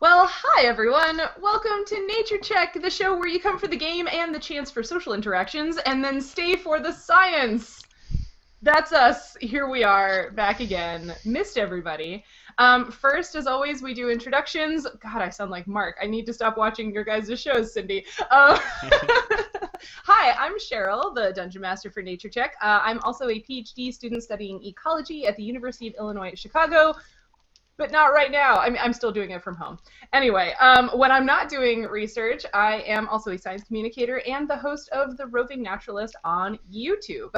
Well, hi everyone! Welcome to Nature Check, the show where you come for the game and the chance for social interactions, and then stay for the science! That's us. Here we are, back again. Missed everybody. First, as always, we do introductions. God, I sound like Mark. I need to stop watching your guys' shows, Cindy. Hi, I'm Sheryl, the Dungeon Master for Nature Check. I'm also a PhD student studying ecology at the University of Illinois at Chicago. But not right now. I'm still doing it from home. Anyway, when I'm not doing research, I am also a science communicator and the host of the Roving Naturalist on YouTube.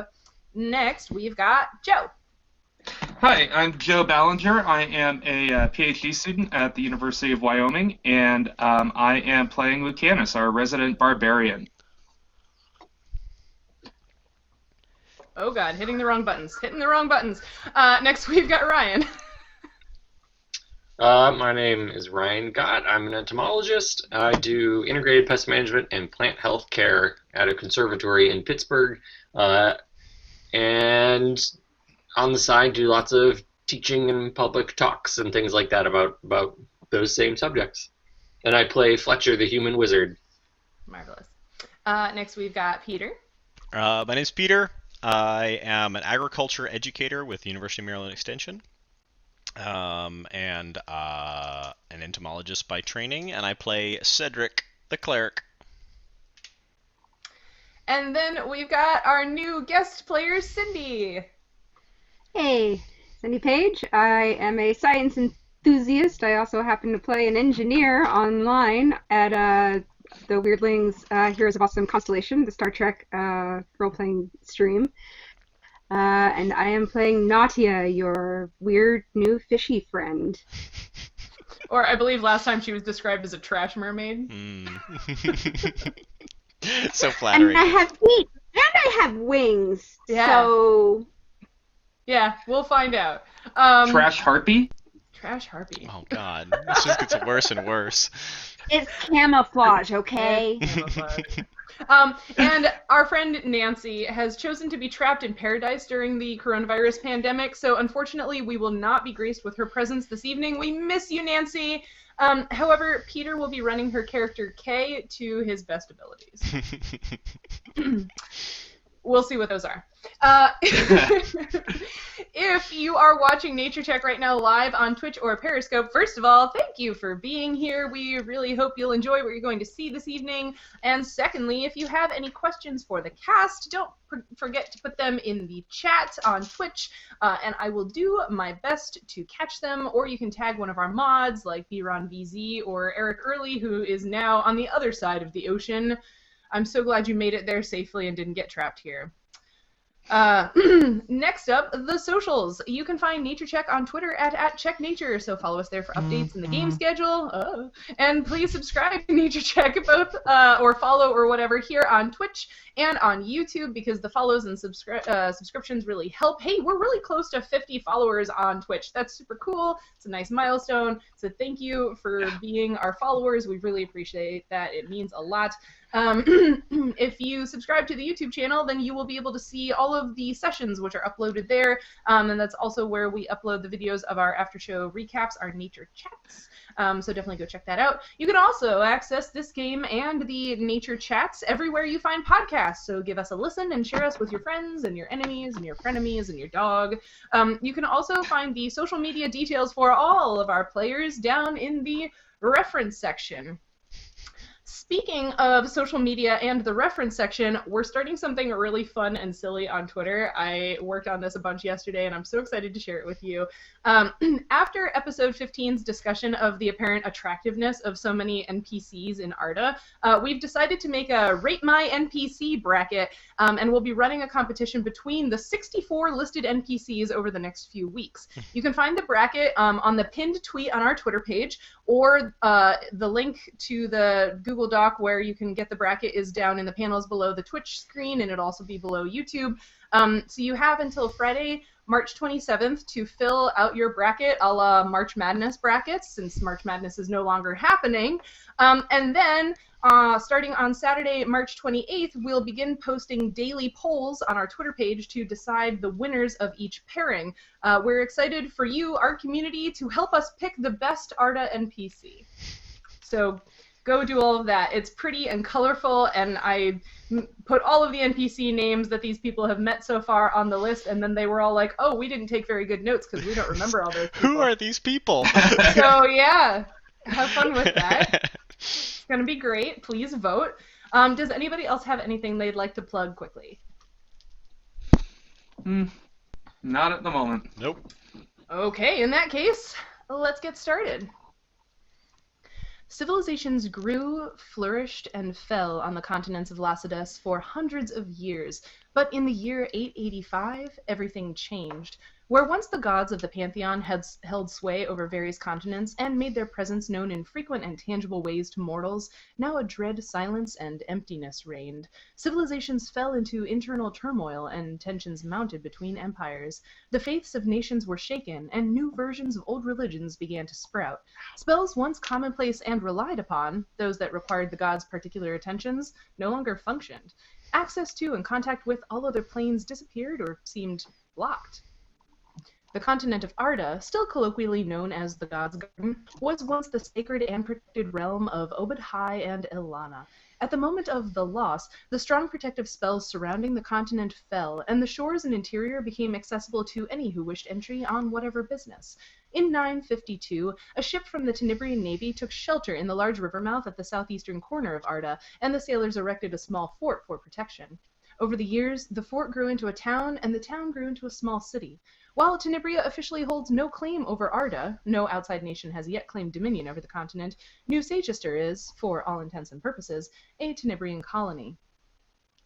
Next, we've got Joe. Hi, I'm Joe Ballinger. I am a PhD student at the University of Wyoming, and I am playing Lucanus, our resident barbarian. Oh god, hitting the wrong buttons. Next, we've got Ryan. My name is Ryan Gott. I'm an entomologist. I do integrated pest management and plant health care at a conservatory in Pittsburgh. And on the side, do lots of teaching and public talks and things like that about those same subjects. And I play Fletcher, the human wizard. Marvelous. Next, we've got Peter. My name's Peter. I am an agriculture educator with the University of Maryland Extension. And an entomologist by training, and I play Cedric, the cleric. And then we've got our new guest player, Cindy. Hey, Cindy Page. I am a science enthusiast. I also happen to play an engineer online at the Weirdlings Heroes of Awesome Constellation, the Star Trek role-playing stream. And I am playing Nautia, your weird new fishy friend. Or I believe last time she was described as a trash mermaid. So flattering. And I have feet, and I have wings. Yeah. So... Yeah, we'll find out. Trash harpy? Trash harpy. Oh god, this just gets worse and worse. It's camouflage, okay? And our friend Nancy has chosen to be trapped in paradise during the coronavirus pandemic, so unfortunately we will not be graced with her presence this evening. We miss you, Nancy! However, Peter will be running her character Kay to his best abilities. We'll see what those are. If you are watching Nature Check right now live on Twitch or Periscope, first of all, thank you for being here. We really hope you'll enjoy what you're going to see this evening. And secondly, if you have any questions for the cast, don't forget to put them in the chat on Twitch, and I will do my best to catch them, or you can tag one of our mods like BronVZ or Eric Early, who is now on the other side of the ocean. I'm so glad you made it there safely and didn't get trapped here. Next up, the socials. You can find Nature Check on Twitter at @CheckNature, so follow us there for updates in the game schedule. And please subscribe to Nature Check both, or follow or whatever here on Twitch and on YouTube, because the follows and subscriptions really help. Hey, we're really close to 50 followers on Twitch. That's super cool. It's a nice milestone. So thank you for being our followers. We really appreciate that. It means a lot. If you subscribe to the YouTube channel, then you will be able to see all of the sessions which are uploaded there, and that's also where we upload the videos of our after show recaps, our nature chats, so definitely go check that out. You can also access this game and the nature chats everywhere you find podcasts, so give us a listen and share us with your friends and your enemies and your frenemies and your dog. You can also find the social media details for all of our players down in the reference section. Speaking of social media and the reference section, we're starting something really fun and silly on Twitter. I worked on this a bunch yesterday, and I'm so excited to share it with you. After episode 15's discussion of the apparent attractiveness of so many NPCs in Arda, we've decided to make a Rate My NPC bracket, and we'll be running a competition between the 64 listed NPCs over the next few weeks. You can find the bracket on the pinned tweet on our Twitter page, or the link to the Google Google Doc where you can get the bracket is down in the panels below the Twitch screen, and it'll also be below YouTube. So you have until Friday, March 27th to fill out your bracket a la March Madness brackets, since March Madness is no longer happening. And then starting on Saturday, March 28th, we'll begin posting daily polls on our Twitter page to decide the winners of each pairing. We're excited for you, our community, to help us pick the best Arda NPC. So go do all of that. It's pretty and colorful, and I put all of the NPC names that these people have met so far on the list, and then they were all like, oh, we didn't take very good notes because we don't remember all those people. Who are these people? So, yeah, have fun with that. It's going to be great. Please vote. Does anybody else have anything they'd like to plug quickly? Not at the moment. Nope. Okay, in that case, let's get started. Civilizations grew, flourished, and fell on the continents of Lacedas for hundreds of years, but in the year 885, everything changed. Where once the gods of the pantheon had held sway over various continents and made their presence known in frequent and tangible ways to mortals, now a dread silence and emptiness reigned. Civilizations fell into internal turmoil and tensions mounted between empires. The faiths of nations were shaken, and new versions of old religions began to sprout. Spells once commonplace and relied upon, those that required the gods' particular attentions, no longer functioned. Access to and contact with all other planes disappeared or seemed blocked. The continent of Arda, still colloquially known as the God's Garden, was once the sacred and protected realm of Obed-Hai and Ilana. At the moment of the loss, the strong protective spells surrounding the continent fell, and the shores and interior became accessible to any who wished entry on whatever business. In 952, a ship from the Tenebrian Navy took shelter in the large river mouth at the southeastern corner of Arda, and the sailors erected a small fort for protection. Over the years, the fort grew into a town, and the town grew into a small city. While Tenebria officially holds no claim over Arda, no outside nation has yet claimed dominion over the continent, New Seychester is, for all intents and purposes, a Tenebrian colony.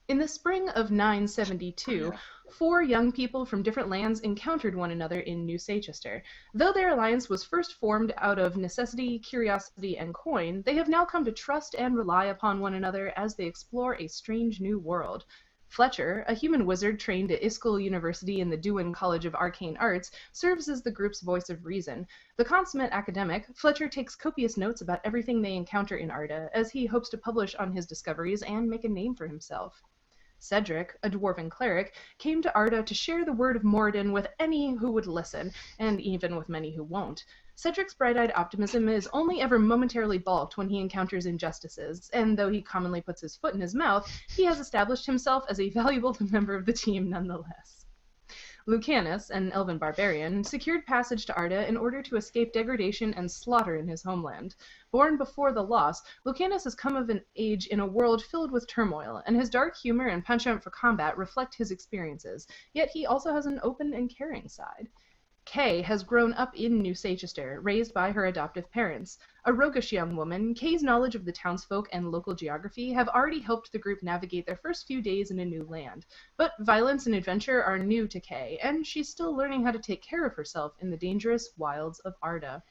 In the spring of 972, 4 young people from different lands encountered one another in New Seychester. Though their alliance was first formed out of necessity, curiosity, and coin, they have now come to trust and rely upon one another as they explore a strange new world. Fletcher, a human wizard trained at Iskall University in the Duin College of Arcane Arts, serves as the group's voice of reason. The consummate academic, Fletcher takes copious notes about everything they encounter in Arda, as he hopes to publish on his discoveries and make a name for himself. Cedric, a dwarven cleric, came to Arda to share the word of Moradin with any who would listen, and even with many who won't. Cedric's bright-eyed optimism is only ever momentarily balked when he encounters injustices, and though he commonly puts his foot in his mouth, he has established himself as a valuable member of the team nonetheless. Lucanus, an elven barbarian, secured passage to Arda in order to escape degradation and slaughter in his homeland. Born before the loss, Lucanus has come of an age in a world filled with turmoil, and his dark humor and penchant for combat reflect his experiences, yet he also has an open and caring side. Kay has grown up in New Seychester, raised by her adoptive parents. A roguish young woman, Kay's knowledge of the townsfolk and local geography have already helped the group navigate their first few days in a new land. But violence and adventure are new to Kay, and she's still learning how to take care of herself in the dangerous wilds of Arda.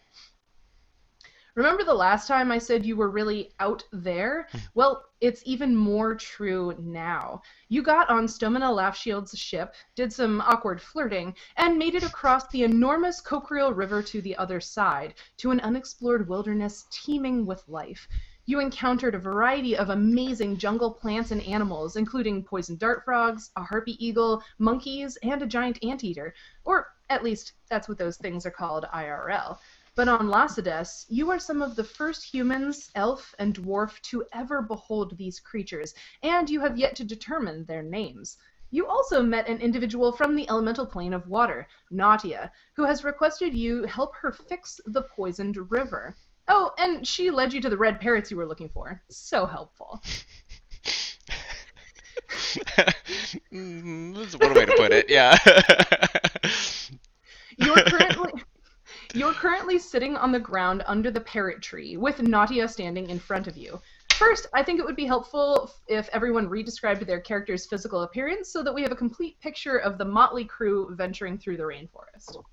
Remember the last time I said you were really out there? Well, it's even more true now. You got on Stomina Laughshield's ship, did some awkward flirting, and made it across the enormous Cochrial River to the other side, to an unexplored wilderness teeming with life. You encountered a variety of amazing jungle plants and animals, including poison dart frogs, a harpy eagle, monkeys, and a giant anteater. Or, at least, that's what those things are called IRL. But on Lacedas, you are some of the first humans, elf, and dwarf to ever behold these creatures, and you have yet to determine their names. You also met an individual from the elemental plane of water, Nautia, who has requested you help her fix the poisoned river. Oh, and she led you to the red parrots you were looking for. So helpful. That's one way to put it, yeah. You're currently sitting on the ground under the parrot tree, with Nautia standing in front of you. First, I think it would be helpful if everyone re-described their character's physical appearance so that we have a complete picture of the motley crew venturing through the rainforest.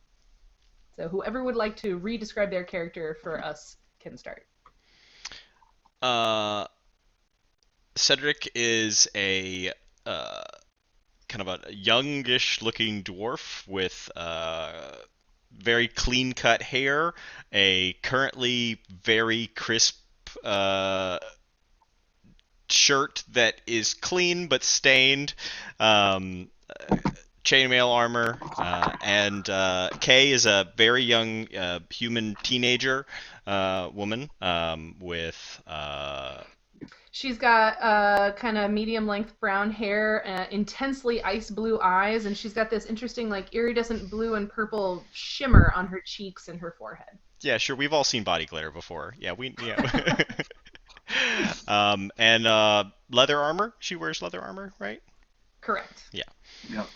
So whoever would like to re-describe their character for us can start. Cedric is a kind of a youngish-looking dwarf with very clean-cut hair, a currently very crisp shirt that is clean but stained, chainmail armor, and Kay is a very young human teenager woman with She's got kind of medium-length brown hair, intensely ice blue eyes, and she's got this interesting, like, iridescent blue and purple shimmer on her cheeks and her forehead. Yeah, sure. We've all seen body glitter before. Yeah. And leather armor. She wears leather armor, right? Correct. Yeah. Yep.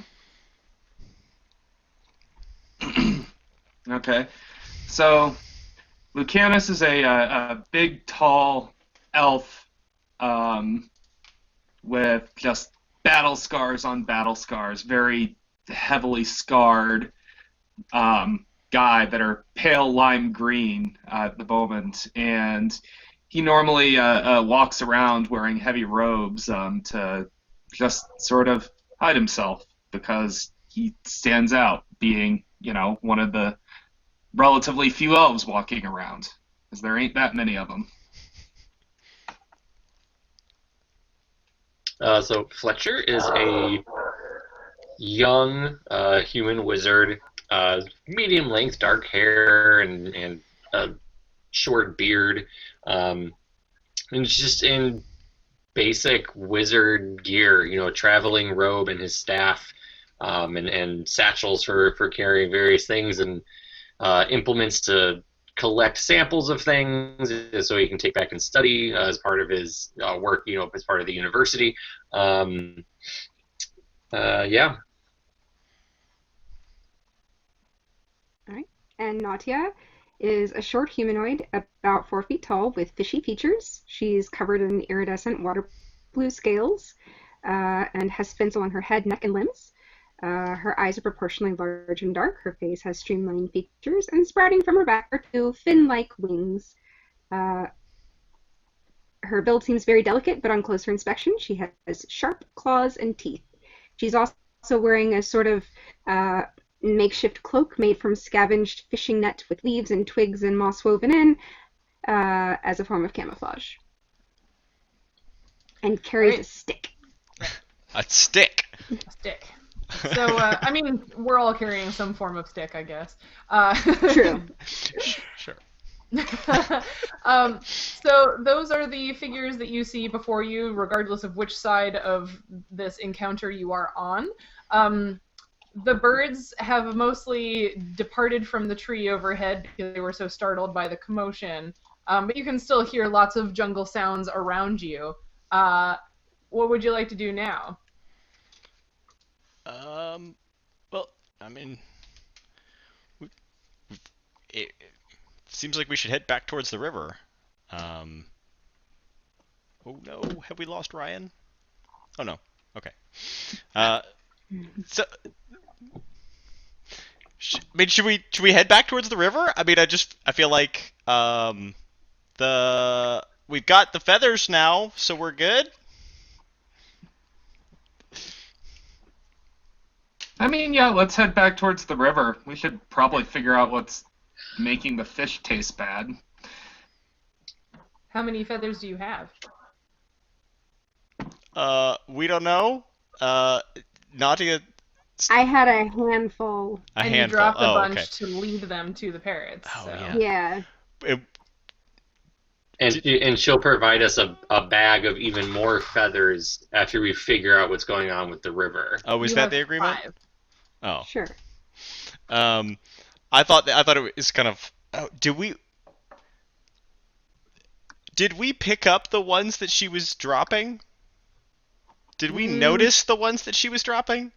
Okay. So, Lucanus is a big, tall elf with just battle scars on battle scars, very heavily scarred guy that are pale lime green at the moment, and he normally walks around wearing heavy robes to just sort of hide himself because he stands out, being, one of the relatively few elves walking around, because there ain't that many of them. So Fletcher is a young human wizard, medium length, dark hair and a short beard, and just in basic wizard gear, a traveling robe and his staff, and satchels for carrying various things, and implements to collect samples of things so he can take back and study as part of his work, as part of the university. Yeah. All right. And Nautia is a short humanoid about 4 feet tall with fishy features. She's covered in iridescent water blue scales and has fins along her head, neck, and limbs. Her eyes are proportionally large and dark. Her face has streamlined features, and sprouting from her back are 2 fin-like wings. Her build seems very delicate, but on closer inspection, she has sharp claws and teeth. She's also wearing a sort of makeshift cloak made from scavenged fishing net with leaves and twigs and moss woven in as a form of camouflage. And carries a stick. a stick. A stick. So, we're all carrying some form of stick, I guess. True. Sure. So those are the figures that you see before you, regardless of which side of this encounter you are on. The birds have mostly departed from the tree overhead because they were so startled by the commotion, but you can still hear lots of jungle sounds around you. What would you like to do now? Well, it seems like we should head back towards the river. Oh no, have we lost Ryan? Oh no, okay. So, should we head back towards the river? I feel like we've got the feathers now, so we're good. Yeah, let's head back towards the river. We should probably figure out what's making the fish taste bad. How many feathers do you have? We don't know. Nautia. I had a handful. You dropped a bunch to lead them to the parrots. Oh, so. yeah. And she'll provide us a bag of even more feathers after we figure out what's going on with the river. Oh, is that the agreement? 5. Oh. Sure. I thought it was kind of. Oh, did we pick up the ones that she was dropping? Did we notice the ones that she was dropping?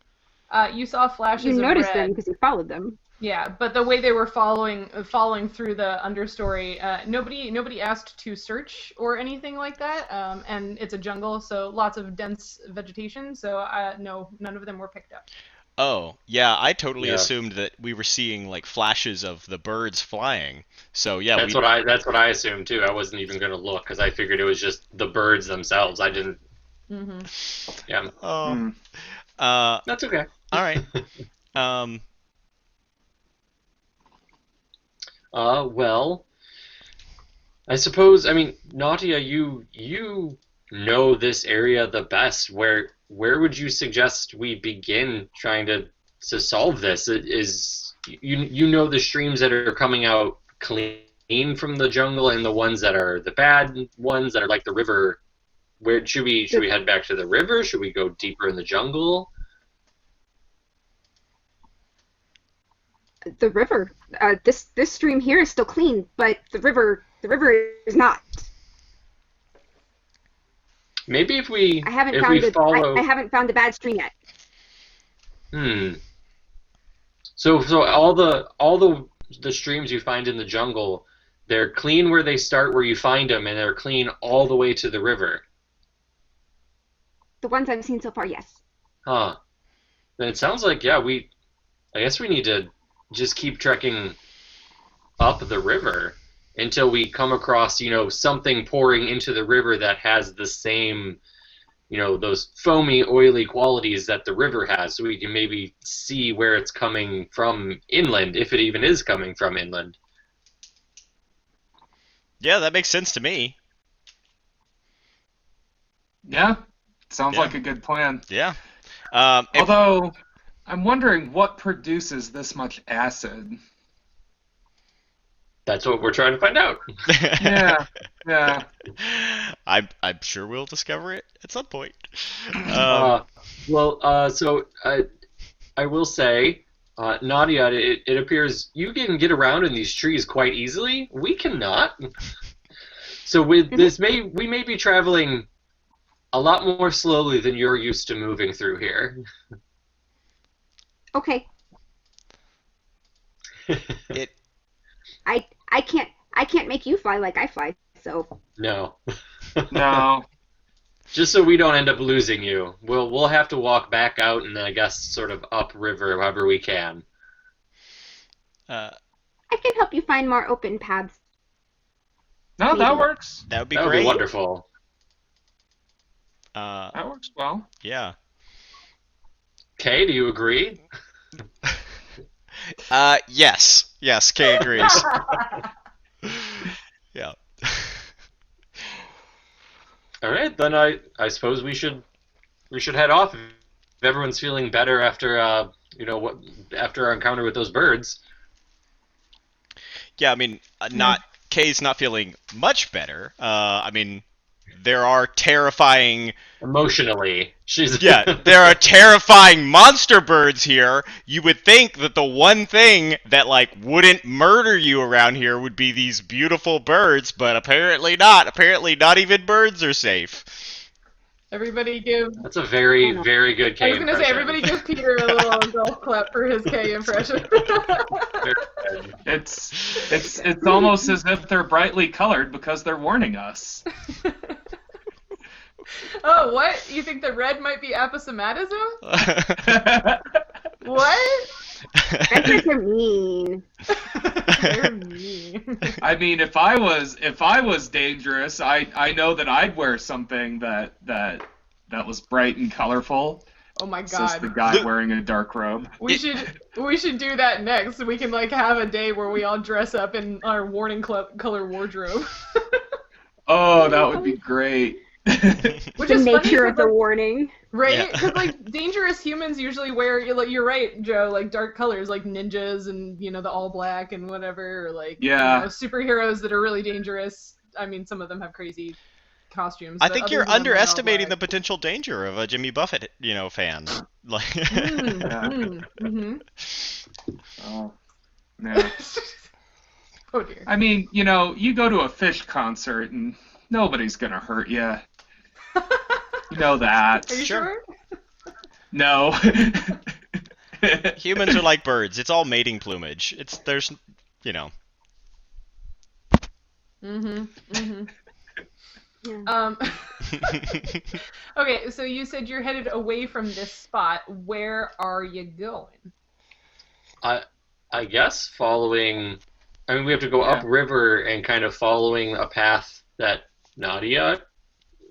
You saw flashes You of noticed red. them because you followed them. Yeah, but the way they were falling through the understory, nobody asked to search or anything like that. And it's a jungle, so lots of dense vegetation. So no, none of them were picked up. Oh, yeah, I totally assumed that we were seeing like flashes of the birds flying. So yeah, that's what I assumed too. I wasn't even going to look because I figured it was just the birds themselves. I didn't Mm-hmm. Yeah. Oh. That's okay. All right. Well, I suppose, I mean, Nautia, you know this area the best. Where would you suggest we begin trying to solve this? You know the streams that are coming out clean from the jungle and the ones that are the bad ones that are like the river. Where should we head back to the river? Should we go deeper in the jungle? The river. This stream here is still clean, but the river is not. Maybe if we I haven't found the bad stream yet. So all the streams you find in the jungle, they're clean where they start, where you find them, and they're clean all the way to the river. The ones I've seen so far, yes. Huh. Then it sounds like, yeah, I guess we need to just keep trekking up the river until we come across, something pouring into the river that has the same, those foamy, oily qualities that the river has, so we can maybe see where it's coming from inland, if it even is coming from inland. Yeah, that makes sense to me. Yeah, sounds like a good plan. Yeah. Although, I'm wondering what produces this much acid. That's what we're trying to find out. Yeah. I'm sure we'll discover it at some point. So I will say, Nadia, it appears you can get around in these trees quite easily. We cannot. So with this, we may be traveling a lot more slowly than you're used to moving through here. Okay. I can't make you fly like I fly, so. No. No. Just so we don't end up losing you. We'll have to walk back out and then I guess sort of upriver however we can. I can help you find more open paths. No, that works. That would be That would great. be wonderful. That works well. Yeah. Kay, do you agree? Yes. Yes, Kay agrees. Yeah. All right, then I suppose we should head off if everyone's feeling better after after our encounter with those birds. Yeah, I mean, Kay's not feeling much better. I mean, there are terrifying... Emotionally, there are terrifying monster birds here. You would think that the one thing that, wouldn't murder you around here would be these beautiful birds, but apparently not. Apparently not even birds are safe. Everybody give... That's a very, very good K I was going to say, everybody give Peter a little golf clap for his K impression. It's almost as if they're brightly colored because they're warning us. Oh, what? You think the red might be aposematism? What? That's are mean. They're mean. I mean, if I was dangerous, I know that I'd wear something that was bright and colorful. Oh my It's just god. the guy wearing a dark robe. We should do that next. We can have a day where we all dress up in our warning color wardrobe. Oh, that would be great. Which The is nature funny, of the warning. right? Because dangerous humans usually wear you're right, Joe, dark colors like ninjas and the all black and whatever, or superheroes that are really dangerous. I mean, some of them have crazy costumes. I but think others you're of them are all underestimating the black. potential danger of a Jimmy Buffett, fan. Oh, yeah. Oh dear. I mean, you go to a Fish concert and nobody's gonna hurt you. You know that. Are you sure? No. Humans are like birds. It's all mating plumage. Yeah. Okay, so you said you're headed away from this spot. Where are you going? I guess following. I mean, we have to go upriver and kind of following a path that Nadia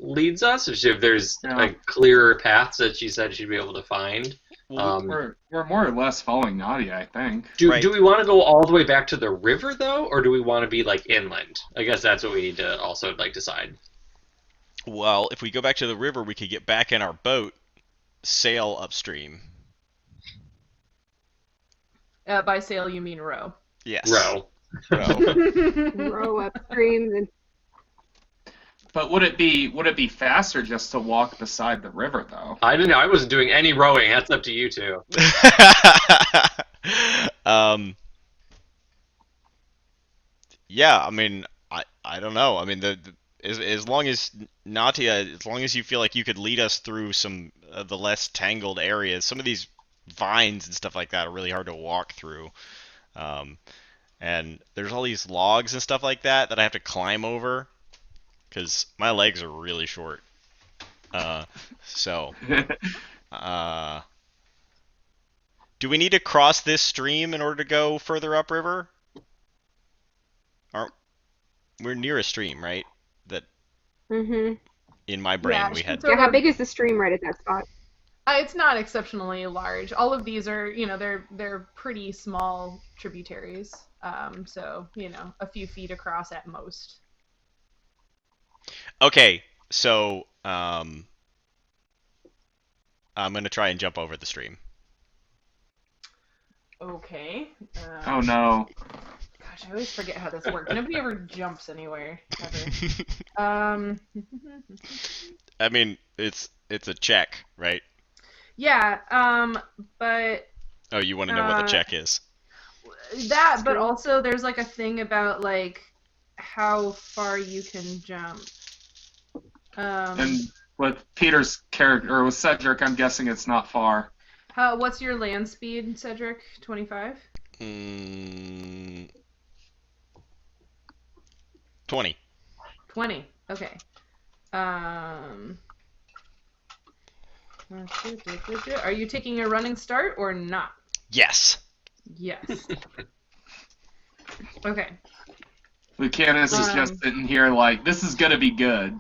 leads us, if there's like clearer paths that she said she'd be able to find. Well, we're more or less following Nautia, I think. Do we want to go all the way back to the river though, or do we want to be like inland? I guess that's what we need to also like decide. Well, if we go back to the river, we could get back in our boat, sail upstream. By sail, you mean row. Yes. Row. Row upstream. And... But would it be faster just to walk beside the river, though? I don't know. I wasn't doing any rowing. That's up to you two. Yeah, I mean, I don't know. I mean, as long as Nautia, as long as you feel like you could lead us through some of the less tangled areas, some of these vines and stuff like that are really hard to walk through. And there's all these logs and stuff like that I have to climb over because my legs are really short. Do we need to cross this stream in order to go further upriver? We're near a stream, right? That in my brain we had. Yeah, how big is the stream right at that spot? It's not exceptionally large. All of these are, they're pretty small tributaries. So, a few feet across at most. Okay, so I'm gonna try and jump over the stream. Okay. Oh no. Gosh, I always forget how this works. Nobody ever jumps anywhere, ever. I mean, it's a check, right? Yeah, but... Oh, you want to know what the check is? That, but also there's, like, a thing about, like, how far you can jump. And with Peter's character, or with Cedric, I'm guessing it's not far. What's your land speed, Cedric? 25? 20. 20. Okay. Are you taking a running start or not? Yes. Yes. Okay. Lucanus is just sitting here like, this is gonna be good.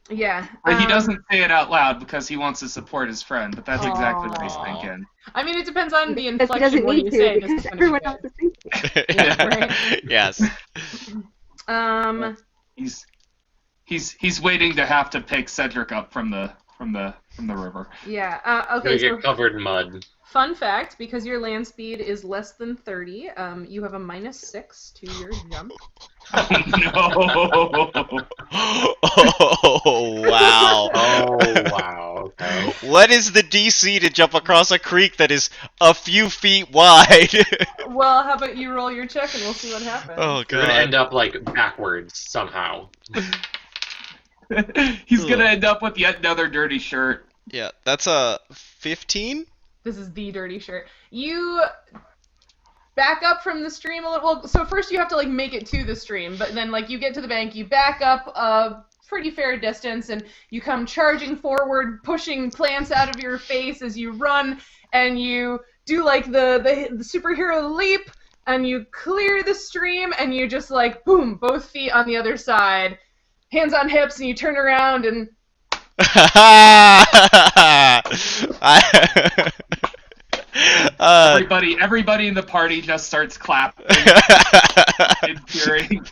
Yeah. But he doesn't say it out loud because he wants to support his friend, but that's exactly what he's thinking. I mean, it depends on the Because he inflection doesn't when need you to, say because this is everyone gonna else be is thinking. Yeah, right. Yes. He's waiting to have to pick Cedric up from the river. Yeah. Okay. Gonna get covered in mud. Fun fact: because your land speed is less than 30, you have a -6 to your jump. Oh, no! Oh wow! Oh wow! Okay. What is the DC to jump across a creek that is a few feet wide? Well, how about you roll your check and we'll see what happens. Oh You're gonna god! end up like backwards somehow. He's gonna end up with yet another dirty shirt. Yeah, that's a 15. This is the dirty shirt. You back up from the stream a little. Well, so first you have to like make it to the stream, but then like you get to the bank, you back up a pretty fair distance, and you come charging forward, pushing plants out of your face as you run, and you do like the superhero leap, and you clear the stream, and you just like boom, both feet on the other side, hands on hips, and you turn around and. Everybody in the party just starts clapping and cheering.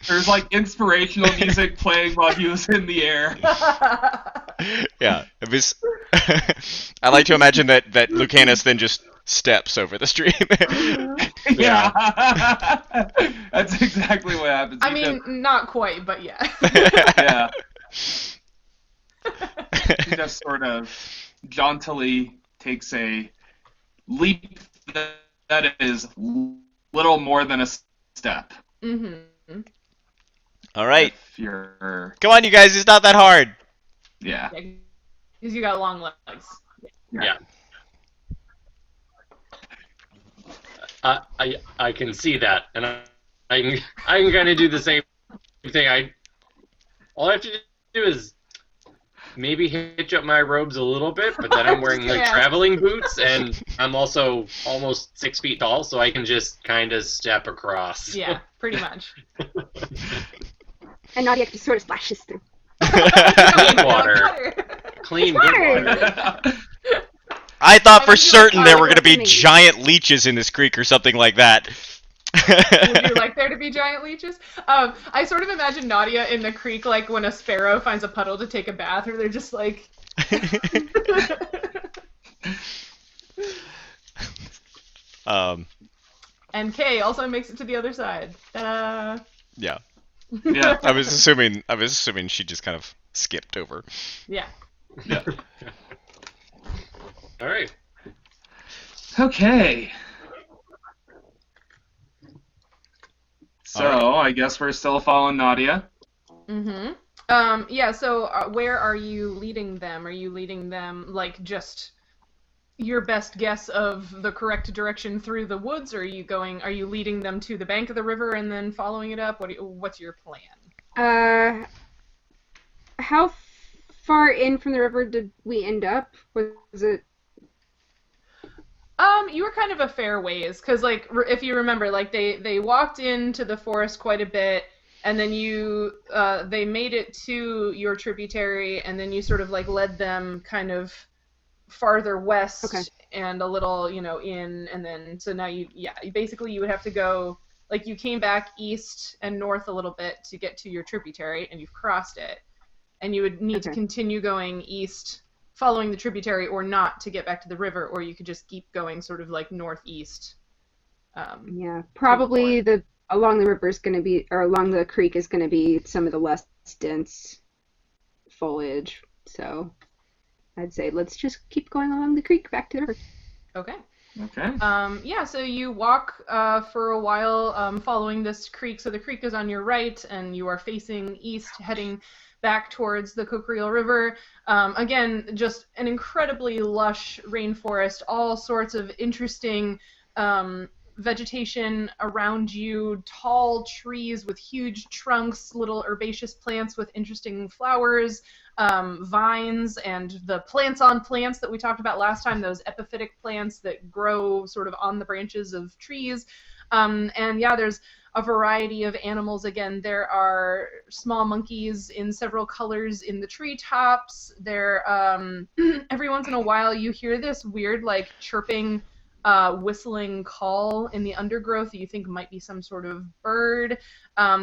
There's like inspirational music playing while he was in the air. Yeah, it was. I like to imagine that Lucanus then just steps over the stream. Yeah, that's exactly what happens. I mean, not quite, but yeah. Yeah. He just sort of jauntily takes a leap that is little more than a step. Mm-hmm. All right. If you're... Come on, you guys. It's not that hard. Yeah. Because you got long legs. Yeah. I can see that, and I'm gonna do the same thing. All I have to do is maybe hitch up my robes a little bit, but then I'm wearing like traveling boots, and I'm also almost 6 feet tall, so I can just kind of step across. Yeah, pretty much. And Nautia just sort of splashes through. Clean water. Clean, good water. I thought for I think you certain like there were going to be listening. giant leeches in this creek or something like that. Would you like there to be giant leeches? I sort of imagine Nautia in the creek like when a sparrow finds a puddle to take a bath, or they're just like... And Kay also makes it to the other side. Ta-da! Yeah. Yeah. I was assuming she just kind of skipped over. Yeah. Yeah. All right. Okay. So, All I guess we're still following Nautia. Mm-hmm. Yeah, so where are you leading them? Are you leading them, like, just your best guess of the correct direction through the woods, or are you leading them to the bank of the river and then following it up? What's your plan? How far in from the river did we end up? Was it? You were kind of a fair ways, because, like, if you remember, like, they walked into the forest quite a bit, and then they made it to your tributary, and then you sort of, like, led them kind of farther west, Okay. and a little, in, and then, so now basically you would have to go, like, you came back east and north a little bit to get to your tributary, and you've crossed it, and you would need to Okay. continue going east, following the tributary, or not to get back to the river, or you could just keep going sort of like northeast. Yeah, probably along the river is going to be, or along the creek is going to be some of the less dense foliage. So I'd say let's just keep going along the creek back to the river. Okay. Okay. Yeah, so you walk for a while following this creek. So the creek is on your right, and you are facing east, heading back towards the Cochrial River. Again, just an incredibly lush rainforest, all sorts of interesting vegetation around you, tall trees with huge trunks, little herbaceous plants with interesting flowers, vines, and the plants on plants that we talked about last time, those epiphytic plants that grow sort of on the branches of trees. And yeah, there's a variety of animals. Again, there are small monkeys in several colors in the treetops. There, every once in a while, you hear this weird, like, chirping, whistling call in the undergrowth that you think might be some sort of bird.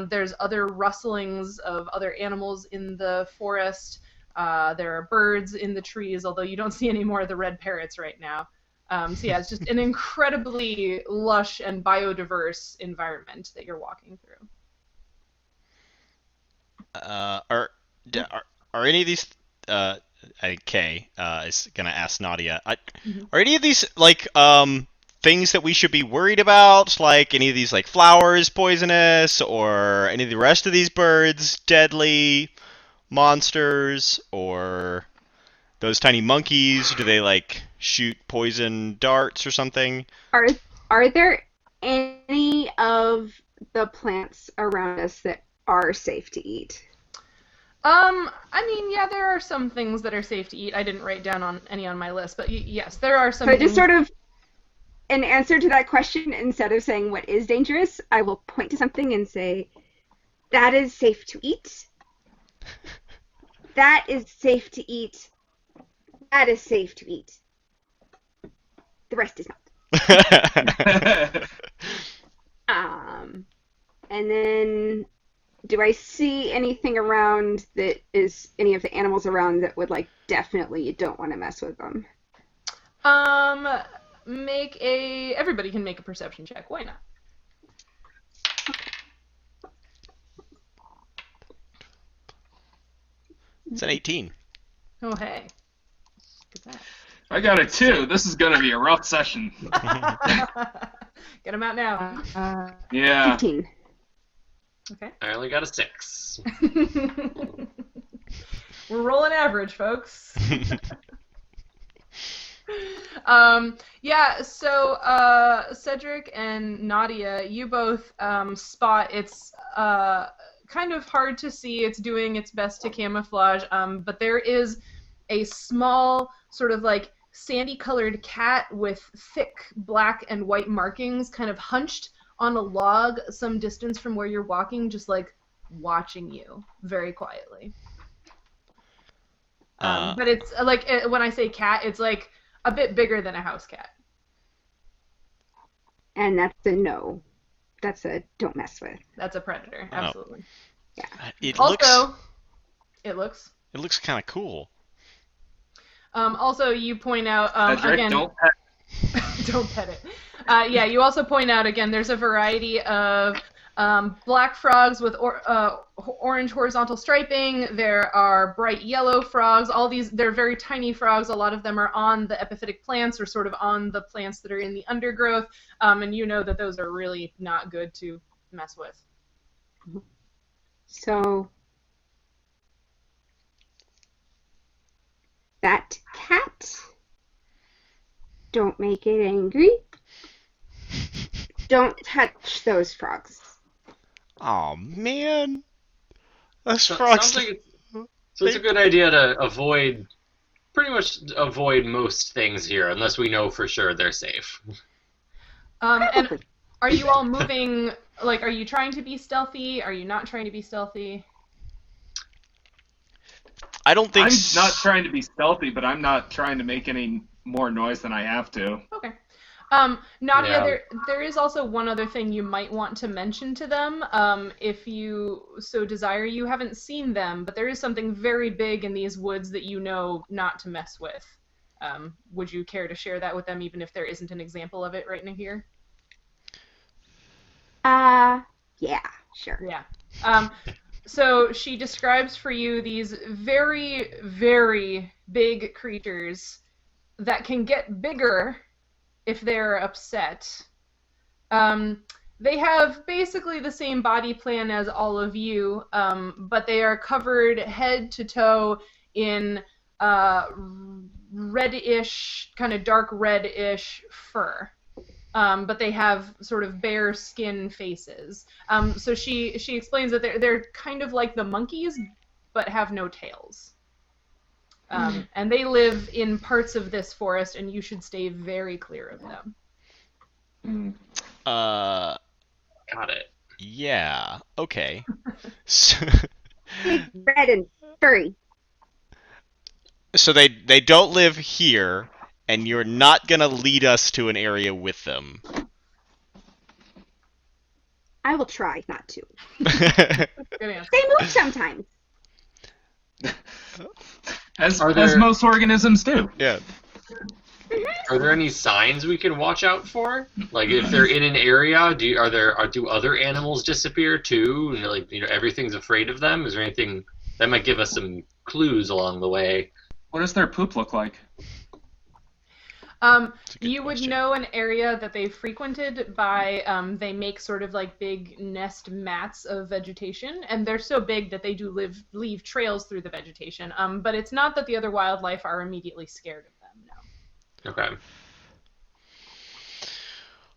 There's other rustlings of other animals in the forest. There are birds in the trees, although you don't see any more of the red parrots right now. So yeah, it's just an incredibly lush and biodiverse environment that you're walking through. Are any of these? I think Kay is gonna ask Nautia. Are any of these like things that we should be worried about? Like any of these like flowers poisonous, or any of the rest of these birds deadly monsters, or those tiny monkeys? Do they like shoot poison darts or something? Are there any of the plants around us that are safe to eat? I mean, yeah, there are some things that are safe to eat. I didn't write down on any on my list, but yes, there are some. So just things... sort of an answer to that question, instead of saying what is dangerous, I will point to something and say, that is safe to eat. That is safe to eat. That is safe to eat. The rest is not. And then, do I see anything around that is any of the animals around that would, like, definitely you don't want to mess with them? Everybody can make a perception check. Why not? It's an 18. Oh, hey. Look at I got a 2. This is going to be a rough session. that. Get them out now. Yeah. 15. Okay. I only got a 6. We're rolling average, folks. Yeah, so Cedric and Nautia, you both spot it's kind of hard to see. It's doing its best to camouflage, but there is a small sort of like sandy-colored cat with thick black and white markings kind of hunched on a log some distance from where you're walking, just like watching you very quietly. But it's like when I say cat, it's like a bit bigger than a house cat. And that's a no. That's a don't mess with. That's a predator, absolutely. Yeah. It also, it looks kind of cool. Also, you point out Cedric, again. don't pet. Don't pet it. Yeah, you also point out again. There's a variety of black frogs with orange horizontal striping. There are bright yellow frogs. All these, they're very tiny frogs. A lot of them are on the epiphytic plants or sort of on the plants that are in the undergrowth. And you know that those are really not good to mess with. So that cat, don't make it angry. Don't touch those frogs. Oh man, those So, frogs. sounds like it's a good idea to pretty much avoid most things here, unless we know for sure they're safe. And are you all moving? Like, are you trying to be stealthy? Are you not trying to be stealthy? I don't think. I'm not trying to be stealthy, but I'm not trying to make any more noise than I have to. Okay. Nautia, Yeah. there is also one other thing you might want to mention to them, if you so desire. You haven't seen them, but there is something very big in these woods that you know not to mess with. Would you care to share that with them, even if there isn't an example of it right in here? Yeah, sure. Yeah. So she describes for you these very, very big creatures that can get bigger if they're upset. They have basically the same body plan as all of you, but they are covered head to toe in reddish, kind of dark reddish fur. But they have sort of bare skin faces. So she explains that they're kind of like the monkeys, but have no tails. And they live in parts of this forest, and you should stay very clear of them. Got it. Yeah. Okay. So, Big, red, and furry. so they don't live here, and you're not gonna lead us to an area with them. I will try not to. Good answer. They move sometimes. As Are most organisms do. Yeah. Are there any signs we can watch out for? Like if they're in an area, do other animals disappear too? And like everything's afraid of them. Is there anything that might give us some clues along the way? What does their poop look like? You would know an area that they frequented by, they make sort of like big nest mats of vegetation, and they're so big that they do leave trails through the vegetation. But it's not that the other wildlife are immediately scared of them, no. Okay.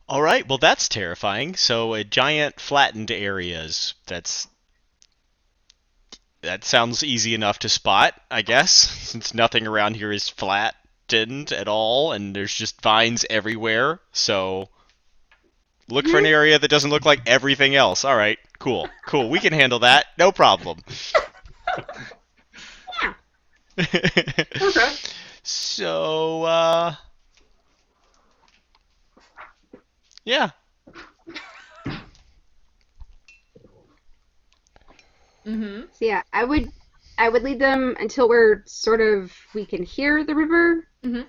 All right. Well, that's terrifying. So, a giant flattened areas. That sounds easy enough to spot, I guess, since nothing around here is flat. At all, and there's just vines everywhere, so look for an area that doesn't look like everything else. All right, cool, we can handle that, no problem. Okay. So, yeah. Mm-hmm. So yeah, I would lead them until we can hear the river. Mm-hmm.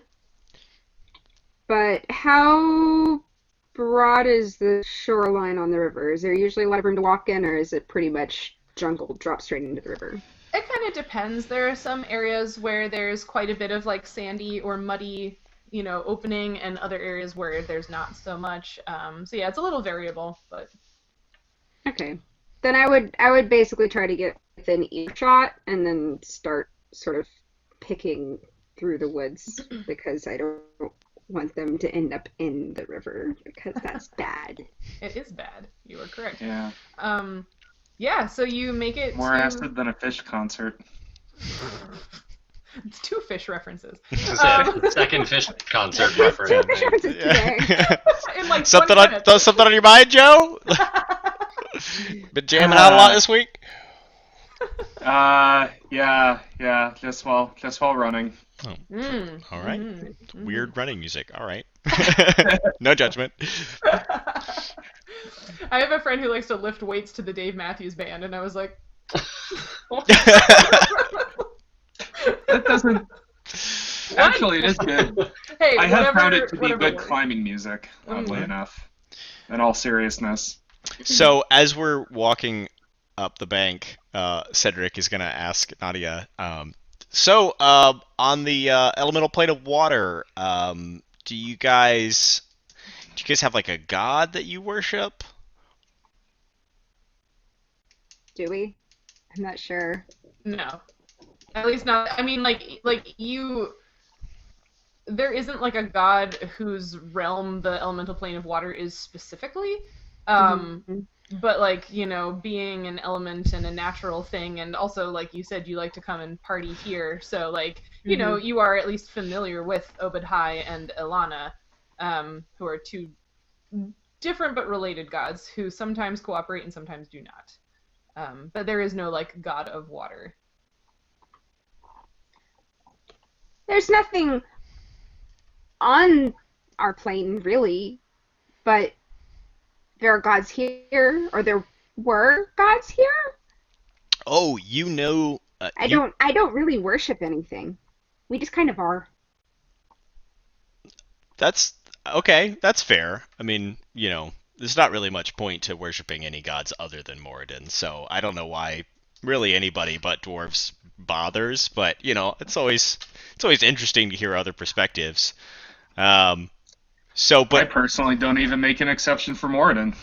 But how broad is the shoreline on the river? Is there usually a lot of room to walk in, or is it pretty much jungle, drop straight into the river? It kind of depends. There are some areas where there's quite a bit of like sandy or muddy, opening, and other areas where there's not so much. So yeah, it's a little variable, but. Okay. Then I would basically try to get within earshot and then start sort of picking through the woods because I don't want them to end up in the river because that's bad. It is bad. You are correct. Yeah. Yeah, so you make it More to... acid than a fish concert. It's 2 fish references. Second fish concert reference. 2 fish references today. In like something 20 minutes. on your mind, Joe? Been jamming out a lot this week? Yeah. Just while running. Oh, Mm. all right. Mhm. Weird running music. All right. No judgment. I have a friend who likes to lift weights to the Dave Matthews Band, and I was like, That doesn't. Actually, it is good. hey, I have found it to be whatever good works. climbing music, oddly enough. In all seriousness. So as we're walking up the bank, Cedric is gonna ask Nautia. On the elemental plane of water, do you guys have like a god that you worship? Do we? I'm not sure. No. At least not. I mean, like you. There isn't like a god whose realm the elemental plane of water is specifically. But like, you know, being an element and a natural thing, and also like you said, you like to come and party here, so like, you know, you are at least familiar with Obadhai and Ilana, who are two different but related gods who sometimes cooperate and sometimes do not. But there is no like god of water. There's nothing on our plane, really, but there are gods here, or there were gods here. Oh, you know. I don't really worship anything. We just kind of are. That's okay. That's fair. I mean, you know, there's not really much point to worshiping any gods other than Moradin, so I don't know why really anybody but dwarves bothers. But you know, it's always interesting to hear other perspectives. But I personally don't even make an exception for Moradin.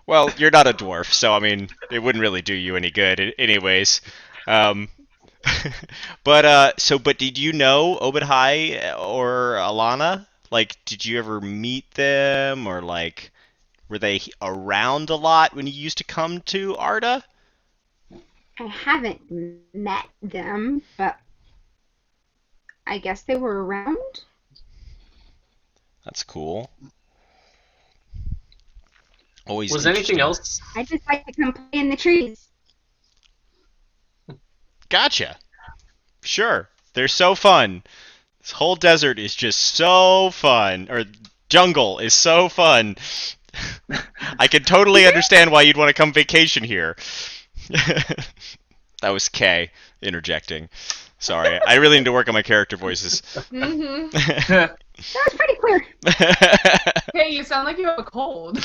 well, you're not a dwarf, so I mean, it wouldn't really do you any good, anyways. But did you know Obadhai or Alana? Like, did you ever meet them, or like, were they around a lot when you used to come to Arda? I haven't met them, but I guess they were around. That's cool. Always. Was anything else? I just like to come play in the trees. Gotcha. Sure. They're so fun. This whole desert is just so fun. Or jungle is so fun. I can totally understand why you'd want to come vacation here. That was Kay interjecting. Sorry. I really need to work on my character voices. That was pretty clear. Hey, you sound like you have a cold.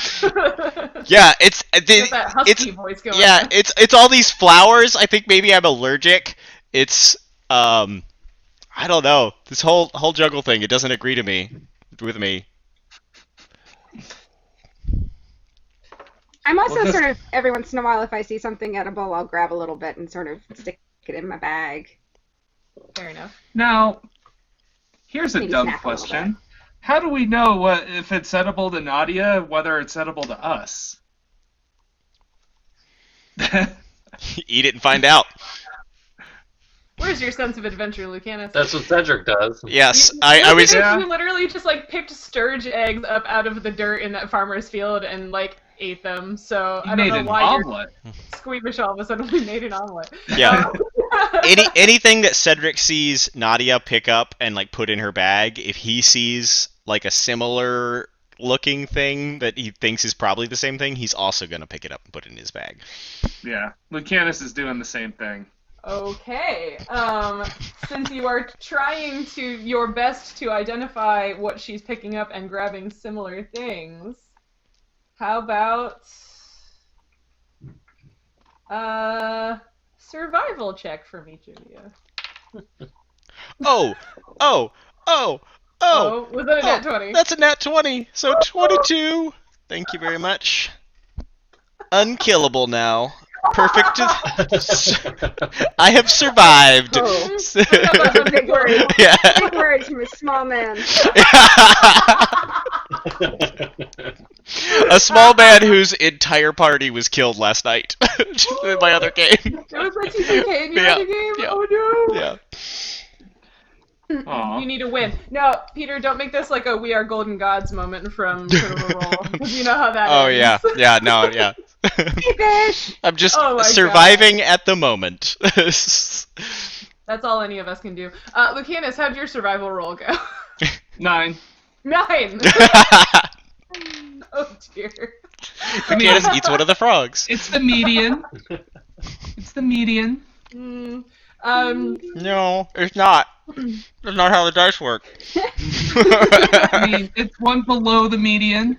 Yeah, it's You got that husky voice going. yeah, it's all these flowers. I think maybe I'm allergic. It's I don't know. This whole jungle thing, it doesn't agree with me. I'm also sort of, every once in a while, if I see something edible, I'll grab a little bit and sort of stick it in my bag. Fair enough. Now, here's a Maybe dumb snap a little question. How do we know if it's edible to Nautia, whether it's edible to us? Eat it and find out. Where's your sense of adventure, Lucanus? That's what Cedric does. Yes, I was. Yeah. You literally just like picked sturge eggs up out of the dirt in that farmer's field and like ate them. So I don't know why omelet. you're squeamish all of a sudden. We made an omelet. Yeah. Anything that Cedric sees Nautia pick up and like put in her bag, if he sees like a similar looking thing that he thinks is probably the same thing, he's also gonna pick it up and put it in his bag. Yeah, Lucanus is doing the same thing. Okay. Since you are trying your best to identify what she's picking up and grabbing similar things, how about survival check from each of you? Oh, Was that a nat 20? That's a nat 20, so 22. Thank you very much. Unkillable now. Perfect. I have survived. Oh. Big words. Yeah. Big words from a small man. A small man whose entire party was killed last night in my other game. It was like TPK in your Yeah, other game? yeah, Oh no! Yeah. Aw. You need to win. No, Peter, don't make this like a "We Are Golden Gods" moment from Critical Role, because you know how that Oh ends. yeah, no, yeah. Hey, fish! I'm just Oh my surviving at the moment. That's all any of us can do. Lucanus, how'd your survival roll go? 9. 9! Oh dear. Lucanus eats one of the frogs. It's the median. It's the median. No, it's not. That's not how the dice work. I mean, it's one below the median.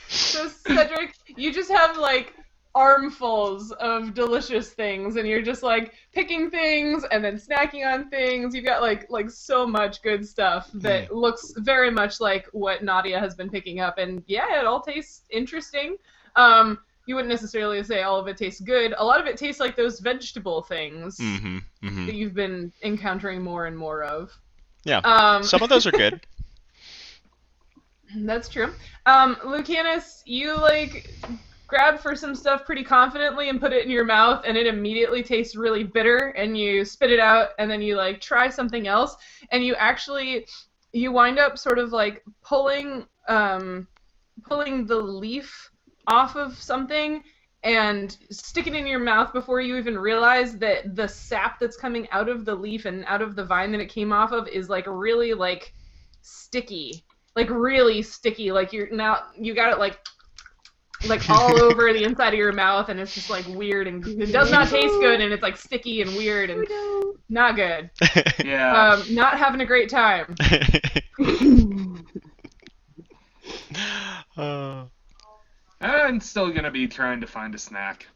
So Cedric, you just have like armfuls of delicious things, and you're just like picking things and then snacking on things. You've got like so much good stuff that looks very much like what Nautia has been picking up, and yeah, it all tastes interesting. You wouldn't necessarily say all of it tastes good. A lot of it tastes like those vegetable things that you've been encountering more and more of. Yeah, some of those are good. That's true. Lucanus, you like grab for some stuff pretty confidently and put it in your mouth, and it immediately tastes really bitter, and you spit it out, and then you like try something else, and you wind up sort of like pulling the leaf off of something and stick it in your mouth before you even realize that the sap that's coming out of the leaf and out of the vine that it came off of is like really like sticky. Like really sticky. Like you got it like all over the inside of your mouth, and it's just like weird, and it does not taste good, and it's like sticky and weird and not good. Yeah. Not having a great time. I'm still gonna be trying to find a snack.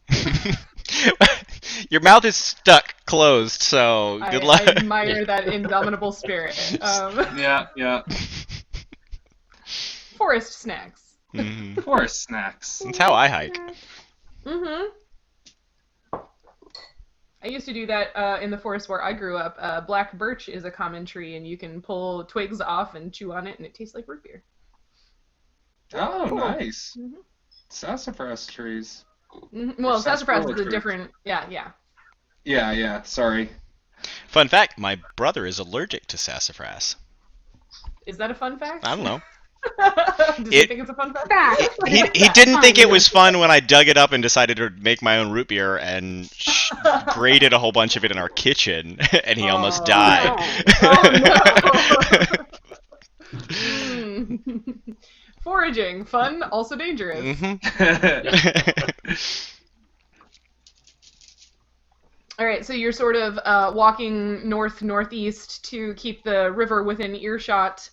Your mouth is stuck closed, so good luck. I admire that indomitable spirit. Yeah. Forest snacks. Forest snacks. That's how I hike. I used to do that in the forest where I grew up. Black birch is a common tree, and you can pull twigs off and chew on it, and it tastes like root beer. Oh, cool. Nice. Sassafras trees. Well, sassafras is a trees. different... Yeah. Yeah, sorry. Fun fact, my brother is allergic to sassafras. Is that a fun fact? I don't know. Does he think it's a fun fact? He didn't think it was fun when I dug it up and decided to make my own root beer and grated a whole bunch of it in our kitchen, and he almost died. No. Foraging, fun, also dangerous. All right, so you're sort of walking northeast to keep the river within earshot.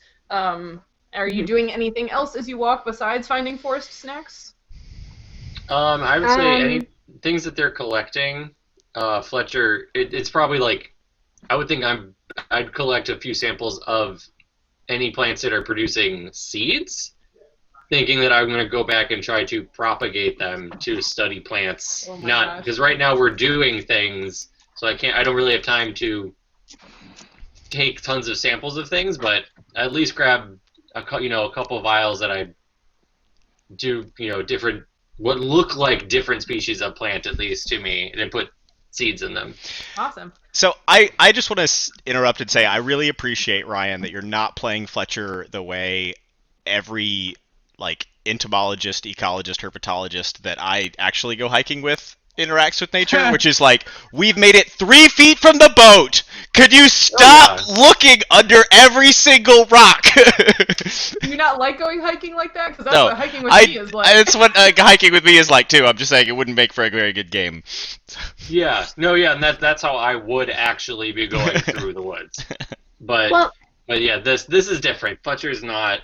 Are you doing anything else as you walk besides finding forest snacks? I would say any things that they're collecting. Fletcher, it's probably like, I would think I'd collect a few samples of any plants that are producing seeds, thinking that I'm going to go back and try to propagate them to study plants. Oh my Not gosh. because right now we're doing things, so I don't really have time to take tons of samples of things, but at least grab a couple of vials that I do different, what look like different species of plant, at least to me, and then put seeds in them. Awesome. So I just want to interrupt and say I really appreciate, Ryan, that you're not playing Fletcher the way every like entomologist, ecologist, herpetologist that I actually go hiking with interacts with nature, which is like, we've made it 3 feet from the boat. Could you stop looking under every single rock? Do you not like going hiking like that? Because that's what hiking with me is like. It's what hiking with me is like too. I'm just saying it wouldn't make for a very good game. And that's how I would actually be going through the woods. But yeah, this is different. Fletcher's not.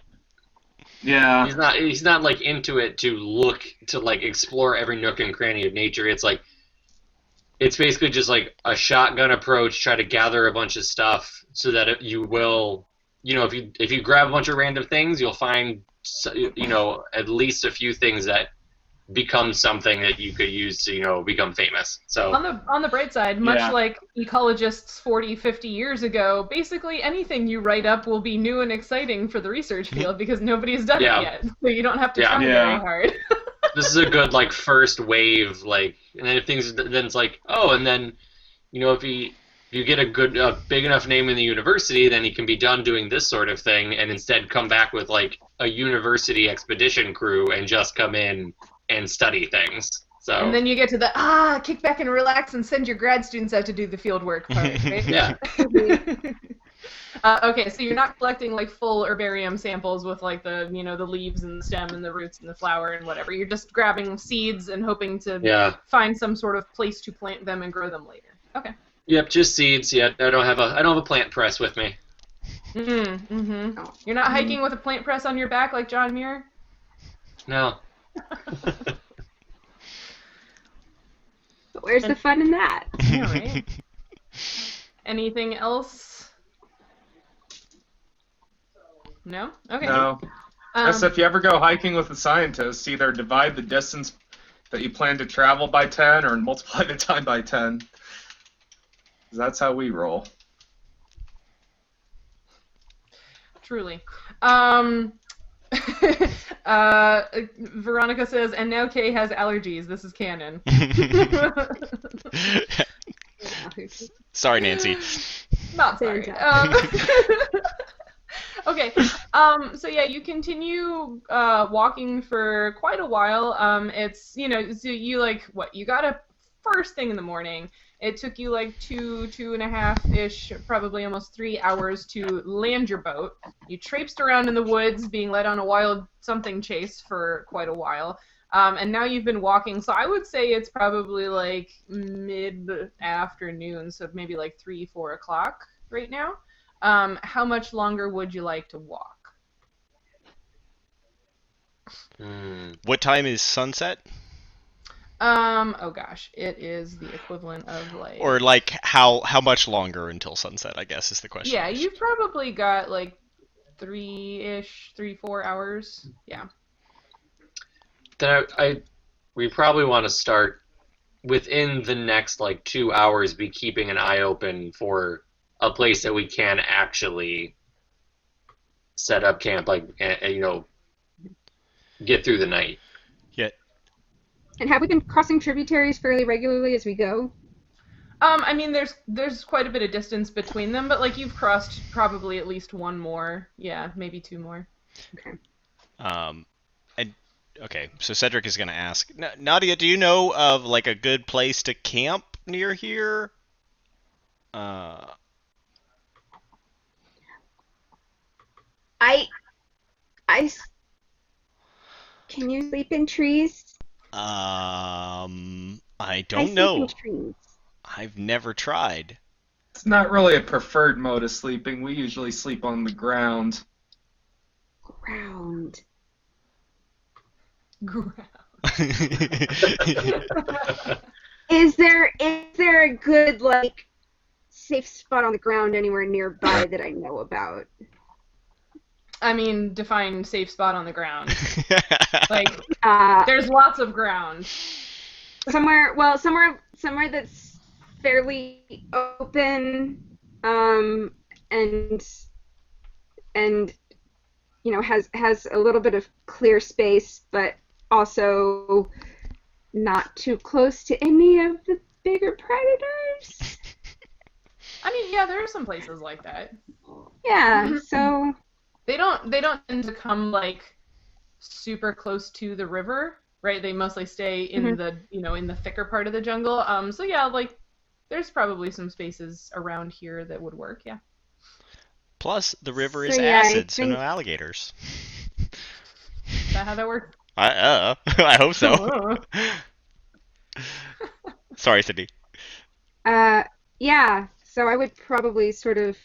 Yeah. He's not like into it to look to like explore every nook and cranny of nature. It's like, it's basically just like a shotgun approach, try to gather a bunch of stuff so that you will, if you grab a bunch of random things, you'll find at least a few things that become something that you could use to become famous. So on the bright side, much like ecologists 40, 50 years ago, basically anything you write up will be new and exciting for the research field because nobody's done it yet. So you don't have to try very hard. This is a good first wave, and then if things, then it's like, and then if you get a big enough name in the university, then he can be done doing this sort of thing, and instead come back with like a university expedition crew and just come in and study things. So. And then you get to the kick back and relax and send your grad students out to do the field work part, right? Yeah. Okay, so you're not collecting like full herbarium samples with like the the leaves and the stem and the roots and the flower and whatever. You're just grabbing seeds and hoping to find some sort of place to plant them and grow them later. Okay. Yep, just seeds. Yeah, I don't have a plant press with me. Mm-hmm. You're not hiking with a plant press on your back like John Muir? No. But where's the fun in that? Yeah, right. Anything else? No? Okay. No. Yes, if you ever go hiking with a scientist, either divide the distance that you plan to travel by 10 or multiply the time by 10. That's how we roll. Truly. Veronica says, and now Kay has allergies. This is canon. Sorry, Nancy. Not sorry. Okay. So yeah, you continue walking for quite a while. It's so you you got up first thing in the morning. It took you like 2.5-ish, probably almost 3 hours to land your boat. You traipsed around in the woods, being led on a wild something chase for quite a while. And now you've been walking, so I would say it's probably like mid-afternoon, so maybe like 3-4 o'clock right now. How much longer would you like to walk? What time is sunset? Oh gosh, it is the equivalent of like... Or like how much longer until sunset, I guess, is the question. Yeah, you've probably got like 3-4 hours. Yeah. Then we probably want to start within the next like 2 hours, be keeping an eye open for a place that we can actually set up camp, like, get through the night. Yeah. And have we been crossing tributaries fairly regularly as we go? I mean, there's quite a bit of distance between them, but like you've crossed probably at least one more. Yeah, maybe 2 more. Okay. Okay, so Cedric is going to ask, Nautia, do you know of like a good place to camp near here? Can you sleep in trees? I I don't sleep know. in trees. I've never tried. It's not really a preferred mode of sleeping. We usually sleep on the ground. Ground. Is there a good safe spot on the ground anywhere nearby that I know about? I mean, define safe spot on the ground. Like, Uh, there's lots of ground. somewhere that's fairly open, and has a little bit of clear space, but also not too close to any of the bigger predators. I mean, yeah, there are some places like that. Yeah, so They don't tend to come like super close to the river, right? They mostly stay in the in the thicker part of the jungle. So yeah, like there's probably some spaces around here that would work. Yeah. Plus, the river is So, yeah, I acid, so think- no alligators. Is that how that works? I hope so. Sorry, Sydney. yeah. So I would probably sort of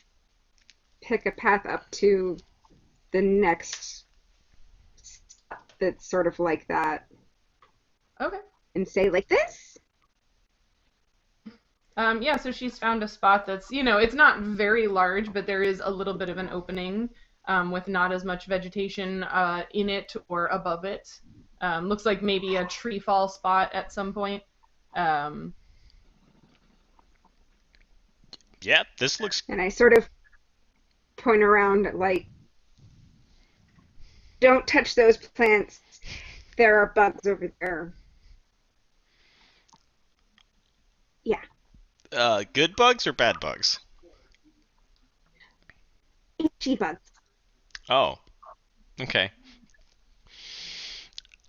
pick a path up to the next step that's sort of like that, Okay. and say like this. Yeah, so she's found a spot that's, it's not very large, but there is a little bit of an opening with not as much vegetation in it or above it. Looks like maybe a tree fall spot at some point. Yeah, this looks... And I sort of point around like, don't touch those plants. There are bugs over there. Yeah. Good bugs or bad bugs? Itchy bugs. Oh, okay.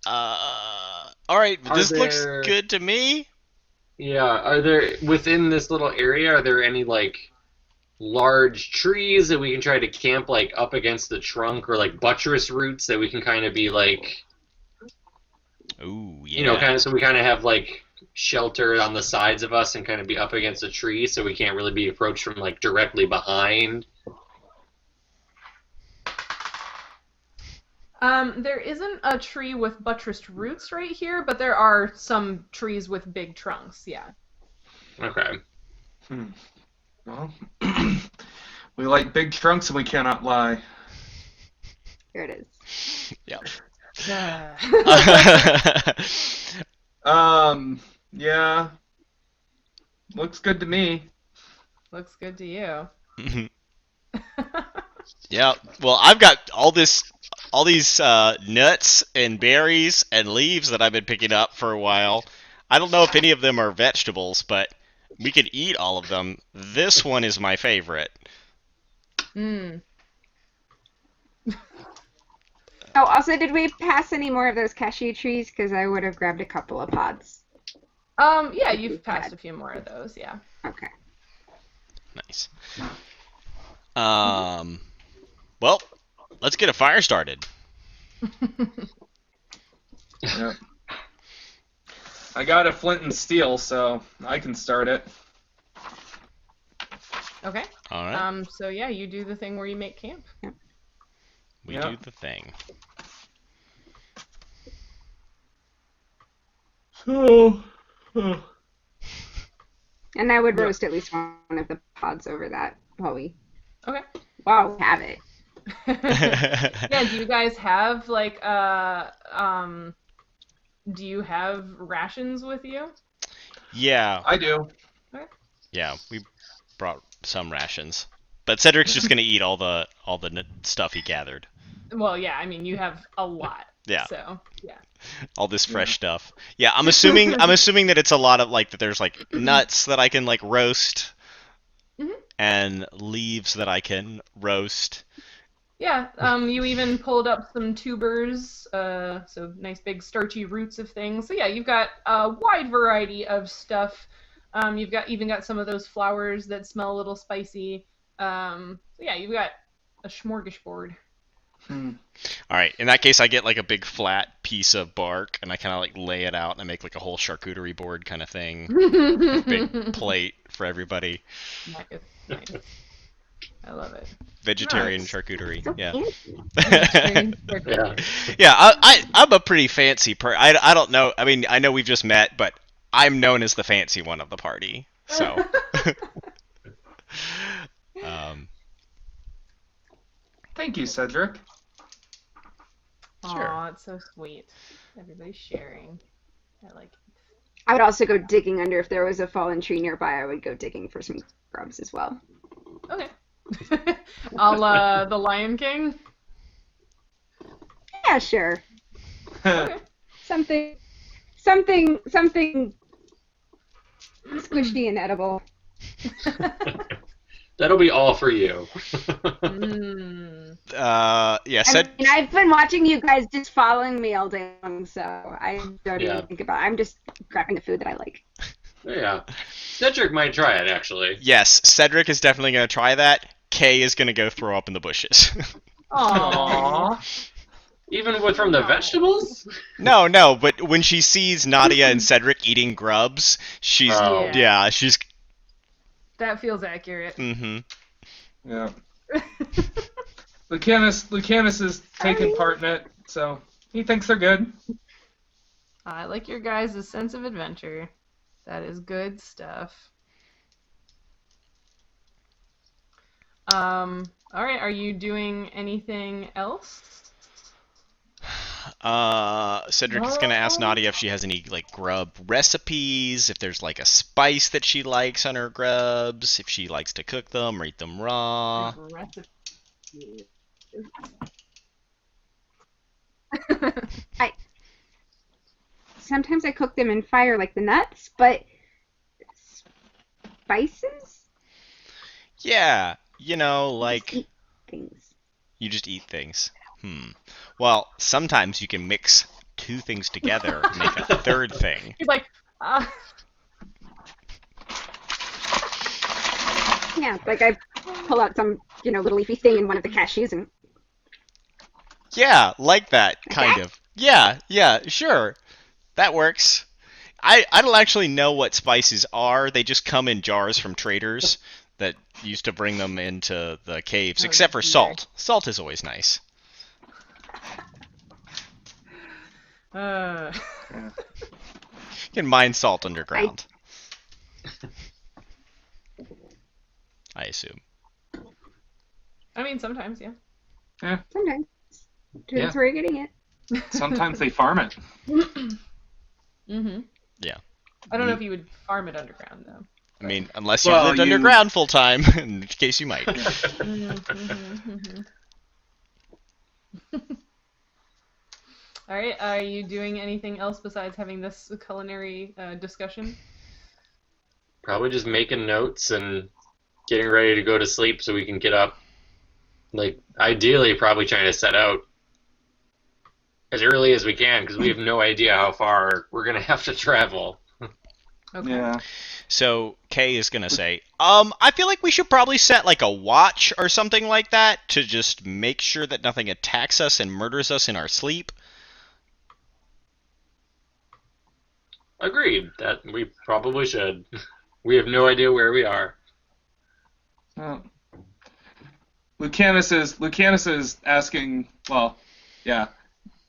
All right. Are This looks there- good to me. Yeah, are there, within this little area, are there any, like, large trees that we can try to camp, like, up against the trunk, or, like, buttress roots that we can kind of be, like, Ooh, yeah. you know, kind of, so we kind of have, like, shelter on the sides of us and kind of be up against a tree so we can't really be approached from, like, directly behind? There isn't a tree with buttressed roots right here, but there are some trees with big trunks, yeah. Okay. Well, we like big trunks and we cannot lie. Here it is. Yep. Yeah. Looks good to me. Looks good to you. Yeah. Well, I've got all these nuts and berries and leaves that I've been picking up for a while. I don't know if any of them are vegetables, but we could eat all of them. This one is my favorite. Mm. Oh, also, did we pass any more of those cashew trees? Because I would have grabbed a couple of pods. Yeah, you've passed a few more of those, yeah. Okay. Nice. Well, let's get a fire started. Yep. I got a flint and steel, so I can start it. Okay. All right. So yeah, you do the thing where you make camp. We Yep. do the thing. So, And I would Yeah. roast at least one of the pods over that while we Okay. have it. Yeah, do you guys have like do you have rations with you? Yeah. I do. Yeah, we brought some rations. But Cedric's just gonna eat all the stuff he gathered. Well, yeah, I mean you have a lot. Yeah. So, yeah. All this fresh stuff. Yeah, I'm assuming that it's a lot of like that there's like nuts that I can like roast Mhm. and leaves that I can roast. Yeah, you even pulled up some tubers, so nice big starchy roots of things. So yeah, you've got a wide variety of stuff. You've even got some of those flowers that smell a little spicy. So yeah, you've got a smorgasbord. All right, in that case I get like a big flat piece of bark and I kind of like lay it out and I make like a whole charcuterie board kind of thing. Big plate for everybody. Nice. I love it. Vegetarian Nice. charcuterie. So Yeah. fancy. Yeah. Yeah, I'm a pretty fancy I don't know. I mean, I know we've just met, but I'm known as the fancy one of the party. So. Thank you, Cedric. Aw, it's so sweet. Everybody's sharing. I like it. I would also go digging under if there was a fallen tree nearby. I would go digging for some grubs as well. Okay. The Lion King. Yeah, sure. Okay. Something squishy and edible. That'll be all for you. Mm. Yeah, I mean, I've been watching you guys just following me all day long, so I don't Yeah. even think about it. I'm just grabbing the food that I like. Yeah. Cedric might try it, actually. yes, Cedric is definitely going to try that. Kay is going to go throw up in the bushes. Aww. Even from the vegetables? No, but when she sees Nautia and Cedric eating grubs, she's Oh. yeah, she's That feels accurate. mm-hmm. Yeah. Lucanus is taking part in it, so he thinks they're good. I like your guys' sense of adventure. That is good stuff. All right, are you doing anything else? Cedric is gonna ask Nautia if she has any like grub recipes, if there's like a spice that she likes on her grubs, if she likes to cook them or eat them raw. Recipe. Sometimes I cook them in fire like the nuts, but spices? Yeah, Just like eat things. you just eat things. Well, sometimes you can mix two things together and make a third thing. He's like, Yeah, like I pull out some, little leafy thing in one of the cashews and Yeah, like that, kind of. Yeah, sure. That works. I don't actually know what spices are. They just come in jars from traders that used to bring them into the caves, except for salt. Salt is always nice. You can mine salt underground. I assume. I mean, sometimes, yeah. Yeah. sometimes. Depends where you're getting it. Sometimes they farm it. Mm-hmm. Yeah. I don't know if you would farm it underground, though. I mean, unless you Well, lived underground full time, in which case you might. All right, are you doing anything else besides having this culinary discussion? Probably just making notes and getting ready to go to sleep so we can get up. Like, ideally, probably trying to set out as early as we can because we have no idea how far we're going to have to travel. Okay. Yeah. So Kay is gonna say, I feel like we should probably set like a watch or something like that to just make sure that nothing attacks us and murders us in our sleep. Agreed. That we probably should. We have no idea where we are. Well, Lucanus is asking. Well, yeah.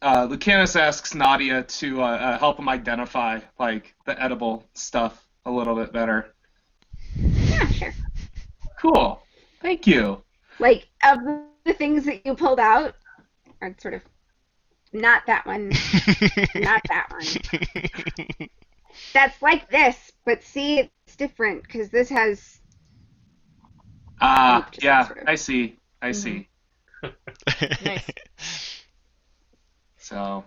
Lucanus asks Nautia to help him identify like the edible stuff a little bit better. Yeah, sure. Cool. Thank you. Like, of the things that you pulled out, are sort of, not that one, not that one. That's like this, but see, it's different, because this has... Yeah, sort of. I see. See. Nice. So.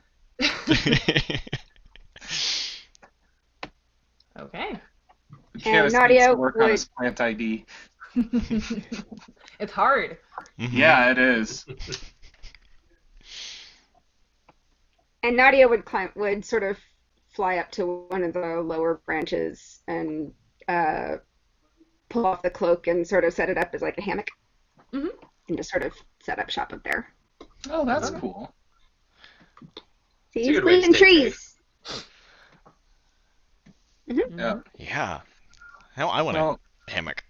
Okay. Lucanus Nautia needs to work on would- his plant ID. It's hard. Yeah, it is. And Nautia would sort of fly up to one of the lower branches and pull off the cloak and sort of set it up as like a hammock. Mhm. And just sort of set up shop up there. Oh, that's cool. See, It's a he's good way to cleaning stay trees. Yeah. Yeah. Hell, I want Well, a hammock.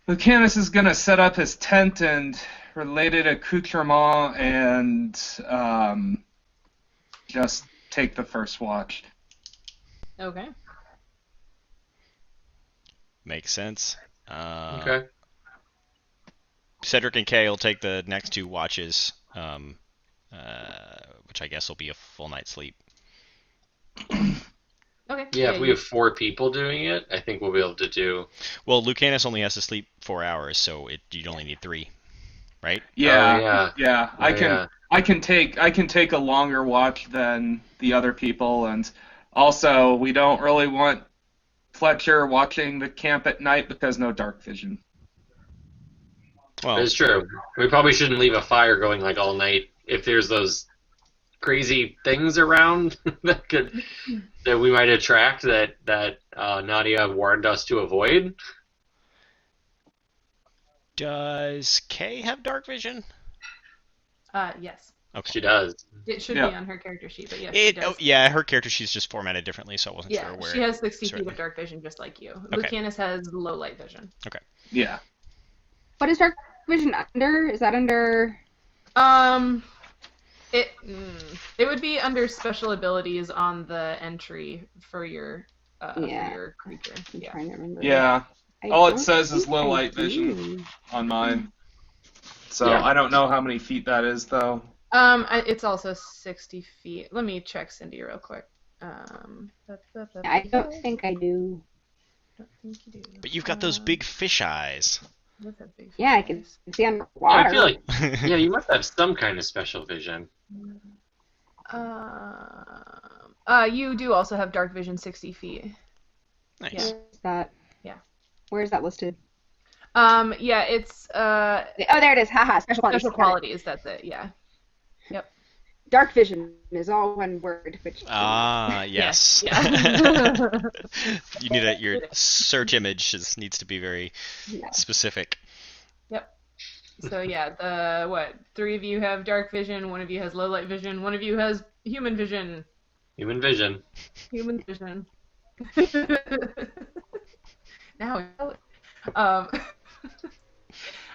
Lucanus is gonna set up his tent and related accoutrement and just take the first watch. Okay. Makes sense. Okay. Cedric and Kay will take the next two watches, which I guess will be a full night's sleep. Okay. Yeah, if we have 4 people doing it, I think we'll be able to do. Well, Lucanus only has to sleep 4 hours, so you'd only need 3, right? Yeah, yeah. I can take a longer watch than the other people, and also we don't really want Fletcher watching the camp at night because no dark vision. Well, It's true. We probably shouldn't leave a fire going like all night if there's those crazy things around that we might attract that Nautia warned us to avoid. does Kay have dark vision? Yes. Okay. She does. It should Yeah. be on her character sheet, but yes, she does. Yeah, her character sheet's just formatted differently, so I wasn't Yeah, sure where. she has 60 feet certainly. of dark vision just like you. Okay. Lucanus has low light vision. Yeah. What is dark vision under? Is that under? It would be under special abilities on the entry for your for Yeah. your creature. I'm Yeah. trying to remember. Yeah. I All it don't says is think low I light vision. do. On mine. So Yeah. I don't know how many feet that is though. It's also 60 feet. Let me check Cindy real quick. I don't think I do. Don't think you do. But you've got those big fish eyes. What's that big Yeah, I face? can see underwater. I feel like you must have some kind of special vision. You do also have dark vision 60 feet. Nice. Yeah. Where's that? Yeah. Where is that listed? Yeah, it's Oh, there it is. Haha. Special qualities. special Got it. qualities. That's it. Yeah. Yep. Dark vision is all one word. Which Yes. Yeah. You need your search image needs to be very Yeah. specific. Yep. So yeah, three of you have dark vision, one of you has low light vision, one of you has human vision. Human vision. Human vision. Now we know it. All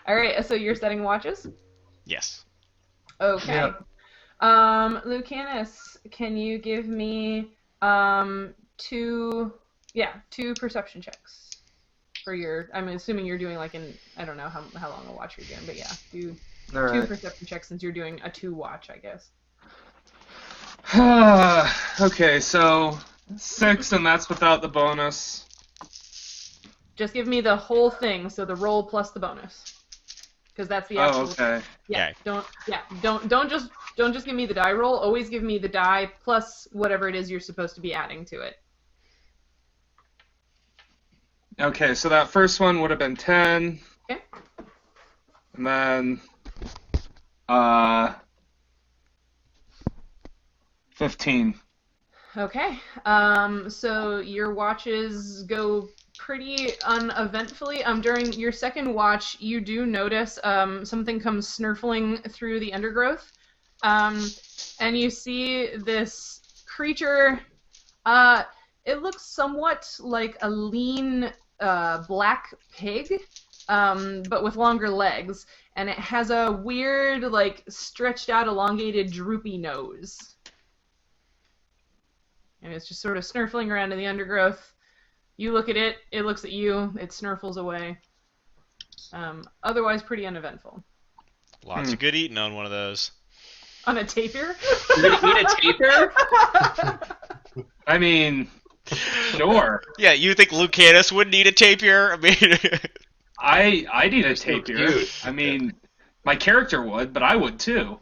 right, so you're setting watches? Yes. Okay. Yep. Lucanus, can you give me two perception checks for your, I'm assuming you're doing like I don't know how long a watch you're doing, but yeah, do All two right. perception checks since you're doing a 2 watch, I guess. Okay, so 6, and that's without the bonus. Just give me the whole thing, so the roll plus the bonus, because that's the actual. Oh, okay. Yeah. Okay. Don't just give me the die roll. Always give me the die plus whatever it is you're supposed to be adding to it. Okay, so that first one would have been 10. Okay. And then 15. Okay. So your watches go pretty uneventfully. During your second watch, you do notice something comes snurfling through the undergrowth, and you see this creature. It looks somewhat like a lean black pig, but with longer legs, and it has a weird, like, stretched out, elongated, droopy nose. And it's just sort of snurfling around in the undergrowth. You look at it, it looks at you, it snurfles away. Otherwise, pretty uneventful. Lots of good eating on one of those. On a tapir? You're gonna eat a tapir? I mean, sure. Yeah, you think Lucanus wouldn't eat a tapir? I mean, I'd eat a So tapir. cute. I mean, my character would, but I would too.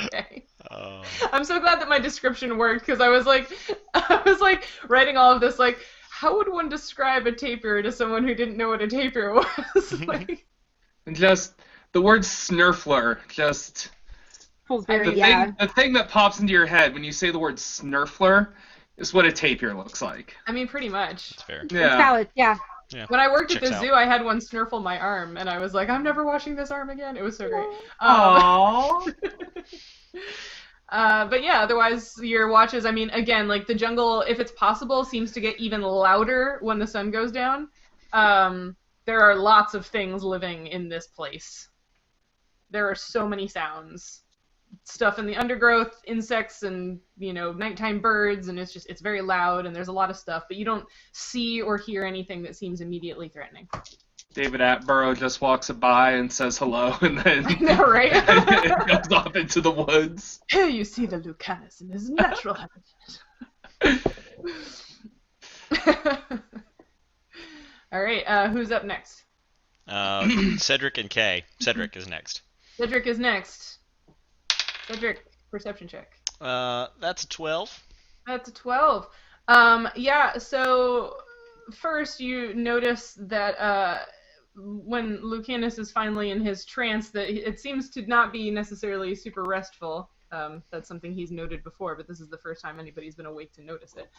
Okay. Oh. I'm so glad that my description worked, because I was like writing all of this, like, how would one describe a tapir to someone who didn't know what a tapir was? Like, And just the word snurfler, just Feels the very, yeah. thing that pops into your head when you say the word snurfler is what a tapir looks like. I mean, pretty much. That's fair. It's Yeah. valid, yeah. Yeah. When I worked at Checks the out. zoo, I had one snurfle my arm, and I was like, I'm never washing this arm again. It was so great. Aww. But yeah, otherwise your watches, I mean, again, like the jungle, if it's possible, seems to get even louder when the sun goes down. There are lots of things living in this place. There are so many sounds. Stuff in the undergrowth, insects, and, nighttime birds, and it's very loud, and there's a lot of stuff, but you don't see or hear anything that seems immediately threatening. David Attenborough just walks by and says hello, and then I know, right? goes off into the woods. Here you see the Lucanus in his natural habitat. All right, who's up next? Cedric and Kay. Cedric is next. Cedric is next. Cedric, perception check. That's a 12. That's a 12. Yeah, so first you notice that when Lucanus is finally in his trance, that it seems to not be necessarily super restful. That's something he's noted before, but this is the first time anybody's been awake to notice it.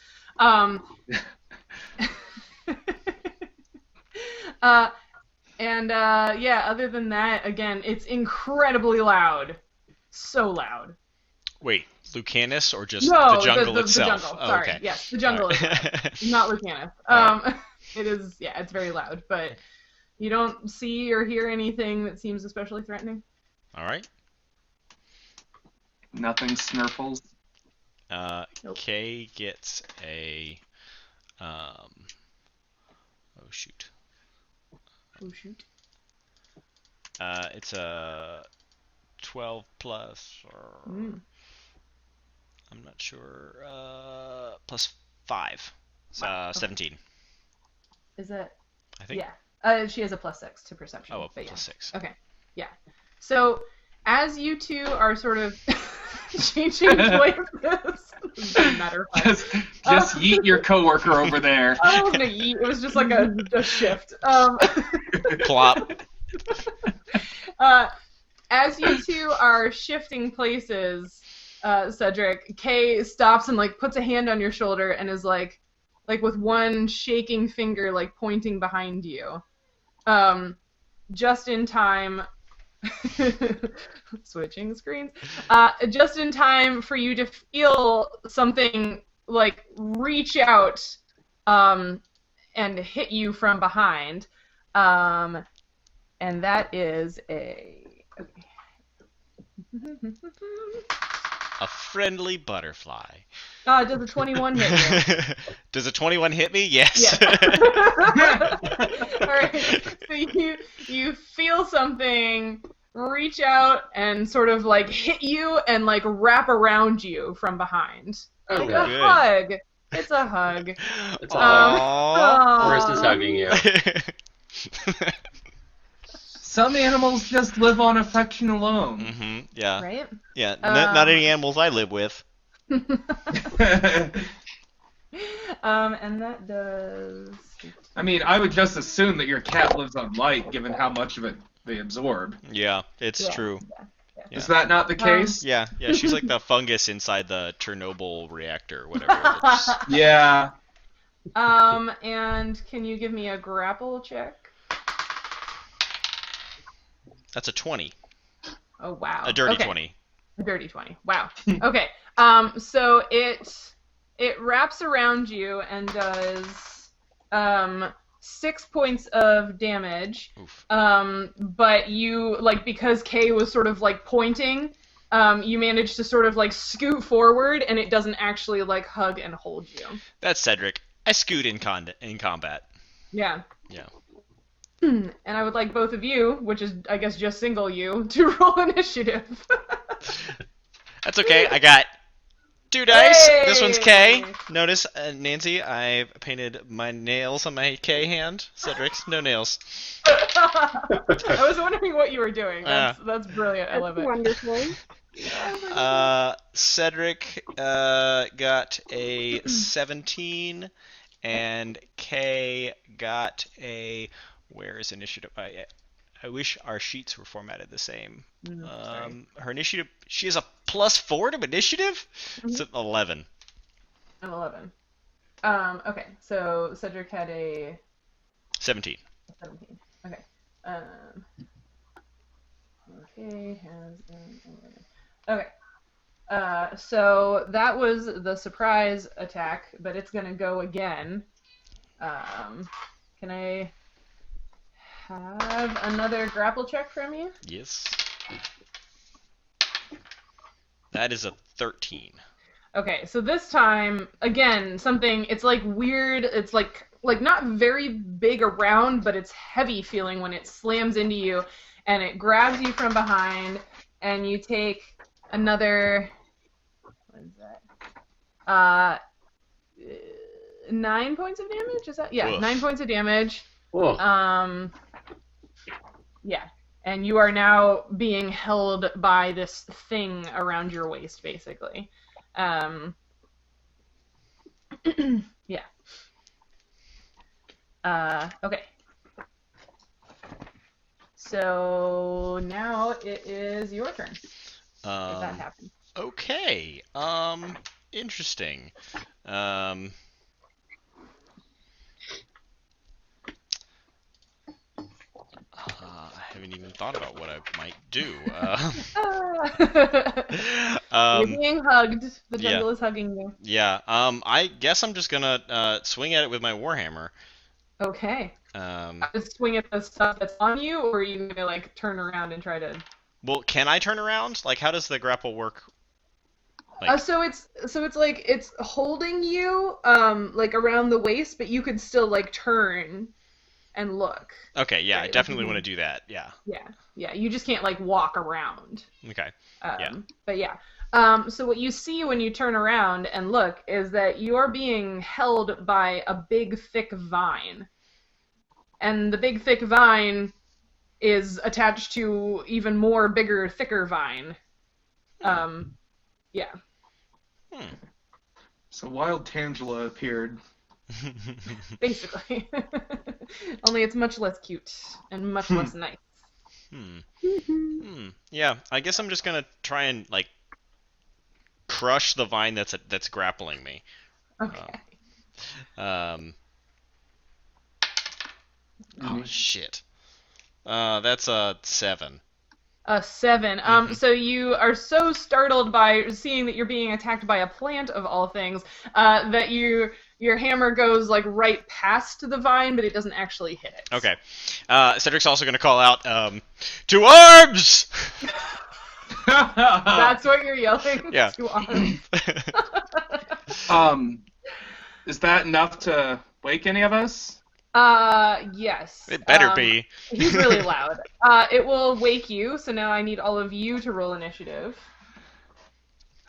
Yeah, other than that, again, it's incredibly loud. So loud. Wait, Lucanus or just No, the jungle the itself? jungle. Oh, Sorry. okay. Yes, the jungle is loud. Not Lucanus. It is, yeah, it's very loud, but you don't see or hear anything that seems especially threatening. All right. Nothing snurfles. Nope. Kay gets a. Oh shoot. Oh, shoot. It's a 12 plus, or I'm not sure. Plus 5. It's, Wow, okay. 17. Is that? I think. Yeah. She has a +6 to perception. Oh, a but yeah. +6. Okay. Yeah. So, As you two are sort of changing places, doesn't matter. Just yeet your coworker over there. I wasn't a yeet. It was just like a shift. Plop. As you two are shifting places, Cedric, Kay stops and like puts a hand on your shoulder and is like with one shaking finger like pointing behind you. Just in time. Switching screens. Just in time for you to feel something like reach out and hit you from behind. And that is a... A friendly butterfly. Does a 21 hit you? Does a 21 hit me? Yes. All right. So you feel something reach out and sort of like hit you and like wrap around you from behind. Oh, like good. a hug. It's a hug. It's a hug. Forrest is hugging you. Some animals just live on affection alone. Mm-hmm. Yeah. Right? Yeah. Not any animals I live with. And that does... I mean, I would just assume that your cat lives on light, given how much of it they absorb. Yeah, it's true. Yeah. Is that not the case? Yeah, she's like the fungus inside the Chernobyl reactor, whatever. Yeah. And can you give me a grapple check? That's a 20. Oh, wow. A dirty okay. 20. A dirty 20. Wow. Okay. So it wraps around you and does 6 points of damage. Oof. But you, like, because Kay was sort of, like, pointing, you managed to sort of, like, scoot forward, and it doesn't actually, like, hug and hold you. That's Cedric. I scoot in combat. Yeah. Yeah. And I would like both of you, which is, I guess, just single you, to roll initiative. That's okay. I got 2 dice. Hey! This one's K. Notice, Nancy, I painted my nails on my K hand. Cedric's no nails. I was wondering what you were doing. That's brilliant. I love it. Wonderful. Cedric got a 17, and K got a... Where is initiative? I wish our sheets were formatted the same. Her initiative, she has a +4 to initiative? It's an 11. An 11. Okay, so Cedric had a... 17. 17. Okay. Okay, has an 11. Okay. So that was the surprise attack, but it's gonna go again. Can I have another grapple check from you? Yes. That is a 13. Okay, so this time, again, something, it's like weird, it's like not very big around, but it's heavy feeling when it slams into you, and it grabs you from behind, and you take another, what is that? 9 points of damage, is that? Yeah, Woof. 9 points of damage. Whoa. Yeah, and you are now being held by this thing around your waist, basically. Yeah. Okay. So now it is your turn. If that happens. Okay. Interesting. I haven't even thought about what I might do. You're being hugged. The jungle yeah. is hugging you. Yeah. I guess I'm just gonna swing at it with my warhammer. Okay. Just swing at the stuff that's on you, or are you gonna like turn around and try to? Well, can I turn around? Like, how does the grapple work? Like... So it's like it's holding you like around the waist, but you could still like turn and look. Okay, yeah, right? I definitely want to do that. Yeah. Yeah. You just can't like walk around. Okay. But yeah. So what you see when you turn around and look is that you are being held by a big, thick vine. And the big, thick vine is attached to even more bigger, thicker vine. Yeah. So wild Tangela appeared. Basically. Only it's much less cute and much less nice. Yeah, I guess I'm just gonna try and like crush the vine that's grappling me. Okay. Oh shit. That's a 7. A 7. So you are so startled by seeing that you're being attacked by a plant of all things, that your hammer goes like right past the vine, but it doesn't actually hit it. Okay. Cedric's also gonna call out, to arms! That's what you're yelling? Yeah. To arms. Is that enough to wake any of us? Yes. It better be. He's really loud. It will wake you, so now I need all of you to roll initiative.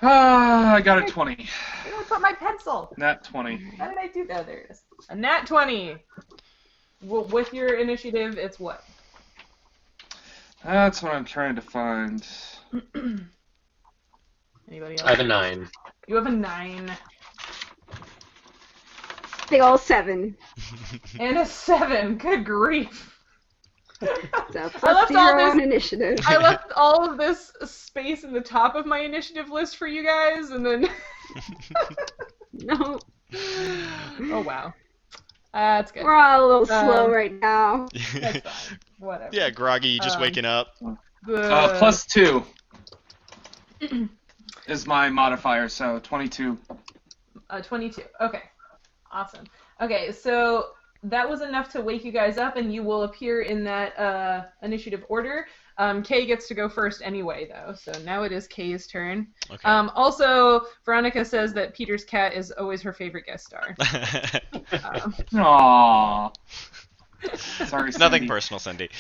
I got a 20. Where did I put my pencil? Nat 20. How did I do that? There it is. A nat 20. With your initiative, it's what? That's what I'm trying to find. Anybody else? I have a 9. You have a 9. Big ol' 7. And a 7. Good grief. So I plus left 0 all this- on initiative. I left all of this space in the top of my initiative list for you guys, and then... No. Oh, wow. That's good. We're all a little slow right now. That's fine. Whatever. Yeah, groggy, just waking up. Plus 2 is my modifier, so 22. 22. Okay. Awesome. Okay, so that was enough to wake you guys up, and you will appear in that initiative order. Kay gets to go first anyway, though, so now it is Kay's turn. Okay. Also, Veronica says that Peter's cat is always her favorite guest star. Aww. Sorry, Cindy. Nothing personal, Cindy.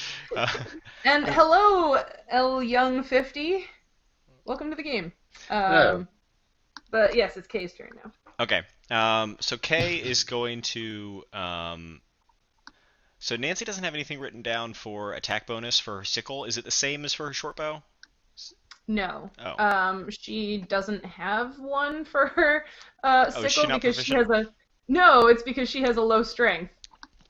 And hello, L Young 50. Welcome to the game. Hello. But yes, it's Kay's turn now. Okay. So Kay is going to. So Nancy doesn't have anything written down for attack bonus for her sickle. Is it the same as for her short bow? No. Oh. She doesn't have one for her sickle is she not because she proficient? has a. No, it's because she has a low strength.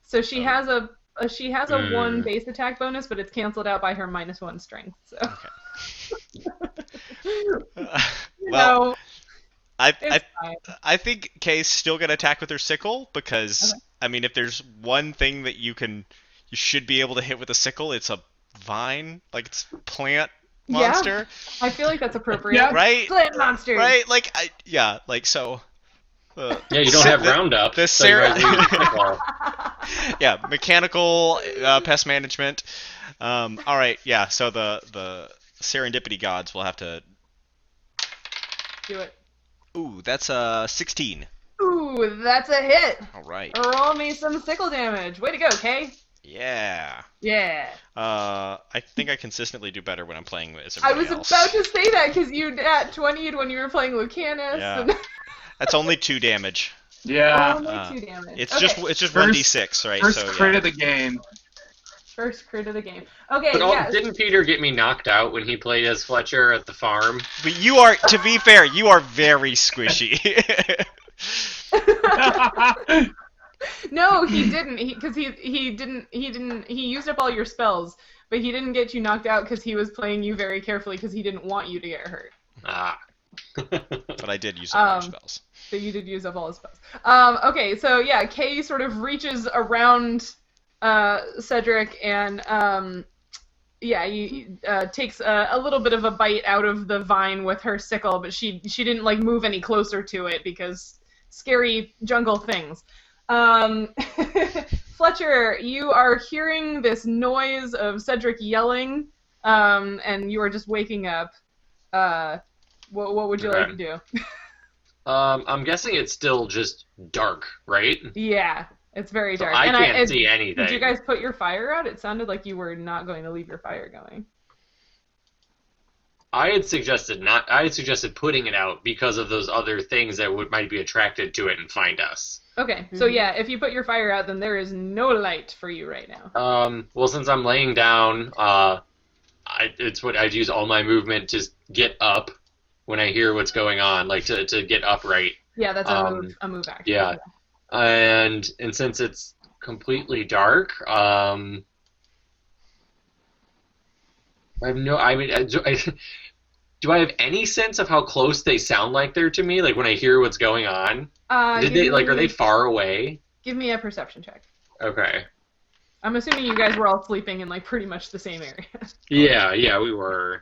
So she has a 1 base attack bonus, but it's canceled out by her -1 strength. So. Okay. Well, Well, I think Kay's still gonna attack with her sickle because I mean, if there's one thing that you should be able to hit with a sickle, it's a vine, like it's plant monster. I feel like that's appropriate. Yeah. Right? Plant monster. Right? Like so. Yeah, you don't have Roundup. The so you might as well use sickle. Yeah, mechanical pest management. All right, yeah. So the serendipity gods will have to. Do it. Ooh, that's 16. Ooh, that's a hit. All right. Roll me some sickle damage. Way to go, Kay. Yeah. Yeah. I think I consistently do better when I'm playing as I everybody was else. about to say that because you at 20'd when you were playing Lucanus. Yeah. And... That's only 2 damage. Yeah. Only 2 damage. It's Okay. just First- 1d6, right? First so crit yeah. of the game. First crit of the game. Okay, But yes. didn't Peter get me knocked out when he played as Fletcher at the farm? But you are, to be fair, you are very squishy. No, he didn't. He used up all your spells, but he didn't get you knocked out because he was playing you very carefully because he didn't want you to get hurt. Ah. But I did use up your spells. So you did use up all his spells. Okay, so yeah, Kay sort of reaches around Cedric and he takes a little bit of a bite out of the vine with her sickle, but she didn't like move any closer to it because scary jungle things. Fletcher, you are hearing this noise of Cedric yelling, and you are just waking up. What would you like to do? I'm guessing it's still just dark, right? Yeah, it's very So dark. I And can't see anything. Did you guys put your fire out? It sounded like you were not going to leave your fire going. I had suggested putting it out because of those other things that might be attracted to it and find us. Okay, so yeah, if you put your fire out, then there is no light for you right now. Well, since I'm laying down, I'd use all my movement to get up when I hear what's going on, like to get upright. Yeah, that's a move action. Yeah, and since it's completely dark, I have no. I mean, do I have any sense of how close they sound like they're to me? Like when I hear what's going on, are they far away? Give me a perception check. Okay. I'm assuming you guys were all sleeping in like pretty much the same area. Yeah, we were.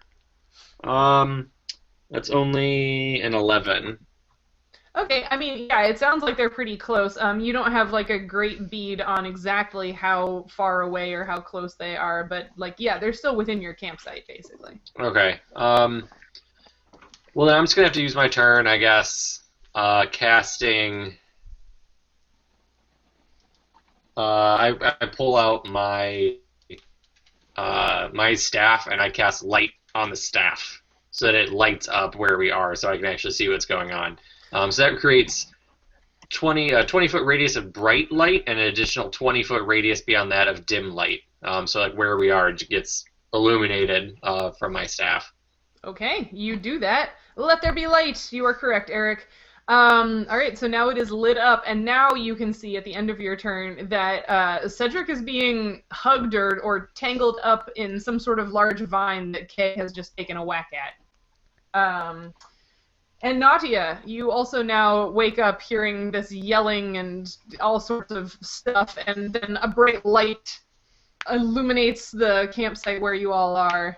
That's only an 11. Okay, I mean, yeah, it sounds like they're pretty close. You don't have like a great bead on exactly how far away or how close they are, but like, yeah, they're still within your campsite, basically. Okay. Well, then I'm just gonna have to use my turn, I guess. Casting. I pull out my my staff and I cast light on the staff so that it lights up where we are, so I can actually see what's going on. So that creates 20-foot radius of bright light and an additional 20-foot radius beyond that of dim light. So like where we are gets illuminated from my staff. Okay, you do that. Let there be light. You are correct, Eric. All right, so now it is lit up, and now you can see at the end of your turn that Cedric is being hugged or tangled up in some sort of large vine that Kay has just taken a whack at. And Nautia, you also now wake up hearing this yelling and all sorts of stuff, and then a bright light illuminates the campsite where you all are.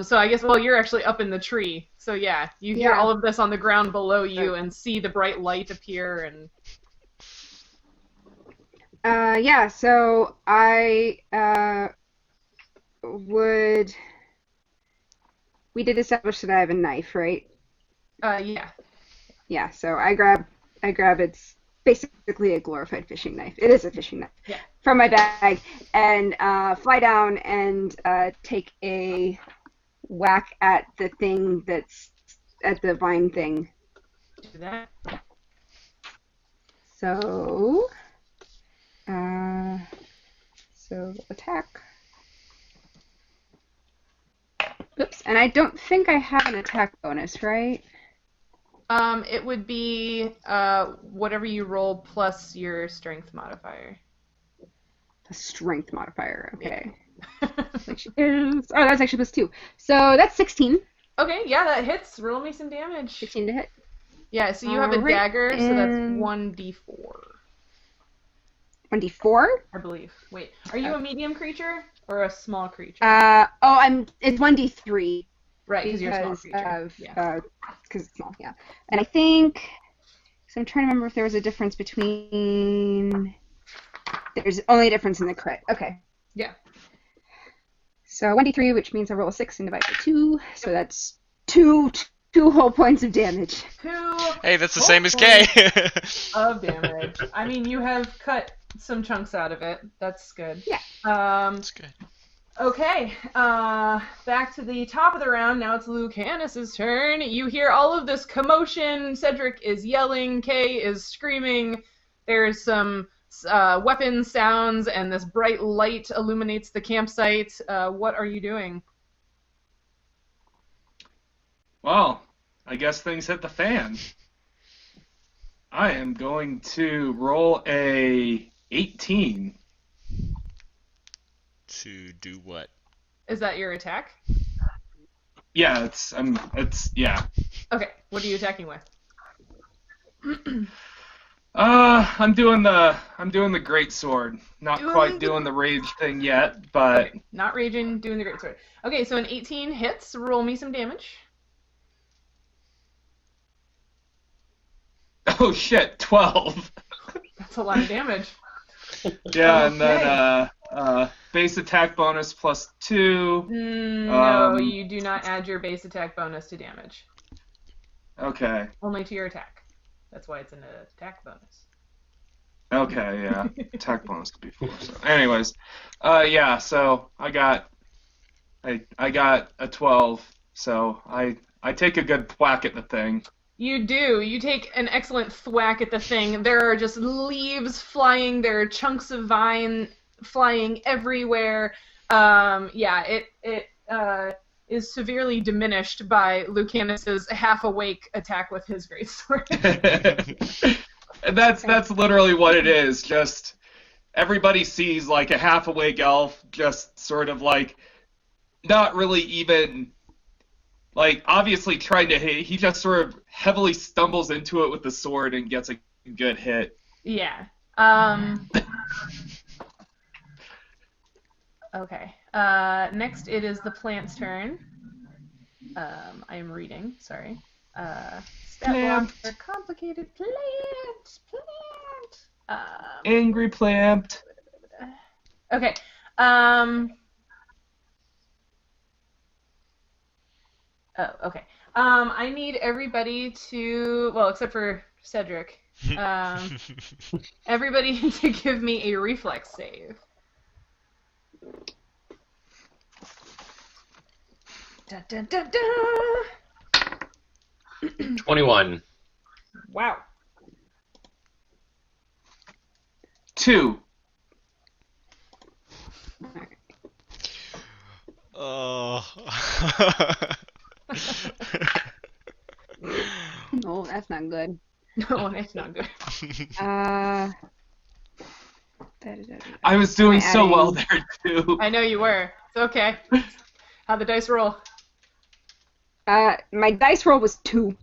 So I guess, well, you're actually up in the tree. So yeah, you hear all of this on the ground below you and see the bright light appear and... Yeah, so I would... We did establish that I have a knife, right? Yeah. Yeah, so I grab it's basically a glorified fishing knife. It is a fishing knife. Yeah. From my bag and fly down and take a whack at the thing that's at the vine thing. Do that. So attack. Oops, and I don't think I have an attack bonus, right? It would be whatever you roll plus your strength modifier. A strength modifier, okay. Which is, that's actually plus 2. So that's 16. Okay, yeah, that hits. Roll me some damage. 16 to hit. Yeah, so you have a dagger, so that's 1d4. 1d4? I believe. Wait, are you a medium creature or a small creature? It's 1d3. Right, because you're a small creature. Because it's small, yeah. And I think, so I'm trying to remember if there was a difference between, there's only a difference in the crit. Okay. Yeah. So 1d3, which means I roll a 6 and divide by 2, so that's two whole points of damage. Hey, that's the same as Kay. Of damage. I mean, you have cut some chunks out of it. That's good. Yeah. That's good. Okay, back to the top of the round. Now it's Lucanus' turn. You hear all of this commotion. Cedric is yelling. Kay is screaming. There's some weapon sounds, and this bright light illuminates the campsite. What are you doing? Well, I guess things hit the fan. I am going to roll a 18. To do what? Is that your attack? Yeah, yeah. Okay, what are you attacking with? I'm doing the great sword. Not quite doing the rage thing yet, but okay, not raging, doing the great sword. Okay, so an 18 hits. Roll me some damage. Oh shit, 12. That's a lot of damage. Yeah, and then base attack bonus plus 2. No, you do not add your base attack bonus to damage. Okay. Only to your attack. That's why it's an attack bonus. Okay, yeah. Attack bonus could be 4. So, anyways, yeah. So I got a 12 So I take a good whack at the thing. You do. You take an excellent thwack at the thing. There are just leaves flying. There are chunks of vine flying everywhere. It is severely diminished by Lucanus's half-awake attack with his greatsword. And that's literally what it is. Just everybody sees like a half-awake elf, just sort of like not really even. Like, obviously trying to hit, he just sort of heavily stumbles into it with the sword and gets a good hit. Yeah. Okay. Next, it is the plant's turn. I am reading, sorry. Stat blocks are complicated. Plant! Angry plant. Okay. Oh, okay. I need everybody to, well, except for Cedric, everybody to give me a reflex save. Da, da, da, da. 21. Wow. 2. Oh. No, that's not good. No, that's not good. I was doing so well there, too. I know you were. It's okay. How'd the dice roll? My dice roll was 2.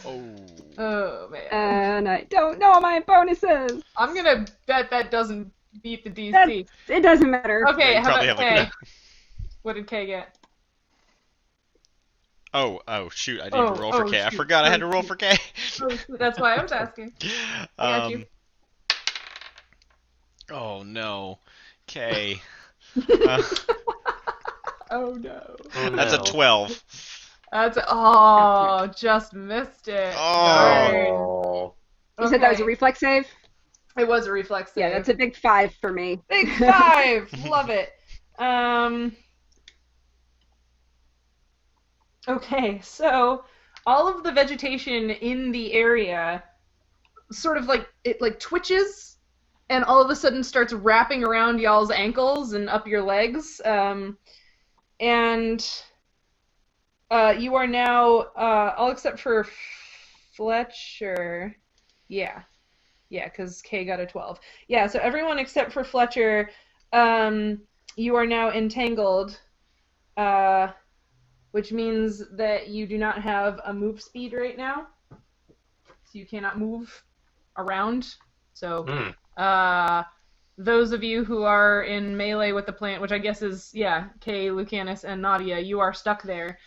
Oh, man. And I don't know my bonuses. I'm gonna bet that doesn't beat the DC. It doesn't matter. Okay, how about probably K? What did K get? Oh, shoot, I didn't roll for K. Shoot. I forgot I had to roll for K. Oh, that's why I was asking. I got you. Oh, no. K. Oh, no. That's a 12. Just missed it. Oh. You said that was a reflex save? It was a reflex save. Yeah, that's a big 5 for me. Big 5! Love it. Okay, so all of the vegetation in the area sort of like, it like twitches and all of a sudden starts wrapping around y'all's ankles and up your legs. And you are now, all except for Fletcher. Yeah, because K got a 12. Yeah, so everyone except for Fletcher, you are now entangled, which means that you do not have a move speed right now. So you cannot move around. So those of you who are in melee with the plant, which I guess is, Kay, Lucanus, and Nautia, you are stuck there.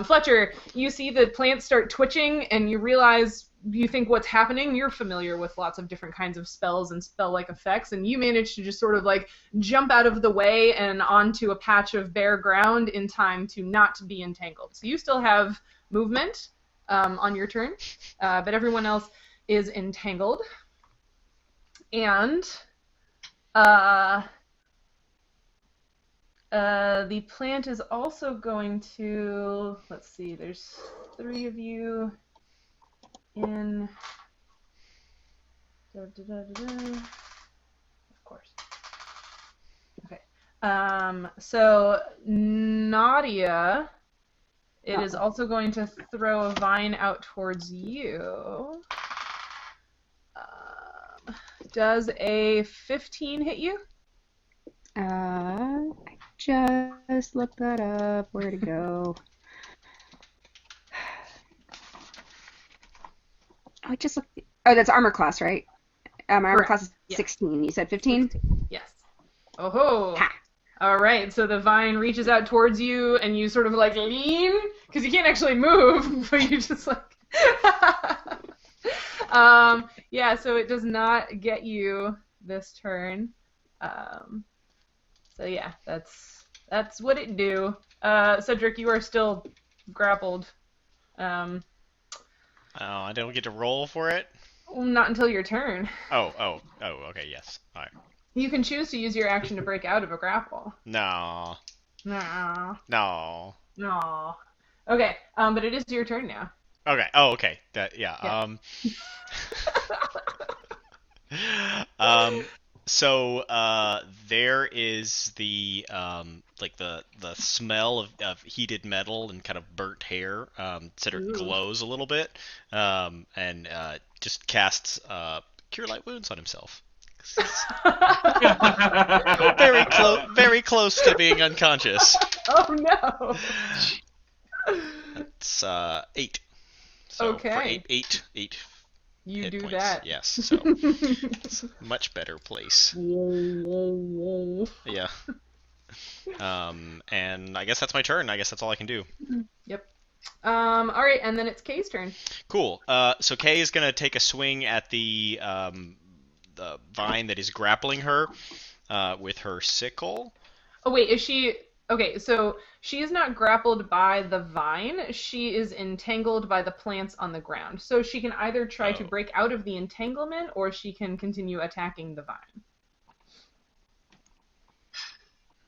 Fletcher, you see the plants start twitching, and you realize, you think what's happening, you're familiar with lots of different kinds of spells and spell-like effects, and you manage to just sort of like jump out of the way and onto a patch of bare ground in time to not be entangled. So you still have movement on your turn, but everyone else is entangled. And the plant is also going to, let's see, there's 3 of you in, of course. Okay. So Nautia, it is also going to throw a vine out towards you. Does a 15 hit you? I just looked that up. Where to go? I just looked. Oh, that's armor class, right? My armor class is 16. You said 15? Yes. Oh-ho. Ha. All right, so the vine reaches out towards you, and you sort of like lean, because you can't actually move, but you just like... so it does not get you this turn. So yeah, that's what it do. Cedric, you are still grappled. I don't get to roll for it? Not until your turn. Oh, okay, yes. All right. You can choose to use your action to break out of a grapple. No. No. No. No. Okay, but it is your turn now. Okay. Oh, okay. That yeah. So there is the like the smell of heated metal and kind of burnt hair. Cedric Ooh. glows a little bit, and just casts Cure Light Wounds on himself. Very close to being unconscious. Oh no. It's 8. So Okay. for eight You hit do points. that. Yes. So it's a much better place. Yeah. And I guess that's my turn. I guess that's all I can do. Yep. All right, and then it's Kay's turn. Cool. So Kay is gonna take a swing at the vine that is grappling her with her sickle. Oh wait, is she? Okay, so she is not grappled by the vine. She is entangled by the plants on the ground. So she can either try to break out of the entanglement, or she can continue attacking the vine.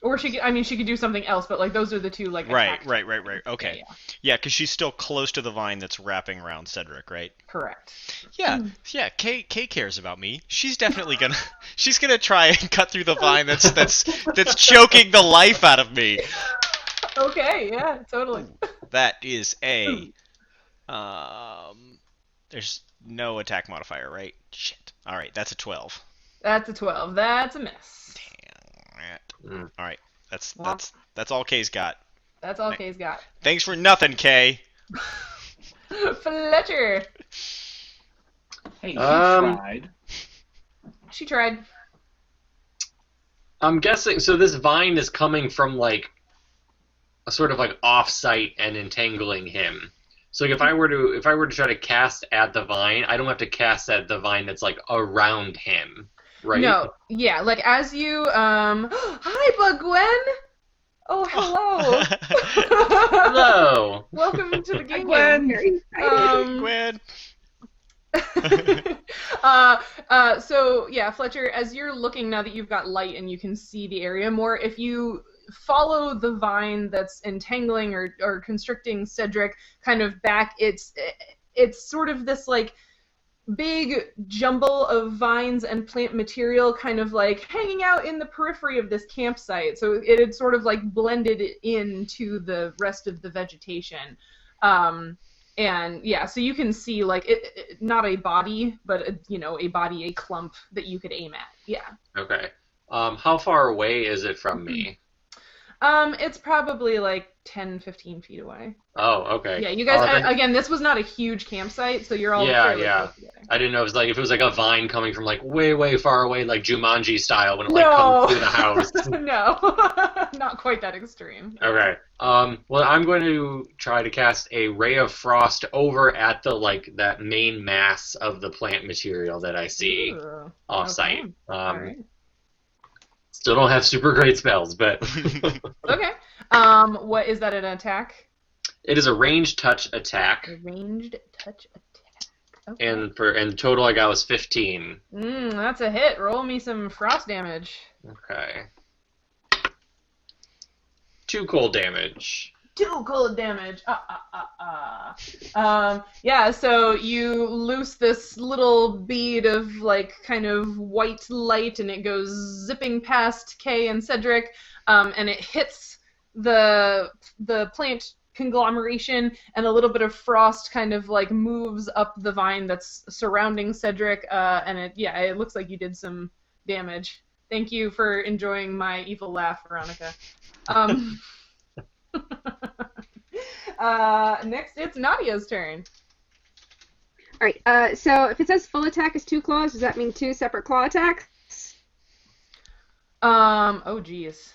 Or she could do something else, but like those are the two like Right. attack. Okay. Yeah, because she's still close to the vine that's wrapping around Cedric, right? Correct. Yeah. Kay cares about me. She's definitely gonna try and cut through the vine that's choking the life out of me. Okay. Yeah. Totally. That is a there's no attack modifier, right? Shit. All right, that's a 12. That's a 12. That's a miss. All right, that's all Kay's got. That's all Kay's got. Thanks for nothing, Kay. Fletcher. Hey, she tried. She tried. I'm guessing. So this vine is coming from like a sort of like off-site and entangling him. So like if I were to try to cast at the vine, I don't have to cast at the vine that's like around him. Right? No, yeah, like as you, hi, Bug Gwen! Oh, hello! Hello! Welcome to the game. Gwen. Very excited. Gwen. So, yeah, Fletcher, as you're looking now that you've got light and you can see the area more, if you follow the vine that's entangling or constricting Cedric kind of back, it's sort of this, like, big jumble of vines and plant material kind of like hanging out in the periphery of this campsite. So it had sort of like blended into the rest of the vegetation. And yeah, so you can see like it not a body, but a clump that you could aim at. Yeah. Okay. How far away is it from me? It's probably like 10, 15 feet away. Oh, okay. Yeah, you guys, again, this was not a huge campsite, so you're all fairly close together. I didn't know if it was like a vine coming from like way, way far away, like Jumanji style when it like comes through the house. No, not quite that extreme. Okay. Well, I'm going to try to cast a ray of frost over at the like that main mass of the plant material that I see off-site. Okay. All right. Still don't have super great spells, but Okay. What is that, an attack? it is a ranged touch attack, A ranged touch attack. Okay. and total I got was 15. That's a hit. Roll me some frost damage. Okay. 2 cold damage. 2 cold damage. Yeah, so you loose this little bead of like kind of white light and it goes zipping past Kay and Cedric, and it hits the plant conglomeration, and a little bit of frost kind of like moves up the vine that's surrounding Cedric, and it looks like you did some damage. Thank you for enjoying my evil laugh, Veronica. Next, it's Nadia's turn. All right. So if it says full attack is 2 claws, does that mean 2 separate claw attacks? Oh geez.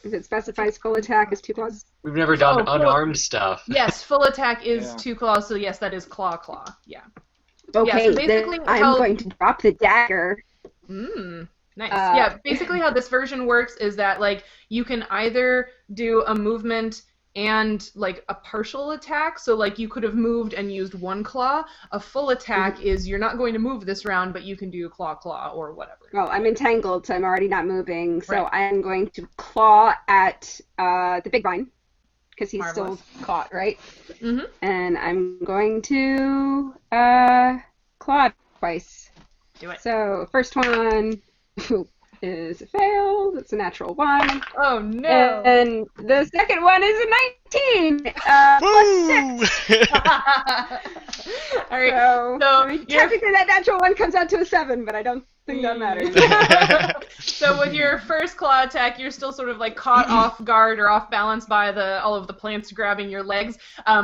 If it specifies full attack is 2 claws. We've never done unarmed stuff. Yes, full attack is 2 claws, so yes, that is claw. Yeah. Okay, yeah, so basically then I'm going to drop the dagger. Nice. Yeah, basically how this version works is that like you can either do a movement and like a partial attack, so like you could have moved and used 1 claw. A full attack is you're not going to move this round, but you can do claw or whatever. Well, I'm entangled, so I'm already not moving, so Right. I'm going to claw at the big vine. because he's Marvelous. still caught, right? Mm-hmm. And I'm going to claw twice. Do it. So first one is a fail. That's a natural 1. Oh no! And the second one is a 19. Plus 6. All right. So, So I mean, you're- technically that natural 1 comes out to a 7, but I don't think that matters. So with your first claw attack, you're still sort of like caught off guard or off balance by all of the plants grabbing your legs.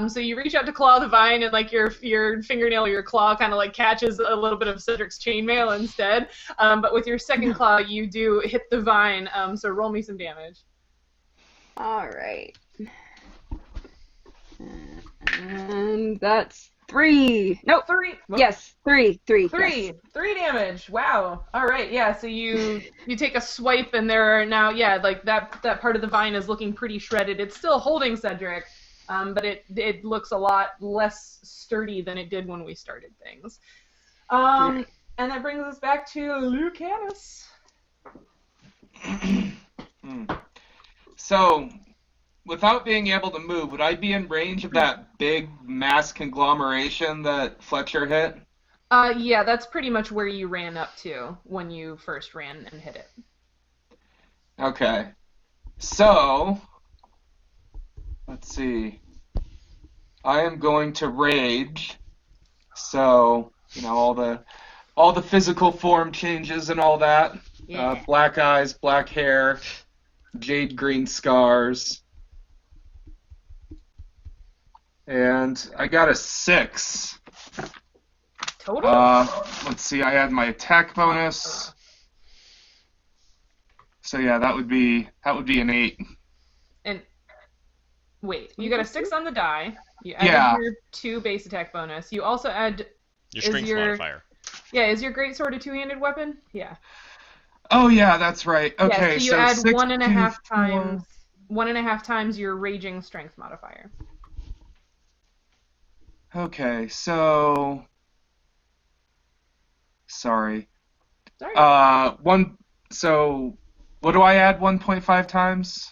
So you reach out to claw the vine, and like your fingernail or your claw kind of like catches a little bit of Cedric's chainmail instead. But with your second claw, you do hit the vine. So roll me some damage. All right. And that's 3. Nope. 3. Yes, 3. 3. Three. Yes. 3 damage. Wow. All right. Yeah. So you take a swipe, and there are now, like that part of the vine is looking pretty shredded. It's still holding Cedric, but it looks a lot less sturdy than it did when we started things. And that brings us back to Lucanus. So, without being able to move, would I be in range of that big mass conglomeration that Fletcher hit? Yeah, that's pretty much where you ran up to when you first ran and hit it. Okay. So, let's see. I am going to rage. So, all the physical form changes and all that. Yeah. Black eyes, black hair, jade green scars. And I got a 6. Total? Let's see, I had my attack bonus. So yeah, that would be an 8. And wait, you got a 6 on the die. You added Yeah. your 2 base attack bonus. You also add Your Is strength your- modifier. is your greatsword a 2-handed weapon? Yeah. Oh yeah, that's right. Okay, Yeah, so you add 6 1.5 4. times 1.5 times your raging strength modifier. Okay, so sorry. Sorry. So what do I add 1.5 times?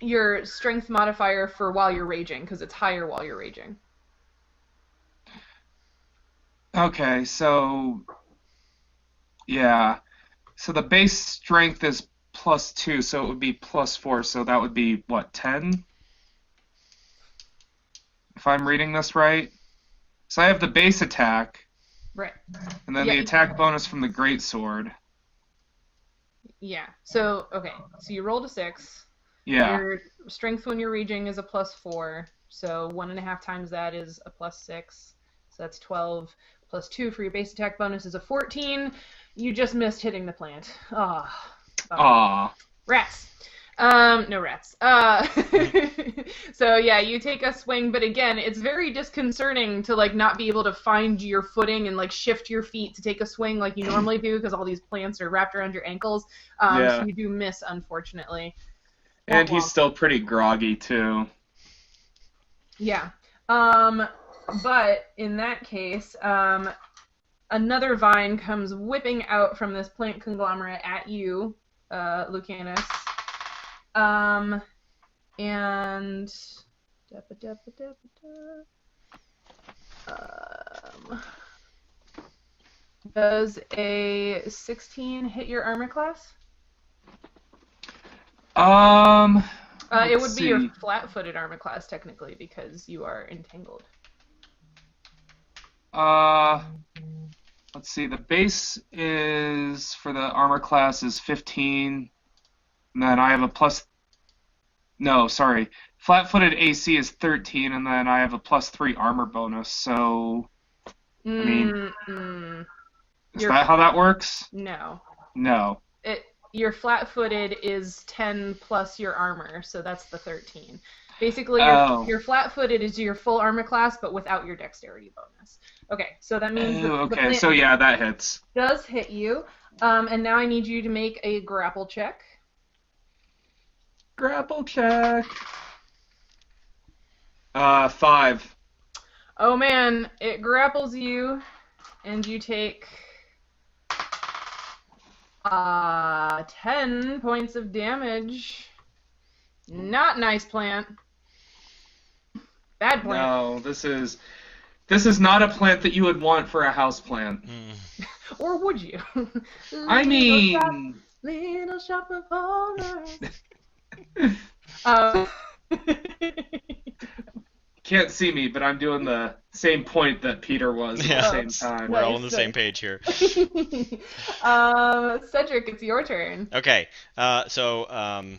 Your strength modifier for while you're raging, because it's higher while you're raging. Okay, so yeah. So the base strength is +2, so it would be +4, so that would be what, 10? If I'm reading this right? So I have the base attack, Right. and then Yeah, the you- attack bonus from the greatsword. Yeah. So, okay. So you rolled a 6. Yeah. Your strength when you're raging is a +4. So 1.5 times that is a +6. So that's 12. +2 for your base attack bonus is a 14. You just missed hitting the plant. Aw. Rats. No rats. So yeah, you take a swing, but again, it's very disconcerting to like not be able to find your footing and like shift your feet to take a swing like you normally do because all these plants are wrapped around your ankles. Yeah. So you do miss, unfortunately. And Womp he's womp. still pretty groggy too. Yeah. But in that case, another vine comes whipping out from this plant conglomerate at you, Lucanus. And does a 16 hit your armor class? It would be your flat-footed armor class technically because you are entangled. Let's see. The base is for the armor class is 15, and then I have a plus. No, sorry. Flat-footed AC is 13, and then I have a +3 armor bonus. So, mean, is that how that works? No. No. Your flat-footed is 10 plus your armor, so that's the 13. Basically, your flat-footed is your full armor class, but without your dexterity bonus. Okay, so that means the plant So yeah, that hits. does hit you, and now I need you to make a grapple check. Grapple check. 5. Oh man, it grapples you, and you take 10 points of damage. Not nice, plant. Bad plant. No, this is not a plant that you would want for a house plant. Or would you? I mean, little shop of horrors. Can't see me, but I'm doing the same point that Peter was at the same time. We're all on the same page here. Cedric, it's your turn. Okay, so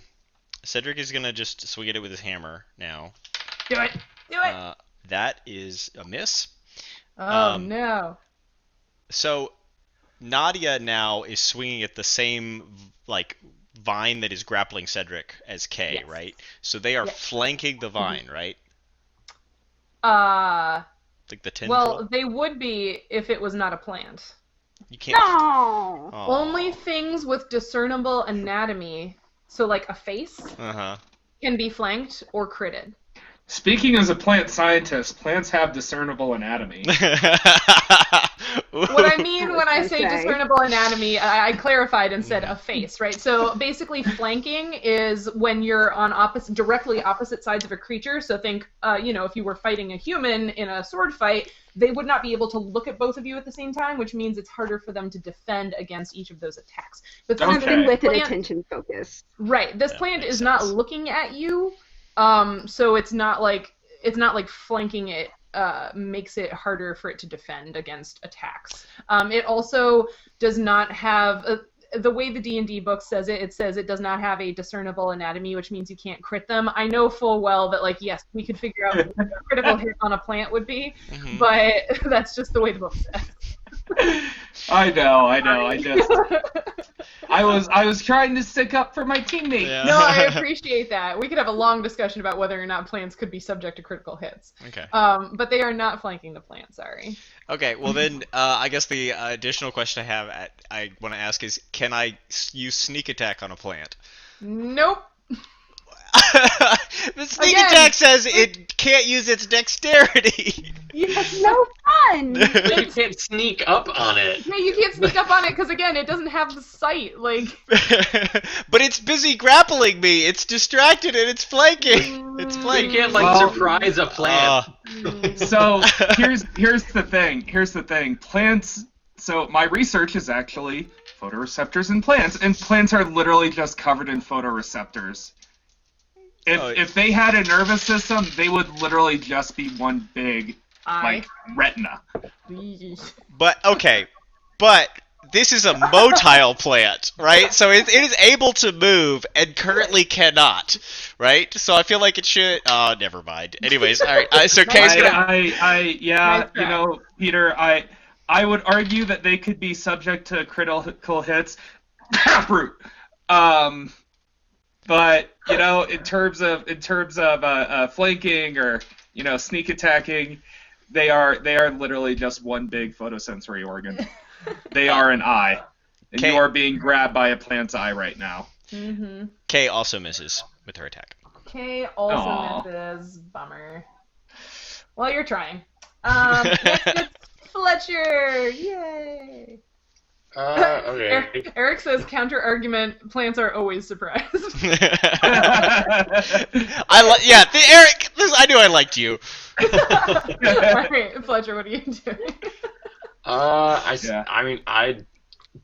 Cedric is gonna just swing at it with his hammer now. Do it. Do it. That is a miss. Oh no. So Nautia now is swinging at the same vine that is grappling Cedric as Kay, Yes. right? So they are flanking the vine, right? Like the tendril. Well, they would be if it was not a plant. You can't. No. Aw. Only things with discernible anatomy, so like a face, can be flanked or critted. Speaking as a plant scientist, plants have discernible anatomy. What I mean when I say Okay. discernible anatomy, I clarified and said a face, right? So basically, flanking is when you're on directly opposite sides of a creature. So think, if you were fighting a human in a sword fight, they would not be able to look at both of you at the same time, which means it's harder for them to defend against each of those attacks. But since Okay. Something with an plant- attention focus. Right. This That plant makes is not sense. looking at you, so it's not like flanking it makes it harder for it to defend against attacks. It also does not have the way the D&D book says it. It says it does not have a discernible anatomy, which means you can't crit them. I know full well that yes, we could figure out what a critical hit on a plant would be, but that's just the way the book says. I know. I was trying to stick up for my teammate. Yeah. No, I appreciate that. We could have a long discussion about whether or not plants could be subject to critical hits. Okay. But they are not flanking the plant, sorry. Okay. Well then, I guess the additional question I want to ask is, can I use sneak attack on a plant? Nope. The sneak Again. attack says it can't use its dexterity. That's no fun. But you can't sneak up on it. Yeah, you can't sneak up on it because, again, it doesn't have the sight. But it's busy grappling me. It's distracted and it's flanking. It's You flanking. can't Well, surprise a plant. So here's the thing. Plants. So my research is actually photoreceptors in plants, and plants are literally just covered in photoreceptors. If they had a nervous system, they would literally just be one big retina. But this is a motile plant, right? So it is able to move and currently cannot, right? So I feel like it should. Oh, never mind. Anyways, all right. So Kay's gonna. Nice try. Peter, I would argue that they could be subject to critical hits. Taproot. But in terms of flanking or sneak attacking, they are literally just one big photosensory organ. They are an eye, and Okay. you are being grabbed by a plant's eye right now. Mm-hmm. Kay also misses with her attack. Kay also Aw. misses. Bummer. Well, you're trying. Next it's Fletcher. Yay. Okay. Eric says, counter argument, plants are always surprised. Eric. I knew I liked you. Alright, Fletcher, what are you doing? I mean,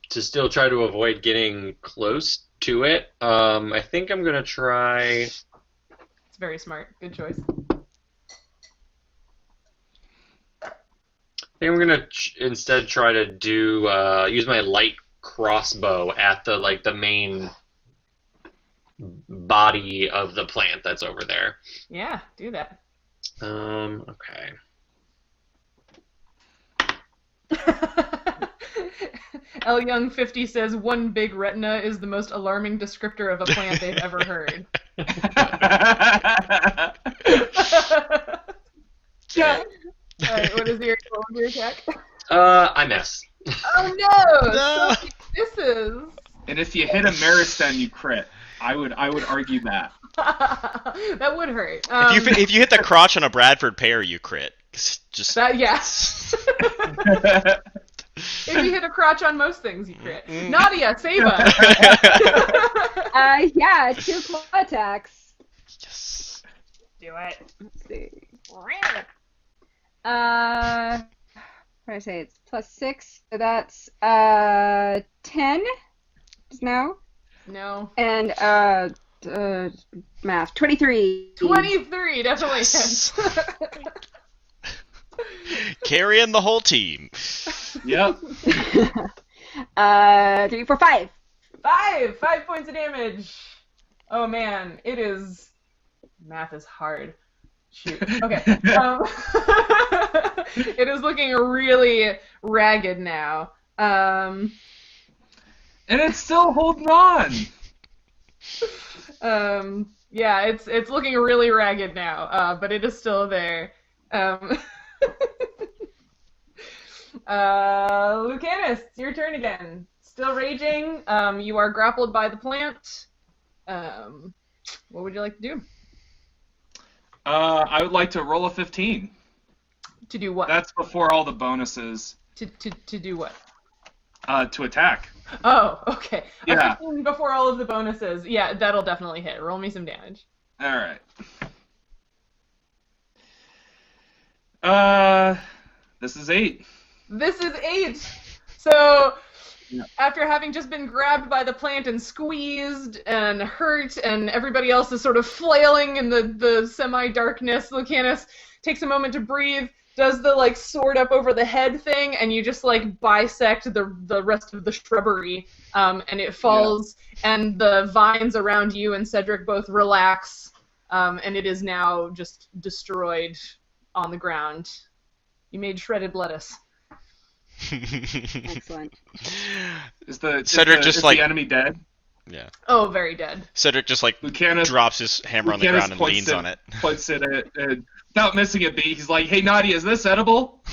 to still try to avoid getting close to it, I think I'm gonna try. It's very smart. Good choice. I think I'm gonna instead try to do use my light crossbow at the main body of the plant that's over there. Yeah, do that. Okay. L Young 50 says one big retina is the most alarming descriptor of a plant they've ever heard. Alright, what is your attack? I miss. Oh no! No. So this is. And if you hit a Meristem, you crit. I would argue that. That would hurt. If you hit the crotch on a Bradford pear, you crit. Just That, yeah. If you hit a crotch on most things, you crit. Nautia, save us! Yeah, 2 claw attacks. Yes. Do it. Let's see. What did I say? It's +6, so that's 10 just now. No. And math 23. 23 definitely Yes. hits. Carrying the whole team. Yep. 3, 4, 5. 5 points of damage. Oh man, it is. Math is hard. Shoot. Okay. It is looking really ragged now. And it's still holding on. Yeah, it's looking really ragged now, but it is still there. Lucanus, it's your turn again. Still raging. You are grappled by the plant. What would you like to do? I would like to roll a 15. To do what? That's before all the bonuses. To do what? To attack. Oh, okay. Yeah. Before all of the bonuses. Yeah, that'll definitely hit. Roll me some damage. All right. This is 8. This is 8. So, Yeah. after having just been grabbed by the plant and squeezed and hurt, and everybody else is sort of flailing in the semi-darkness, Lucanus takes a moment to breathe, does the like sword up over the head thing, and you just like bisect the rest of the shrubbery, and it falls, and the vines around you and Cedric both relax, and it is now just destroyed on the ground. You made shredded lettuce. Excellent. Cedric is just the like enemy dead? Yeah. Oh, very dead. Cedric just like Lucanus drops his hammer on the Lucanus ground and points leans it- on it. Puts it and without missing a beat, he's like, "Hey, Naughty, is this edible?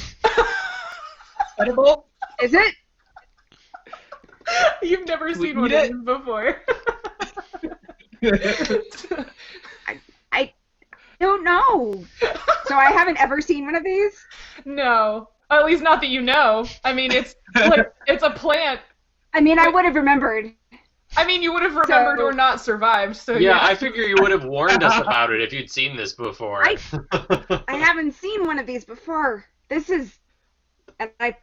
Edible?" Is it? You've never We seen one eat of it? these before. I don't know. So I haven't ever seen one of these? No. At least not that you know. I mean, it's like it's a plant. I mean, I would have remembered. I mean, you would have remembered So- or not survived. So Yeah, yeah. I figure you would have warned us about it if you'd seen this before. I haven't seen one of these before. This is... And I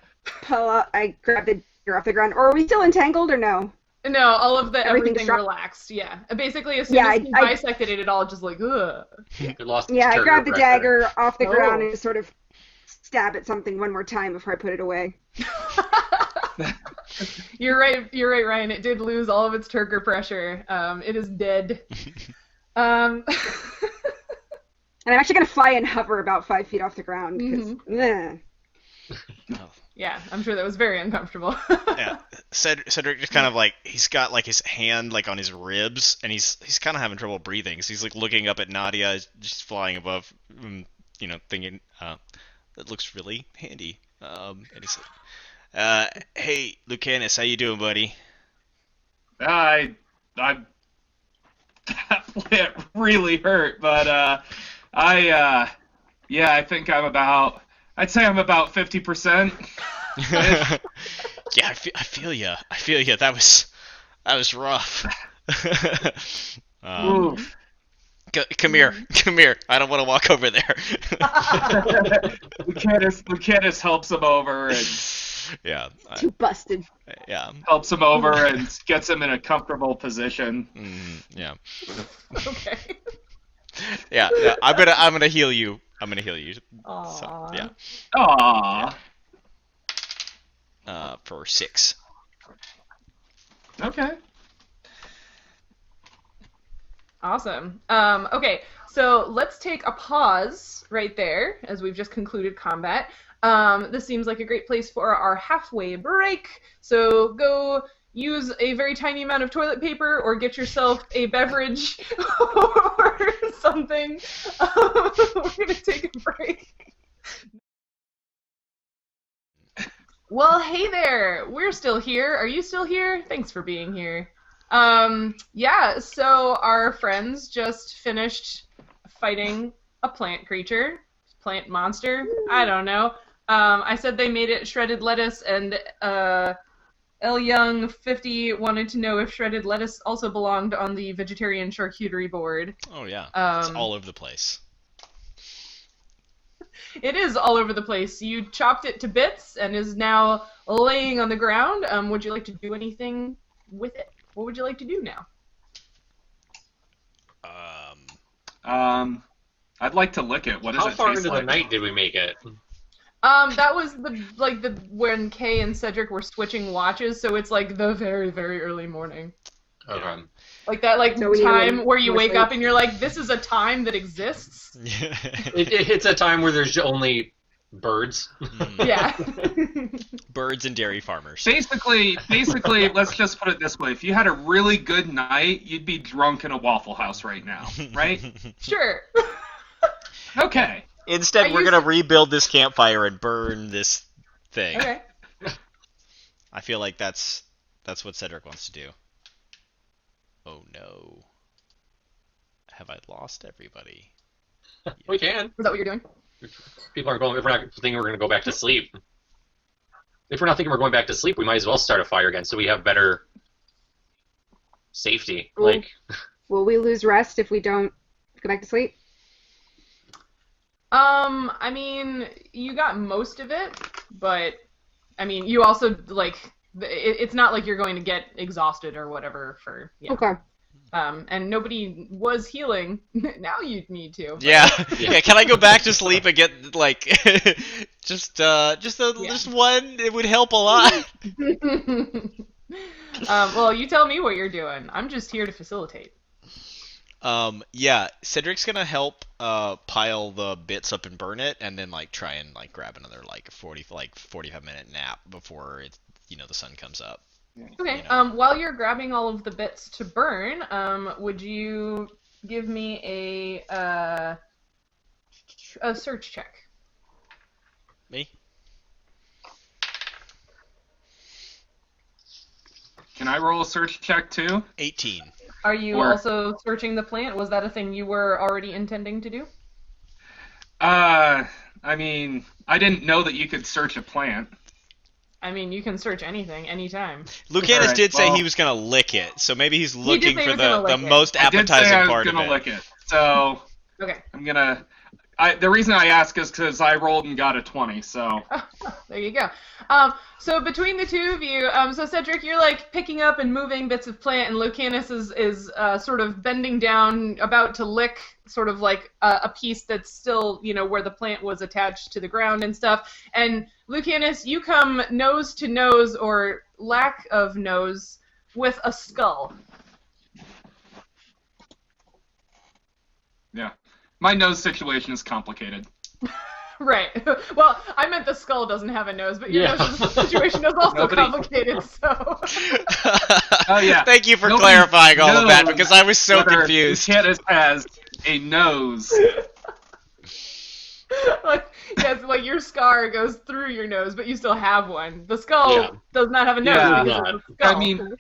grab the deer off the ground. Or are we still entangled or no? No, all of the Everything's everything shot- relaxed. Yeah. Basically, as soon Yeah, as he I- bisected it, it all just like ugh. It lost its Yeah, I turbo grab the pressure. dagger off the ground Oh. and sort of stab at something one more time before I put it away. You're right, Ryan. It did lose all of its turgor pressure. It is dead. And I'm actually going to fly and hover about 5 feet off the ground. 'Cause, Yeah, I'm sure that was very uncomfortable. Yeah. Cedric just kind of like he's got like his hand like on his ribs and he's kind of having trouble breathing. So he's like looking up at Nautia, just flying above, thinking that looks really handy. And he's like, "Hey, Lucanus, how you doing, buddy?" that plant really hurt, but I think I'd say I'm about 50%. Yeah, I feel ya. I feel ya. That was rough. Oof. Come here. I don't want to walk over there. Lucanus helps him over and Yeah. too busted. Yeah. helps him over and gets him in a comfortable position. Yeah. Okay. Yeah. I'm gonna heal you. Aww. So, yeah. Aww. For 6. Okay. Awesome. Okay, so let's take a pause right there as we've just concluded combat. This seems like a great place for our halfway break. So go use a very tiny amount of toilet paper or get yourself a beverage or something. We're going to take a break. Well, hey there. We're still here. Are you still here? Thanks for being here. Yeah, so our friends just finished fighting a plant creature, plant monster, I don't know. I said they made it shredded lettuce, and L Young 50 wanted to know if shredded lettuce also belonged on the vegetarian charcuterie board. Oh yeah. It's all over the place. It is all over the place. You chopped it to bits and is now laying on the ground. Would you like to do anything with it? What would you like to do now? I'd like to lick it. What does How it far taste into like? the night did we make it? That was when Kay and Cedric were switching watches, so it's like the very, very early morning. Okay. Like that, So we time need where you more wake sleep. up and you're like, this is a time that exists. It's a time where there's only birds. Yeah. Birds and dairy farmers. Basically, let's just put it this way: if you had a really good night, you'd be drunk in a Waffle House right now, right? Sure. Okay. Instead, I we're used- gonna rebuild this campfire and burn this thing. Okay. I feel like that's what Cedric wants to do. Oh no. Have I lost everybody? We can. Is that what you're doing? People aren't going. If we're not thinking we're going to go back to sleep. If we're not thinking we're going back to sleep, we might as well start a fire again, so we have better safety. Ooh. Like, Will we lose rest if we don't go back to sleep? I mean, you got most of it, but I mean, you also it's not like you're going to get exhausted or whatever for Okay. and nobody was healing. Now you need to. Yeah. Yeah. Yeah. Can I go back to sleep and get like just one? It would help a lot. Well, you tell me what you're doing. I'm just here to facilitate. Yeah. Cedric's gonna help pile the bits up and burn it, and then try and grab another 45-minute nap before the sun comes up. Okay. You know. While you're grabbing all of the bits to burn, would you give me a search check? Me? Can I roll a search check too? 18. Are you Or- also searching the plant? Was that a thing you were already intending to do? I mean, I didn't know that you could search a plant. I mean, you can search anything, anytime. Lucanus Alright, did say well- he was gonna lick it, so maybe he's did looking say he for was gonna the lick it. most I did say appetizing I was part of gonna it. lick it. So Okay. I'm gonna. The reason I ask is because I rolled and got a 20. So There you go. So between the two of you, so Cedric, you're picking up and moving bits of plant, and Lucanus is sort of bending down, about to lick sort of a piece that's still, where the plant was attached to the ground and stuff. And Lucanus, you come nose to nose, or lack of nose, with a skull. yeah, my nose situation is complicated. Right. Well, I meant the skull doesn't have a nose, but your Yeah. nose situation is also Nobody- complicated, so... Oh yeah. Thank you for Nobody clarifying all of that, knows because I was so whether confused. Lucanus has a nose. Yes, your scar goes through your nose, but you still have one. The skull Yeah. does not have a nose. Yeah. because it's a skull. I mean,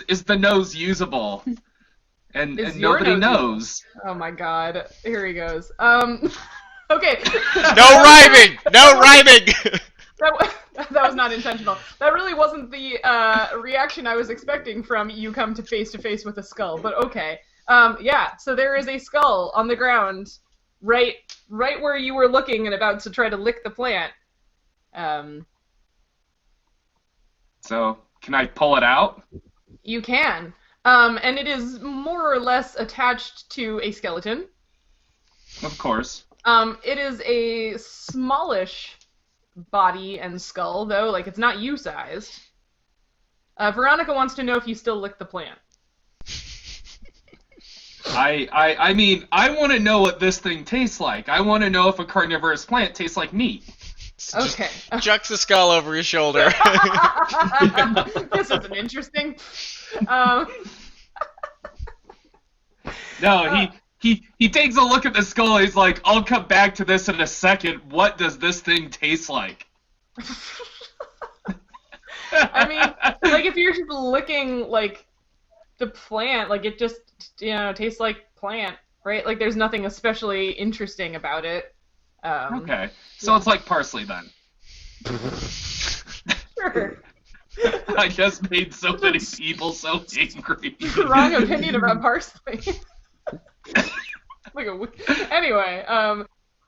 is the nose usable? And your nobody nose knows. Oh my god. Here he goes. Okay. No rhyming! No rhyming! That was not intentional. That really wasn't the reaction I was expecting from you come to face with a skull, but okay. Yeah, so there is a skull on the ground, right where you were looking and about to try to lick the plant. So can I pull it out? You can. And it is more or less attached to a skeleton. Of course. It is a smallish body and skull, though. It's not you-sized. Veronica wants to know if you still lick the plant. I mean, I want to know what this thing tastes like. I want to know if a carnivorous plant tastes like meat. Okay. Chucks the skull over his shoulder. This isn't interesting. No, he takes a look at the skull. He's like, I'll come back to this in a second. What does this thing taste like? I mean, if you're just licking, the plant, it just, tastes like plant, right? There's nothing especially interesting about it. Okay, so it's like parsley then. Sure. I just made so many people so angry. Wrong opinion about parsley. Anyway,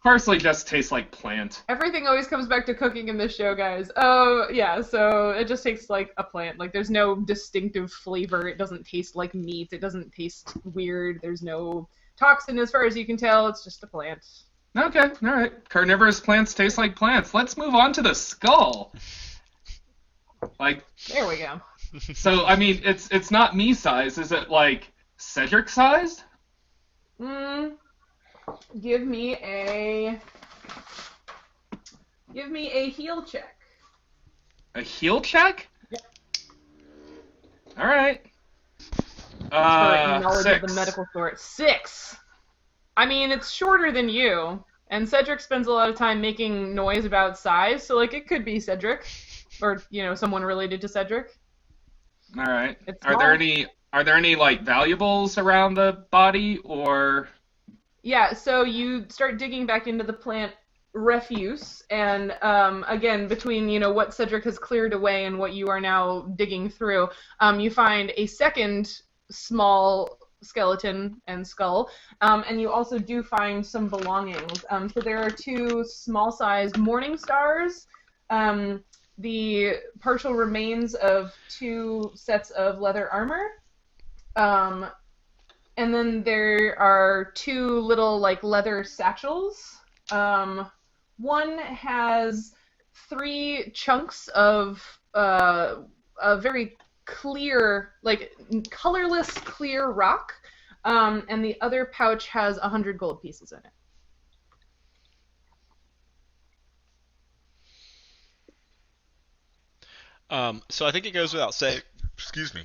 Parsley just tastes like plant. Everything always comes back to cooking in this show, guys. Oh, yeah, so it just tastes like a plant. Like, there's no distinctive flavor. It doesn't taste like meat. It doesn't taste weird. There's no toxin as far as you can tell. It's just a plant. Okay, all right. Carnivorous plants taste like plants. Let's move on to the skull. Like, there we go. So, I mean, it's not me size. Is it, like, Cedric sized? Give me a heal check. A heal check? Yep. All right. For knowledge 6. of the medical sort. 6. I mean, it's shorter than you, and Cedric spends a lot of time making noise about size, so, like, it could be Cedric, or, someone related to Cedric. All right. It's Are there any like valuables around the body, or? Yeah, so you start digging back into the plant refuse, and again, between what Cedric has cleared away and what you are now digging through, you find a second small skeleton and skull, and you also do find some belongings. So there are 2 small-sized morning stars, the partial remains of 2 sets of leather armor. And then there are 2 little, like, leather satchels. One has 3 chunks of a very clear, like, colorless clear rock, and the other pouch has 100 gold pieces in it. So I think it goes without saying. Excuse me.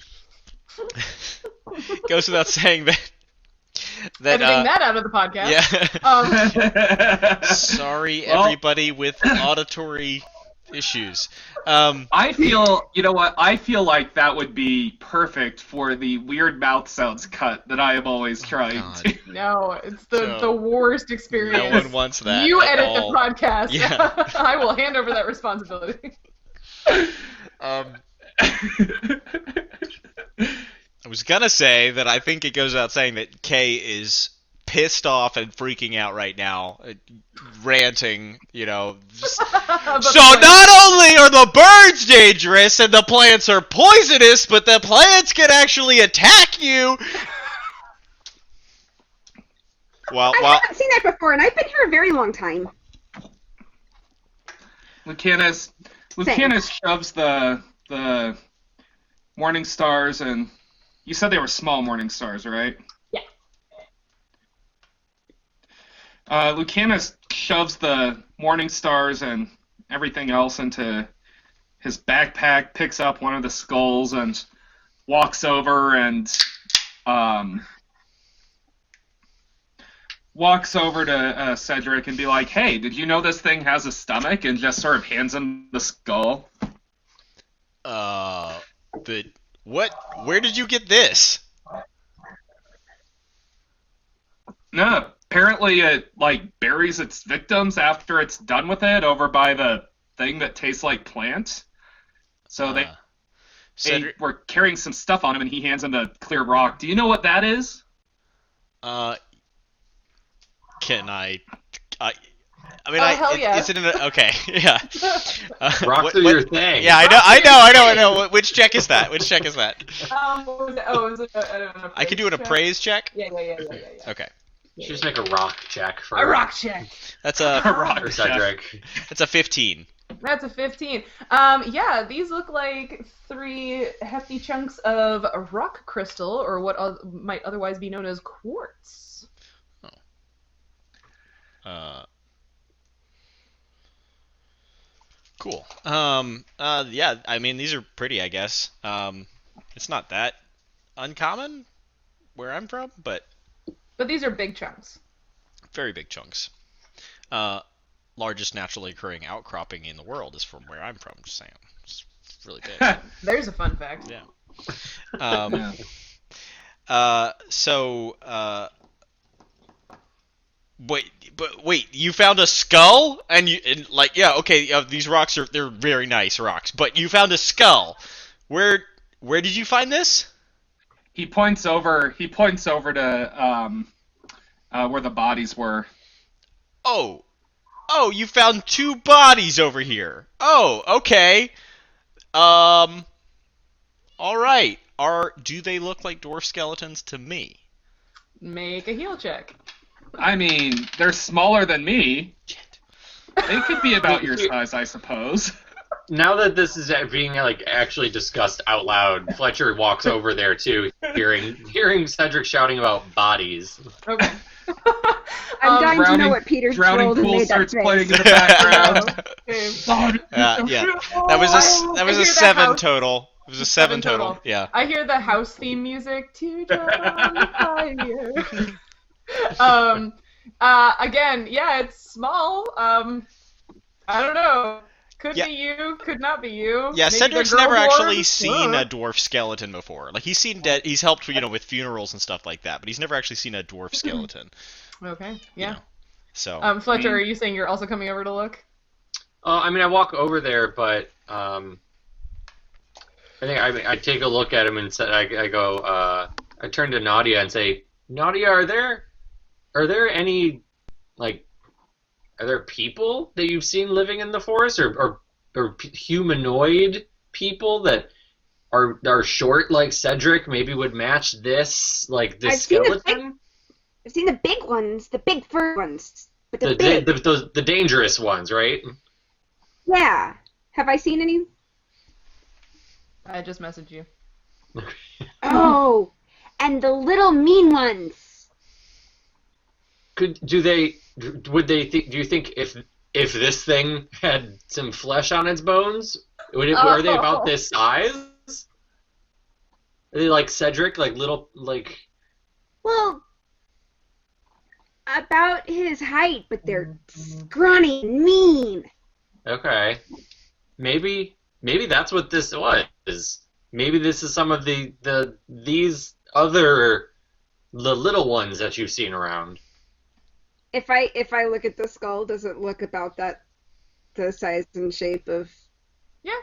Goes without saying that Editing that out of the podcast. Yeah. Sorry, everybody with auditory issues. I feel, you know what? I feel like that would be perfect for the weird mouth sounds cut that I am always trying to. No, it's the worst experience. No one wants that. You at edit all. the podcast. Yeah. I will hand over that responsibility. I was gonna say that I think it goes without saying that Kay is pissed off and freaking out right now, ranting, So not only are the birds dangerous and the plants are poisonous, but the plants can actually attack you. I haven't seen that before, and I've been here a very long time. Lucanus shoves the morning stars, and you said they were small morning stars, right? Yeah. Lucanus shoves the morning stars and everything else into his backpack, picks up one of the skulls, and walks over to Cedric and be like, "Hey, did you know this thing has a stomach?" And just sort of hands him the skull. What? Where did you get this? No, apparently it, like, buries its victims after it's done with it over by the thing that tastes like plant. So they were carrying some stuff on him, and he hands him the clear rock. Do you know what that is? Can I hell yeah. Is it okay, yeah. Rocks are your thing. Yeah, I know. Which check is that? What was it? Was it I don't know. I could do an appraise check? Yeah. Okay. Just make a rock check for A rock check. That's a rock for Cedric. That's a 15. That's a 15. Yeah, these look like 3 hefty chunks of rock crystal, or what might otherwise be known as quartz. Cool. Yeah, I mean, these are pretty, I guess. It's not that uncommon where I'm from, but these are big chunks. Very big chunks. Largest naturally occurring outcropping in the world is from where I'm from, just saying. It's really big. There's a fun fact. Yeah. Wait, you found a skull? These rocks they're very nice rocks, but you found a skull. Where did you find this? He points over to where the bodies were. Oh, Oh, you found 2 bodies over here. Oh, okay. All right. Do they look like dwarf skeletons to me? Make a heal check. I mean, they're smaller than me. Shit. They could be about your size, I suppose. Now that this is being like actually discussed out loud, Fletcher walks over there too, hearing Cedric shouting about bodies. Okay. I'm dying to know what Peter Drowning rolled and Pool made that starts face. playing in the background. Yeah. That was I a hear that 7 house. total. It was a 7 total. Yeah. I hear the house theme music. Teardrop on the fire. Again, yeah, it's small. I don't know. Could Yeah. be you, could not be you. Yeah, Maybe Cedric's the girl never actually dwarves. seen a dwarf skeleton before. Like, he's helped, with funerals and stuff like that, but he's never actually seen a dwarf skeleton. Okay, yeah. So. Fletcher, are you saying you're also coming over to look? I mean, I walk over there, but I think I take a look at him and I go. I turn to Nautia and say, Nautia, are there any are there people that you've seen living in the forest, or humanoid people that are short like Cedric, maybe would match this skeleton? I've seen the big ones, the big fur ones, but The dangerous ones, right? Yeah. Have I seen any? I just messaged you. Oh, and the little mean ones. Do you think if this thing had some flesh on its bones, were they about this size? Are they like Cedric, like little, like? Well, about his height, but they're scrawny and mean. Okay, maybe that's what this was. Maybe this is some of these other the little ones that you've seen around. If I look at the skull, does it look about the size and shape of? Yeah,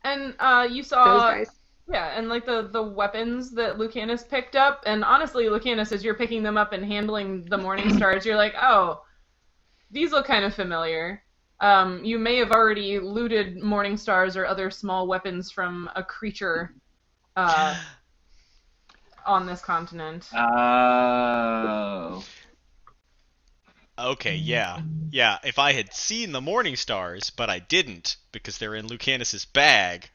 and you those saw. guys? Yeah, and like the weapons that Lucanus picked up, and honestly, Lucanus, as you're picking them up and handling the Morning Stars, you're like, oh, these look kind of familiar. You may have already looted Morning Stars or other small weapons from a creature on this continent. Oh. Okay, yeah. Yeah, if I had seen the Morning Stars, but I didn't, because they're in Lucanus's bag,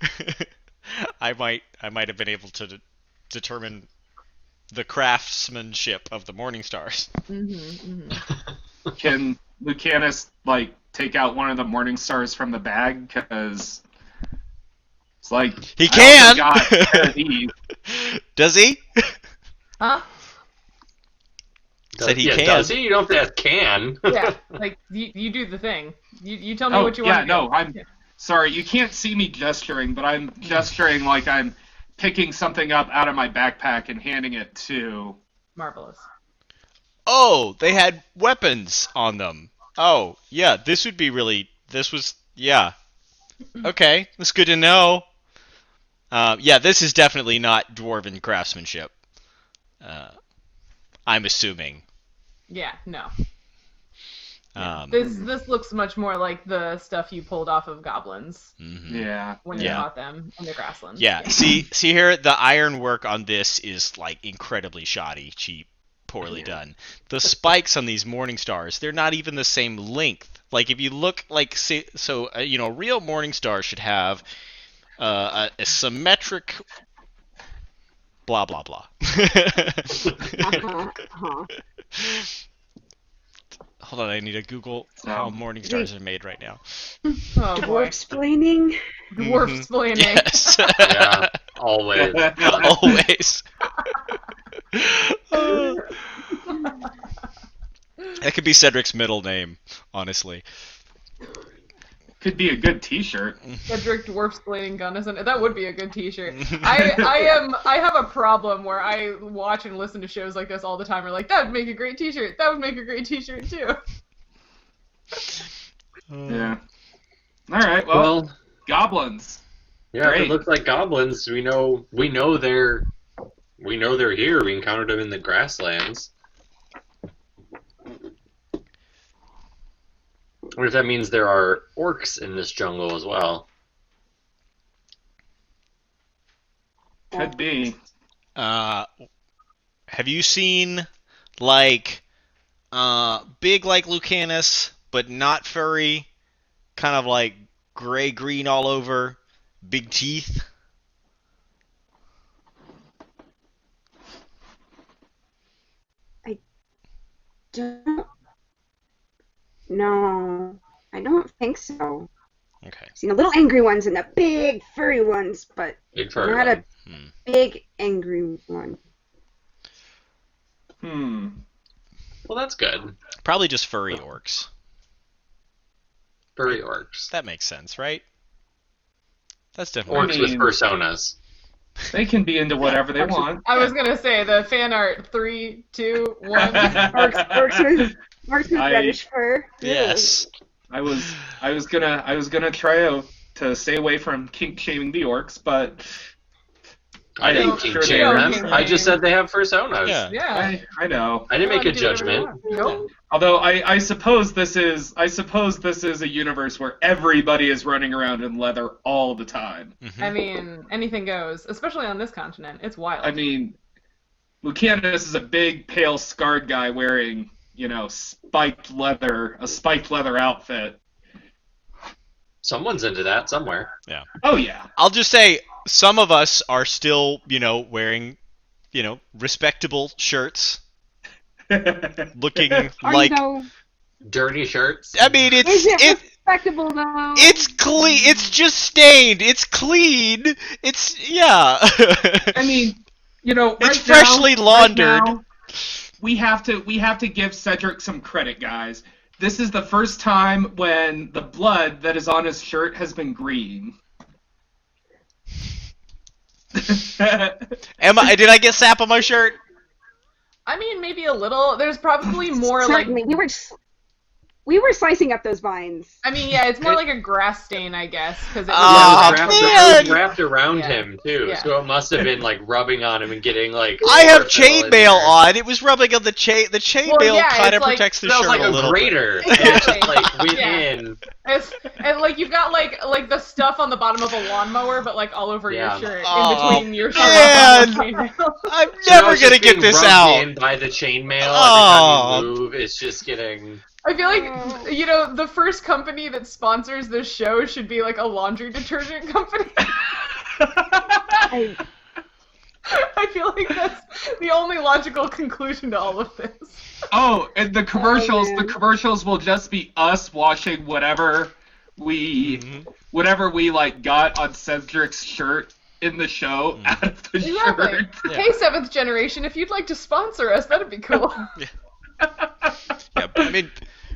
I might have been able to determine the craftsmanship of the Morning Stars. Can Lucanus, take out one of the Morning Stars from the bag? Because it's like... He can! Does he? Huh? Said he can. Does he? You don't have to ask can. Yeah, you do the thing. You tell me what you want to do. No, I'm sorry. You can't see me gesturing, but I'm gesturing like I'm picking something up out of my backpack and handing it to... Marvelous. Oh, they had weapons on them. Oh, yeah, this was, yeah. Okay, that's good to know. Yeah, this is definitely not dwarven craftsmanship. I'm assuming. Yeah, no. Um, This looks much more like the stuff you pulled off of goblins Yeah. when you caught them in the grasslands. Yeah, see here, the ironwork on this is incredibly shoddy, cheap, poorly done. The spikes on these Morning Stars, they're not even the same length. Like, if you look, a real Morning Star should have a symmetric blah, blah, blah. Hold on, I need to Google how Morning Stars are made right now. Oh, boy. Dwarf-splaining? Dwarf-splaining. Yes. Yeah, always. Always. That could be Cedric's middle name, honestly. Could be a good T-shirt. Cedric Dwarf-splaining Gunnison. That would be a good T-shirt. I have a problem where I watch and listen to shows like this all the time. We're like, that would make a great T-shirt. That would make a great T-shirt too. Yeah. All right. Well, goblins. Yeah, if it looks like goblins, we know they're here. We encountered them in the grasslands. What if that means there are orcs in this jungle as well? Could be. Have you seen like big like Lucanus, but not furry, kind of like gray green all over, big teeth? No, I don't think so. Okay. I've seen the little angry ones and the big furry ones, but Big furry not one. a big angry one. Well, that's good. Probably just furry orcs. Furry orcs. That makes sense, right? That's definitely Orcs with personas. They can be into whatever they want. I was gonna say the fan art. 3, 2, 1. Orcs with reddish fur. yes. I was gonna try to stay away from kink shaming the orcs, but I didn't kink shame them. I just said they have personas. Yeah. Yeah. I know. I didn't make a You do whatever you judgment. want. Nope. Although I suppose this is a universe where everybody is running around in leather all the time. Mhm. I mean, anything goes, especially on this continent. It's wild. I mean, Lucanus is a big, pale, scarred guy wearing, a spiked leather outfit. Someone's into that somewhere. Oh yeah. I'll just say some of us are still, wearing, respectable shirts, looking Are like. you though? Dirty shirts. I mean, Is it respectable though? it's clean. It's just stained. It's clean. It's yeah. I mean, right It's freshly laundered. Right now, we have to give Cedric some credit, guys. This is the first time when the blood that is on his shirt has been green. Did I get sap on my shirt? I mean, maybe a little. There's probably more Certainly, like. we were slicing up those vines. I mean, yeah, it's more like a grass stain, I guess, because it was. Oh, it man. was wrapped around Yeah. him too, Yeah. so it must have been like rubbing on him and getting like. I have chlorophyll in chainmail there. on. It was rubbing on the chain. The chainmail Well, yeah, kind of it's like- protects the It smells shirt like a a little bit. grater. And it just like went Yeah. in. And like you've got like the stuff on the bottom of a lawnmower, but like all over Yeah. your shirt, Oh, in between your man. shirt and the chainmail. I'm So now never it's gonna just get being this rubbed out. in by the chainmail Oh. every time you move. It's just getting. I feel like the first company that sponsors this show should be like a laundry detergent company. I, I feel like that's the only logical conclusion to all of this. Oh, and the commercials man. will just be us washing whatever we like got on Cedric's shirt in the show out of the Exactly. shirt. Yeah. Hey, Seventh Generation, if you'd like to sponsor us, that'd be cool. Yeah, I mean,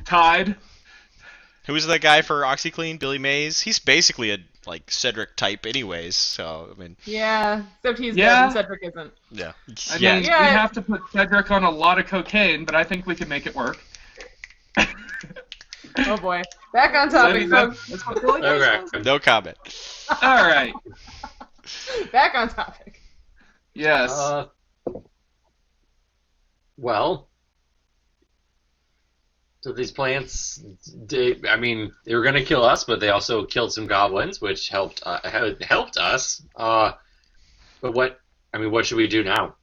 Tide. who was the guy for OxyClean? Billy Mays. He's basically a like Cedric type, anyways. So I mean, Yeah, except he's Yeah. dead and Cedric isn't. yeah. I Yeah. mean, Yeah. we have to put Cedric on a lot of cocaine, but I think we can make it work. Oh boy. Back on So, I topic, mean, folks. that's what Billy Mays Okay. does. No comment. All right. Back on topic. Yes. Well, so these plants, they were going to kill us, but they also killed some goblins, which helped us. But what should we do now?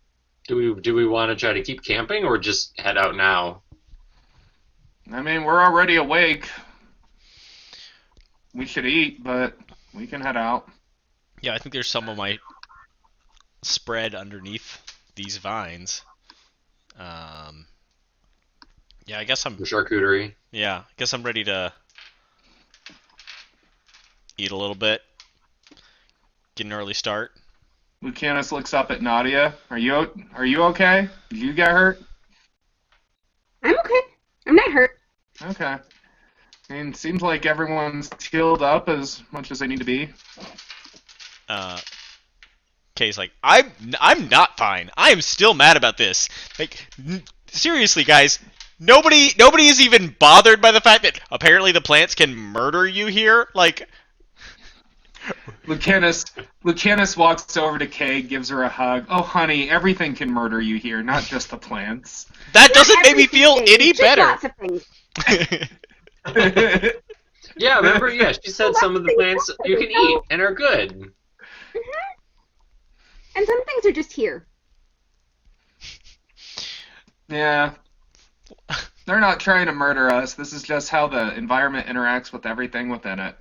Do we want to try to keep camping or just head out now? I mean, we're already awake. We should eat, but we can head out. Yeah, I think there's some of my spread underneath these vines. Yeah, I guess I'm. The charcuterie. Yeah, I guess I'm ready to eat a little bit. Get an early start. Lucanus looks up at Nautia. Are you okay? Did you get hurt? I'm okay. I'm not hurt. Okay. I mean, seems like everyone's healed up as much as they need to be. Kay's like, I'm not fine. I am still mad about this. Like, seriously, guys, nobody is even bothered by the fact that apparently the plants can murder you here. Like, Lucanus walks over to Kay, gives her a hug. Oh, honey, everything can murder you here, not just the plants. that doesn't make me feel Everything, any just better. Lots of things. Yeah, remember? Yeah, she said some of the plants you can eat and are good. And some things are just here. Yeah. They're not trying to murder us. This is just how the environment interacts with everything within it.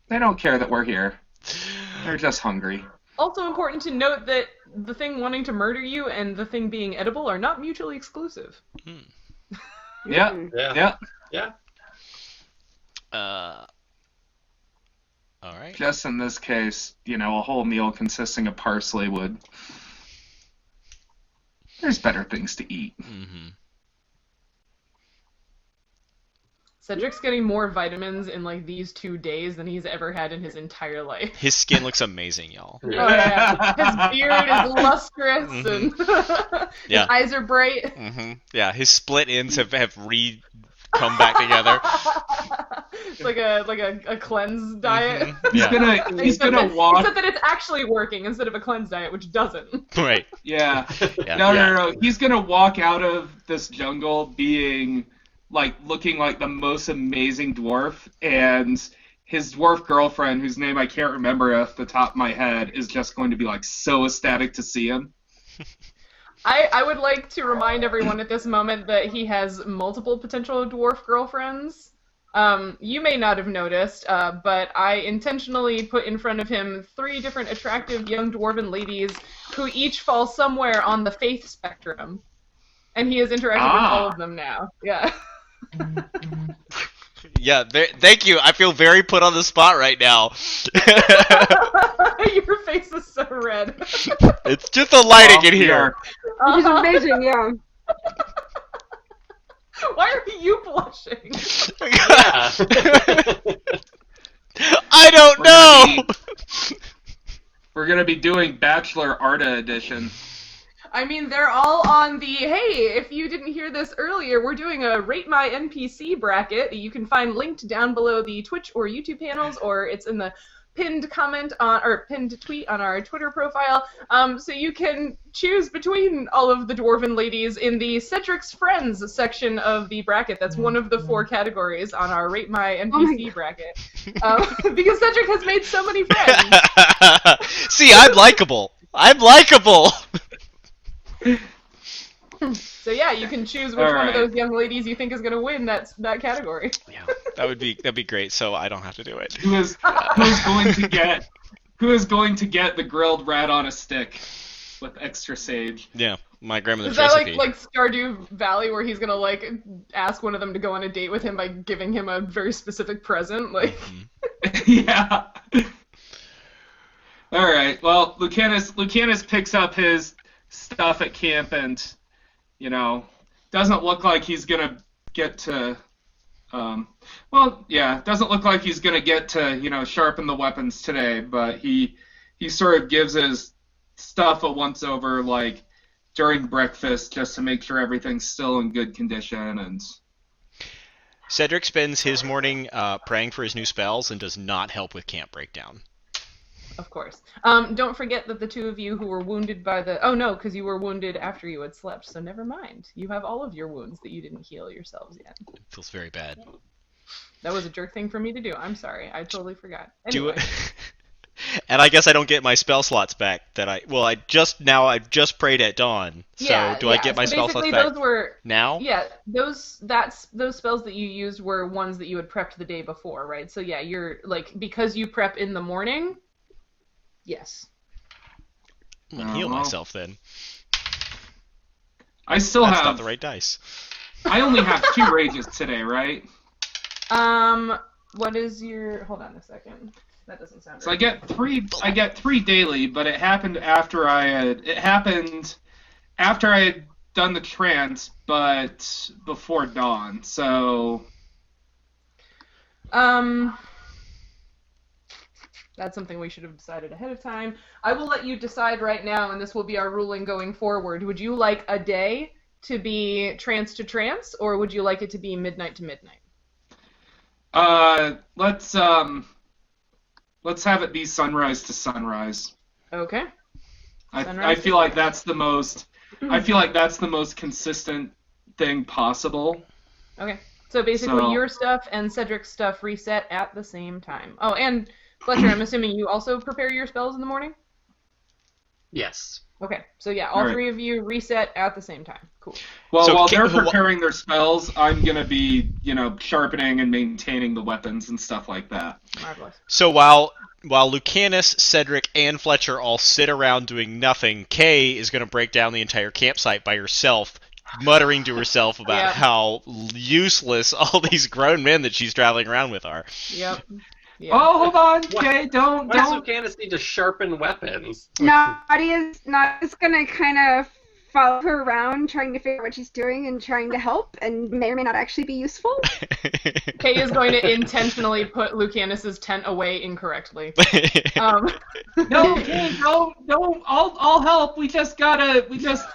They don't care that we're here. They're just hungry. Also important to note that the thing wanting to murder you and the thing being edible are not mutually exclusive. Yeah. Yeah. Yeah. All right. Just in this case, a whole meal consisting of parsley would... There's better things to eat. Mm-hmm. Cedric's getting more vitamins in like these 2 days than he's ever had in his entire life. His skin looks amazing, y'all. Oh yeah, his beard is lustrous and his eyes are bright. Mm-hmm. Yeah, his split ends have come back together. It's like a cleanse diet. Mm-hmm. He's gonna walk. Except that it's actually working instead of a cleanse diet, which doesn't. Right. Yeah. No. He's gonna walk out of this jungle being looking like the most amazing dwarf, and his dwarf girlfriend, whose name I can't remember off the top of my head, is just going to be so ecstatic to see him. I would like to remind everyone at this moment that he has multiple potential dwarf girlfriends. You may not have noticed, but I intentionally put in front of him 3 different attractive young dwarven ladies who each fall somewhere on the faith spectrum. And he has interacted with all of them now. Yeah. Yeah, thank you. I feel very put on the spot right now. Your face is so red. It's just the lighting in here. Which is amazing, yeah. Why are you blushing? Yeah. I don't know. We're gonna be doing Bachelor Arda edition. I mean, they're all on the, hey, if you didn't hear this earlier, we're doing a Rate My NPC bracket. You can find linked down below the Twitch or YouTube panels, or it's in the pinned comment on, or pinned tweet on our Twitter profile. So you can choose between all of the dwarven ladies in the Cedric's Friends section of the bracket. That's one of the 4 categories on our Rate My NPC bracket. Because Cedric has made so many friends. See, I'm likable. So yeah, you can choose which one of those young ladies you think is going to win that category. Yeah, that'd be great. So I don't have to do it. Who is going to get the grilled rat on a stick with extra sage? Yeah, my grandmother's Is that recipe. like Stardew Valley, where he's gonna ask one of them to go on a date with him by giving him a very specific present? Yeah. All right. Well, Lucanus picks up his stuff at camp and, doesn't look like he's gonna get to, doesn't look like he's gonna get to, sharpen the weapons today, but he sort of gives his stuff a once over, during breakfast, just to make sure everything's still in good condition. And Cedric spends his morning praying for his new spells and does not help with camp breakdown. Of course. Don't forget that the 2 of you who were wounded by the... Oh, no, because you were wounded after you had slept, so never mind. You have all of your wounds that you didn't heal yourselves yet. It feels very bad. That was a jerk thing for me to do. I'm sorry. I totally forgot. Anyway. Do it. And I guess I don't get my spell slots back I just prayed at dawn. So I get my spell slots back now? Yeah, those spells that you used were ones that you had prepped the day before, right? So yeah, you're because you prep in the morning. Yes. I'm gonna heal myself then. I still That's have not the right dice. I only have 2 rages today, right? What is your? Hold on a second. That doesn't sound. So right. I get 3 daily, but it happened after I had done the trance, but before dawn. So. That's something we should have decided ahead of time. I will let you decide right now, and this will be our ruling going forward. Would you like a day to be trance to trance, or would you like it to be midnight to midnight? Let's have it be sunrise to sunrise. Okay. I feel like that's the most. I feel like that's the most consistent thing possible. Okay. So basically, So- your stuff and Cedric's stuff reset at the same time. Oh, and Fletcher, I'm assuming you also prepare your spells in the morning? Yes. Okay, so yeah, all Alright. three of you reset at the same time. Cool. Well, So while Ki- they're wh- preparing their spells, I'm gonna be, sharpening and maintaining the weapons and stuff like that. Marvelous. So while Lucanus, Cedric, and Fletcher all sit around doing nothing, Kay is going to break down the entire campsite by herself, muttering to herself about Yeah. how useless all these grown men that she's traveling around with are. Yep. Yeah. Oh, hold on, What? okay, don't. Why does Lucanus need to sharpen weapons? Nadia's gonna kind of follow her around, trying to figure out what she's doing and trying to help, and may or may not actually be useful. Kay is going to intentionally put Lucanus's tent away incorrectly. No, okay, no, I'll help. We just.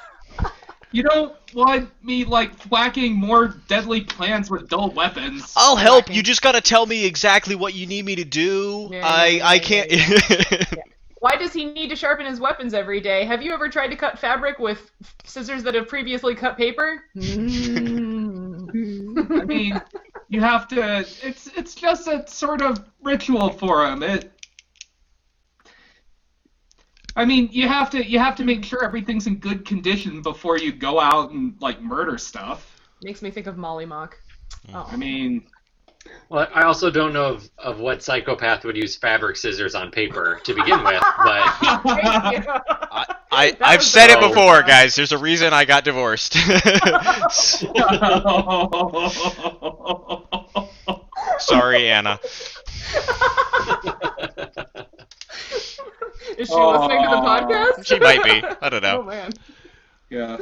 You don't want me, whacking more deadly plants with dull weapons. I'll help. You just got to tell me exactly what you need me to do. Yeah, I can't. Why does he need to sharpen his weapons every day? Have you ever tried to cut fabric with scissors that have previously cut paper? I mean, you have to. It's just a sort of ritual for him. I mean, you have to make sure everything's in good condition before you go out and murder stuff. Makes me think of Molly Mock. Oh. I mean, Well, I also don't know of what psychopath would use fabric scissors on paper to begin with, but Thank you. I've was said it so- before, guys. There's a reason I got divorced. Sorry, Anna. Is she listening to the Aw. podcast? She might be. I don't Oh know. man. yeah.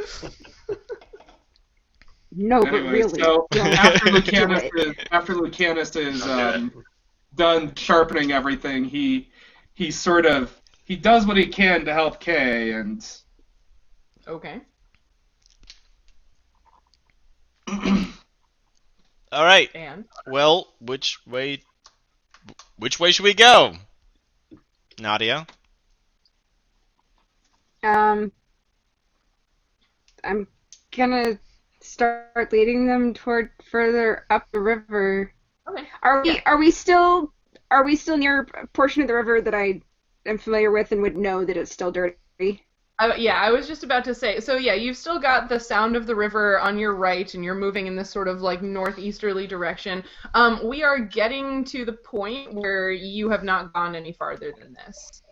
No, but Anyway, really. so don't after do Lucanus it. is Okay. done sharpening everything, he does what he can to help Kay, and Okay. All right. And Well, which way should we go? Nadia? I'm gonna start leading them toward further up the river. okay. Are we still near a portion of the river that I am familiar with and would know that it's still dirty? I was just about to say. So yeah, you've still got the sound of the river on your right, and you're moving in this sort of northeasterly direction. We are getting to the point where you have not gone any farther than this.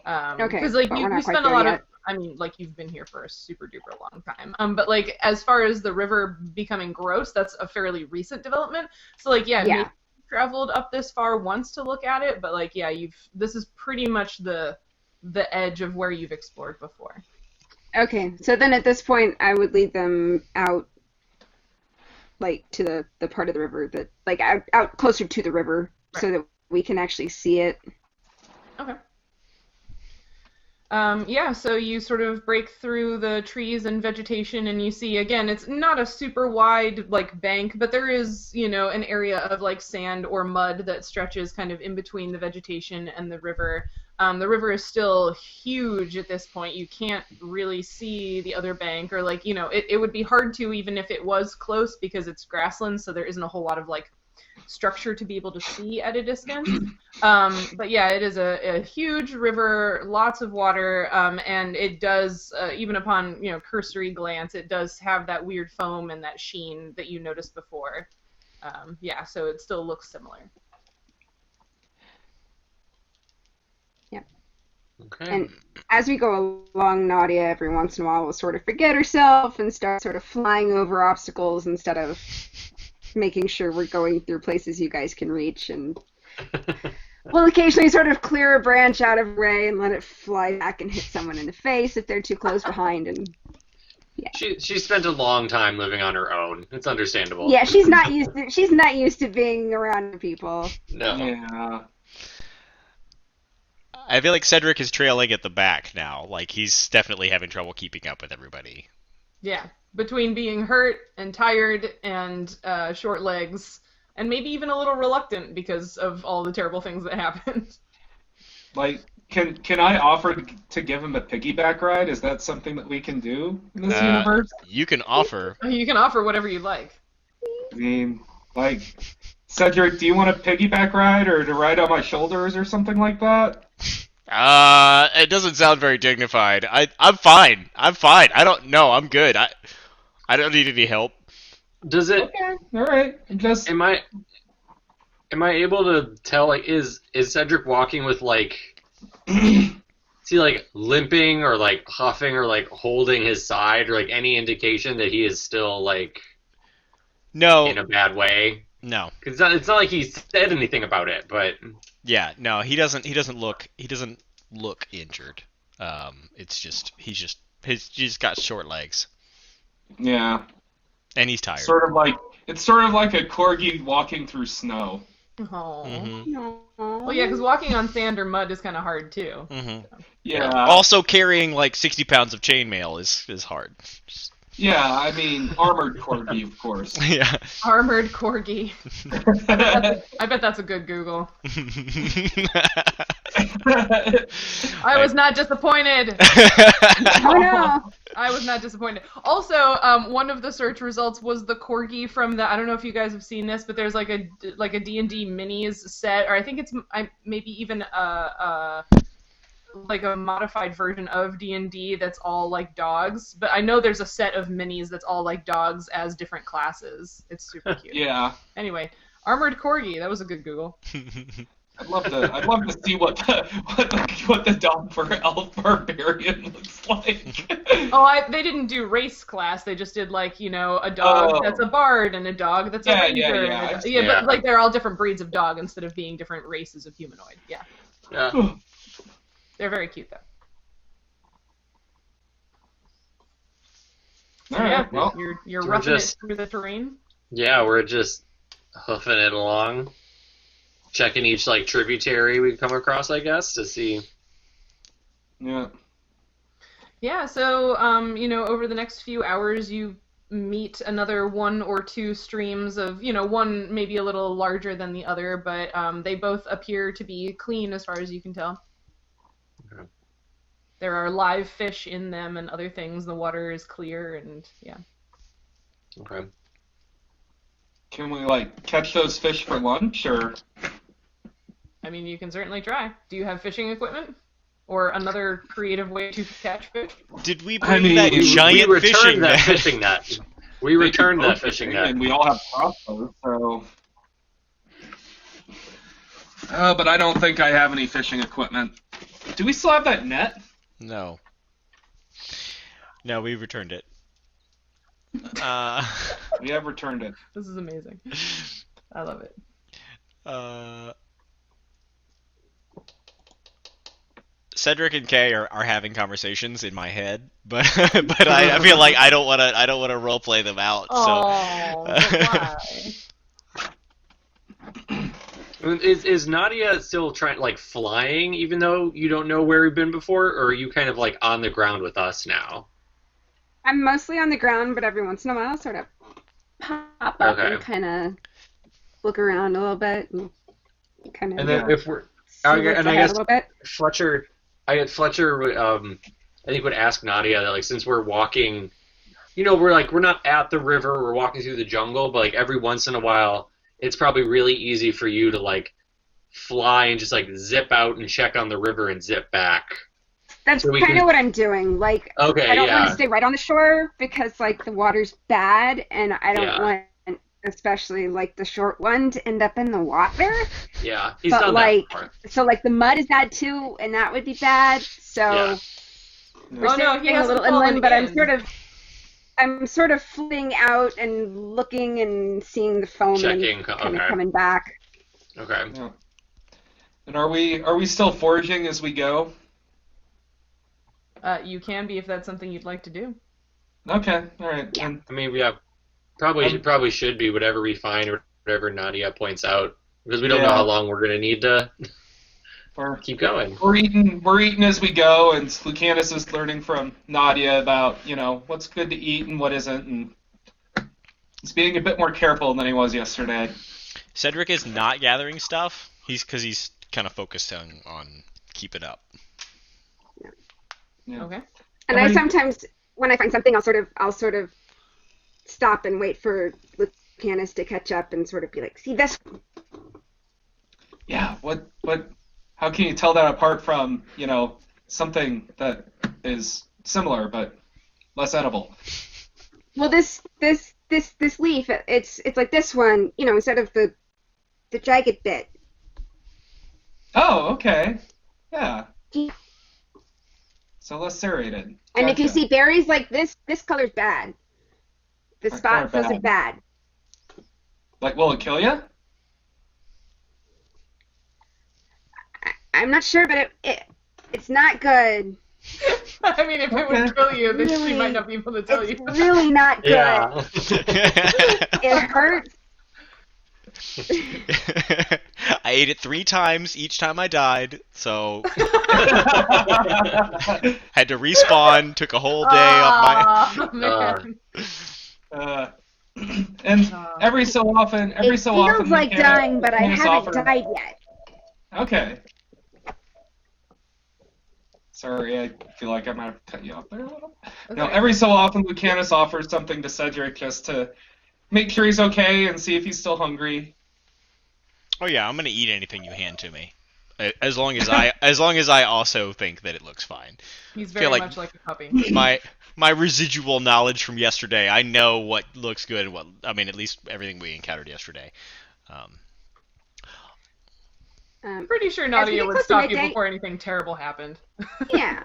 Okay, Because but we're you not quite spent a there lot of. yet. I mean, you've been here for a super duper long time. But as far as the river becoming gross, that's a fairly recent development. So Yeah. maybe you traveled up this far once to look at it, but this is pretty much the edge of where you've explored before. Okay, so then at this point I would lead them out to the part of the river that out closer to the river so that we can actually see it. Okay. So you sort of break through the trees and vegetation, and you see, again, it's not a super wide, bank, but there is, an area of, sand or mud that stretches kind of in between the vegetation and the river. The river is still huge at this point. You can't really see the other bank, or, it would be hard to, even if it was close, because it's grassland, so there isn't a whole lot of, structure to be able to see at a distance. But yeah, it is a huge river, lots of water, and it does, even upon cursory glance, it does have that weird foam and that sheen that you noticed before. So it still looks similar. okay. And as we go along, Nautia every once in a while will sort of forget herself and start sort of flying over obstacles instead of making sure we're going through places you guys can reach, and we'll occasionally sort of clear a branch out of her way and let it fly back and hit someone in the face if they're too close behind. And She spent a long time living on her own. It's understandable. yeah, she's not used to being around people. No. yeah. I feel like Cedric is trailing at the back now. He's definitely having trouble keeping up with everybody. Yeah, between being hurt and tired and short legs, and maybe even a little reluctant because of all the terrible things that happened. Can I offer to give him a piggyback ride? Is that something that we can do in this universe? You can offer. You can offer whatever you'd like. I mean, Like, Cedric, do you want a piggyback ride or to ride on my shoulders or something like that? It doesn't sound very dignified. I'm fine. I'm fine. I don't know. I'm good. I don't need any help. Does it? Okay, all right. Just Am I able to tell? Like, is Cedric walking with like? Is he like limping or like huffing or like holding his side or like any indication that he is still like No. in a bad way? No. Because it's not like he said anything about it, but Yeah. No. He doesn't look injured. It's just he's just got short legs yeah, and he's tired. it's sort of like a corgi walking through snow. Oh. Mm-hmm. No. Well, yeah, because walking on sand or mud is kind of hard too. Mm-hmm. Yeah. Also, carrying like 60 pounds of chainmail is hard. Yeah, I mean armored corgi, of course. Yeah. Armored corgi. I bet that's a good Google. I was not disappointed. Oh no. I was not disappointed. Also, one of the search results was the corgi from the. I don't know if you guys have seen this, but there's like a D&D minis set, or I think it's maybe even like a modified version of D&D that's all like dogs. But I know there's a set of minis that's all like dogs as different classes. It's super cute. Yeah. Anyway, armored corgi. That was a good Google. I'd love to see what the dog for elf barbarian looks like. Oh, they didn't do race class. They just did like a dog that's a bard and a dog that's a ranger. Yeah. But like they're all different breeds of dog instead of being different races of humanoid. Yeah, yeah. they're very cute though. So, All right, well, you're we're roughing just- it through the terrain. Yeah, we're just hoofing it along, checking each like tributary we come across, I guess, to see. yeah. Yeah, so over the next few hours you meet another one or two streams of, one maybe a little larger than the other, but they both appear to be clean as far as you can tell. Okay. There are live fish in them and other things. The water is clear and yeah. Okay. Can we like catch those fish for lunch or? I mean, you can certainly try. Do you have fishing equipment? Or another creative way to catch fish? Did we I bring mean, that we giant returned fishing that net? fishing net. We returned that fishing net. And we all have crossbows, so. But I don't think I have any fishing equipment. Do we still have that net? No. No, we returned it. We have returned it. This is amazing. I love it. Cedric and Kay are having conversations in my head, but I feel like I don't want to role play them out. Oh, So why? Is Nautia still flying, even though you don't know where we've been before, or are you kind of like on the ground with us now? I'm mostly on the ground, but every once in a while, sort of pop up and kind of look around a little bit, and kind of. And then if we're, see and what's I ahead guess a little bit. Fletcher, I think would ask Nautia that since we're walking, we're not at the river, we're walking through the jungle, but every once in a while, it's probably really easy for you to fly and just zip out and check on the river and zip back. That's So we kind can- of what I'm doing. Okay, I don't want yeah. to stay right on the shore because the water's bad, and I don't Yeah. want, especially the short one, to end up in the water. Yeah, he's But done that part. so the mud is bad too, and that would be bad. So Yeah. we're Oh, no, he staying a hasn't little inland, but fallen I'm sort of fleeing out and looking and seeing the foam Checking, and kind of okay. coming back. Okay. Yeah. And are we still foraging as we go? You can be if that's something you'd like to do. Okay, all right. Yeah. And I mean, yeah, probably should be whatever we find or whatever Nautia points out, because we don't know Yeah. how long we're gonna need to we're, keep going. we're eating as we go, and Lucanus is learning from Nautia about what's good to eat and what isn't, and he's being a bit more careful than he was yesterday. Cedric is not gathering stuff. He's kind of focused on keep it up. Yeah. Okay. And I sometimes, when I find something, I'll sort of stop and wait for Lucanus to catch up and sort of be like, see this? Yeah, what how can you tell that apart from, something that is similar but less edible? Well, this leaf, it's like this one, instead of the jagged bit. Oh, okay. Yeah. Yeah. So less serrated. And if you Gotcha. see berries like this color's bad. The What spots, color those are bad. Like, will it kill you? I'm not sure, but it's not good. I mean, if it would kill you, then she Really? might not be able to tell you. It's really not good. Yeah. It hurts. I ate it 3 times each time I died, so had to respawn. Took a whole day off my. Man. And every so often, It feels like dying, but I haven't died yet. Okay. Sorry, I feel like I might have cut you off there a little. No, Okay. every so often Lucanus offers something to Cedric just to make sure he's okay and see if he's still hungry. Oh yeah, I'm gonna eat anything you hand to me, as long as I also think that it looks fine. He's feel very like- much like a puppy. My residual knowledge from yesterday, I know what looks good and what, I mean, at least everything we encountered yesterday. I'm pretty sure As we Nautia get would close to stop you midday- before anything terrible happened. Yeah.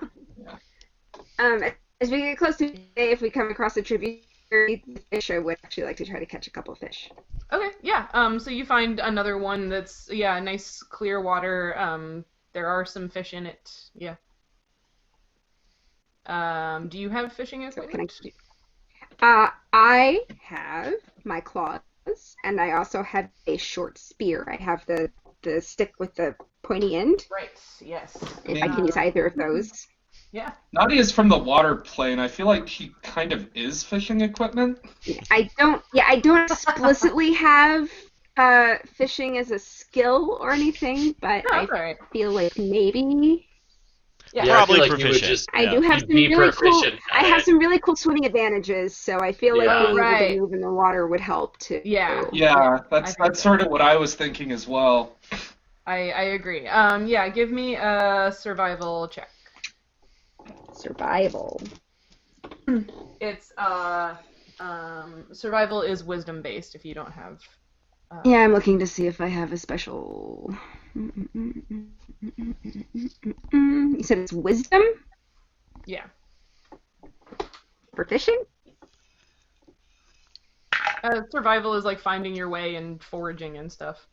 As we get close to midday, if we come across a tributary fish, I would actually like to try to catch a couple of fish. Okay, yeah. So you find another one that's nice clear water. There are some fish in it. Yeah. Do you have fishing So what equipment? can I do? I have my claws, and I also have a short spear. I have the stick with the pointy end. Right. Yes. If I can use either of those. Yeah. Nadia's from the water plane. I feel like she kind of is fishing equipment. I don't explicitly have fishing as a skill or anything, but No, I that's all right. feel like maybe Yeah. Yeah, I feel Probably like you would proficient. just I do have you'd some be really cool. proficient I at have it. some really cool swimming advantages, so I feel like Yeah. being able Right. to move in the water would help too. Yeah. Yeah, I that's think so. sort of what I was thinking as well. I agree. Yeah. Give me a survival check. Survival. It's survival is wisdom based if you don't have. Yeah, I'm looking to see if I have a special. You said it's wisdom Yeah. for fishing? Survival is like finding your way and foraging and stuff.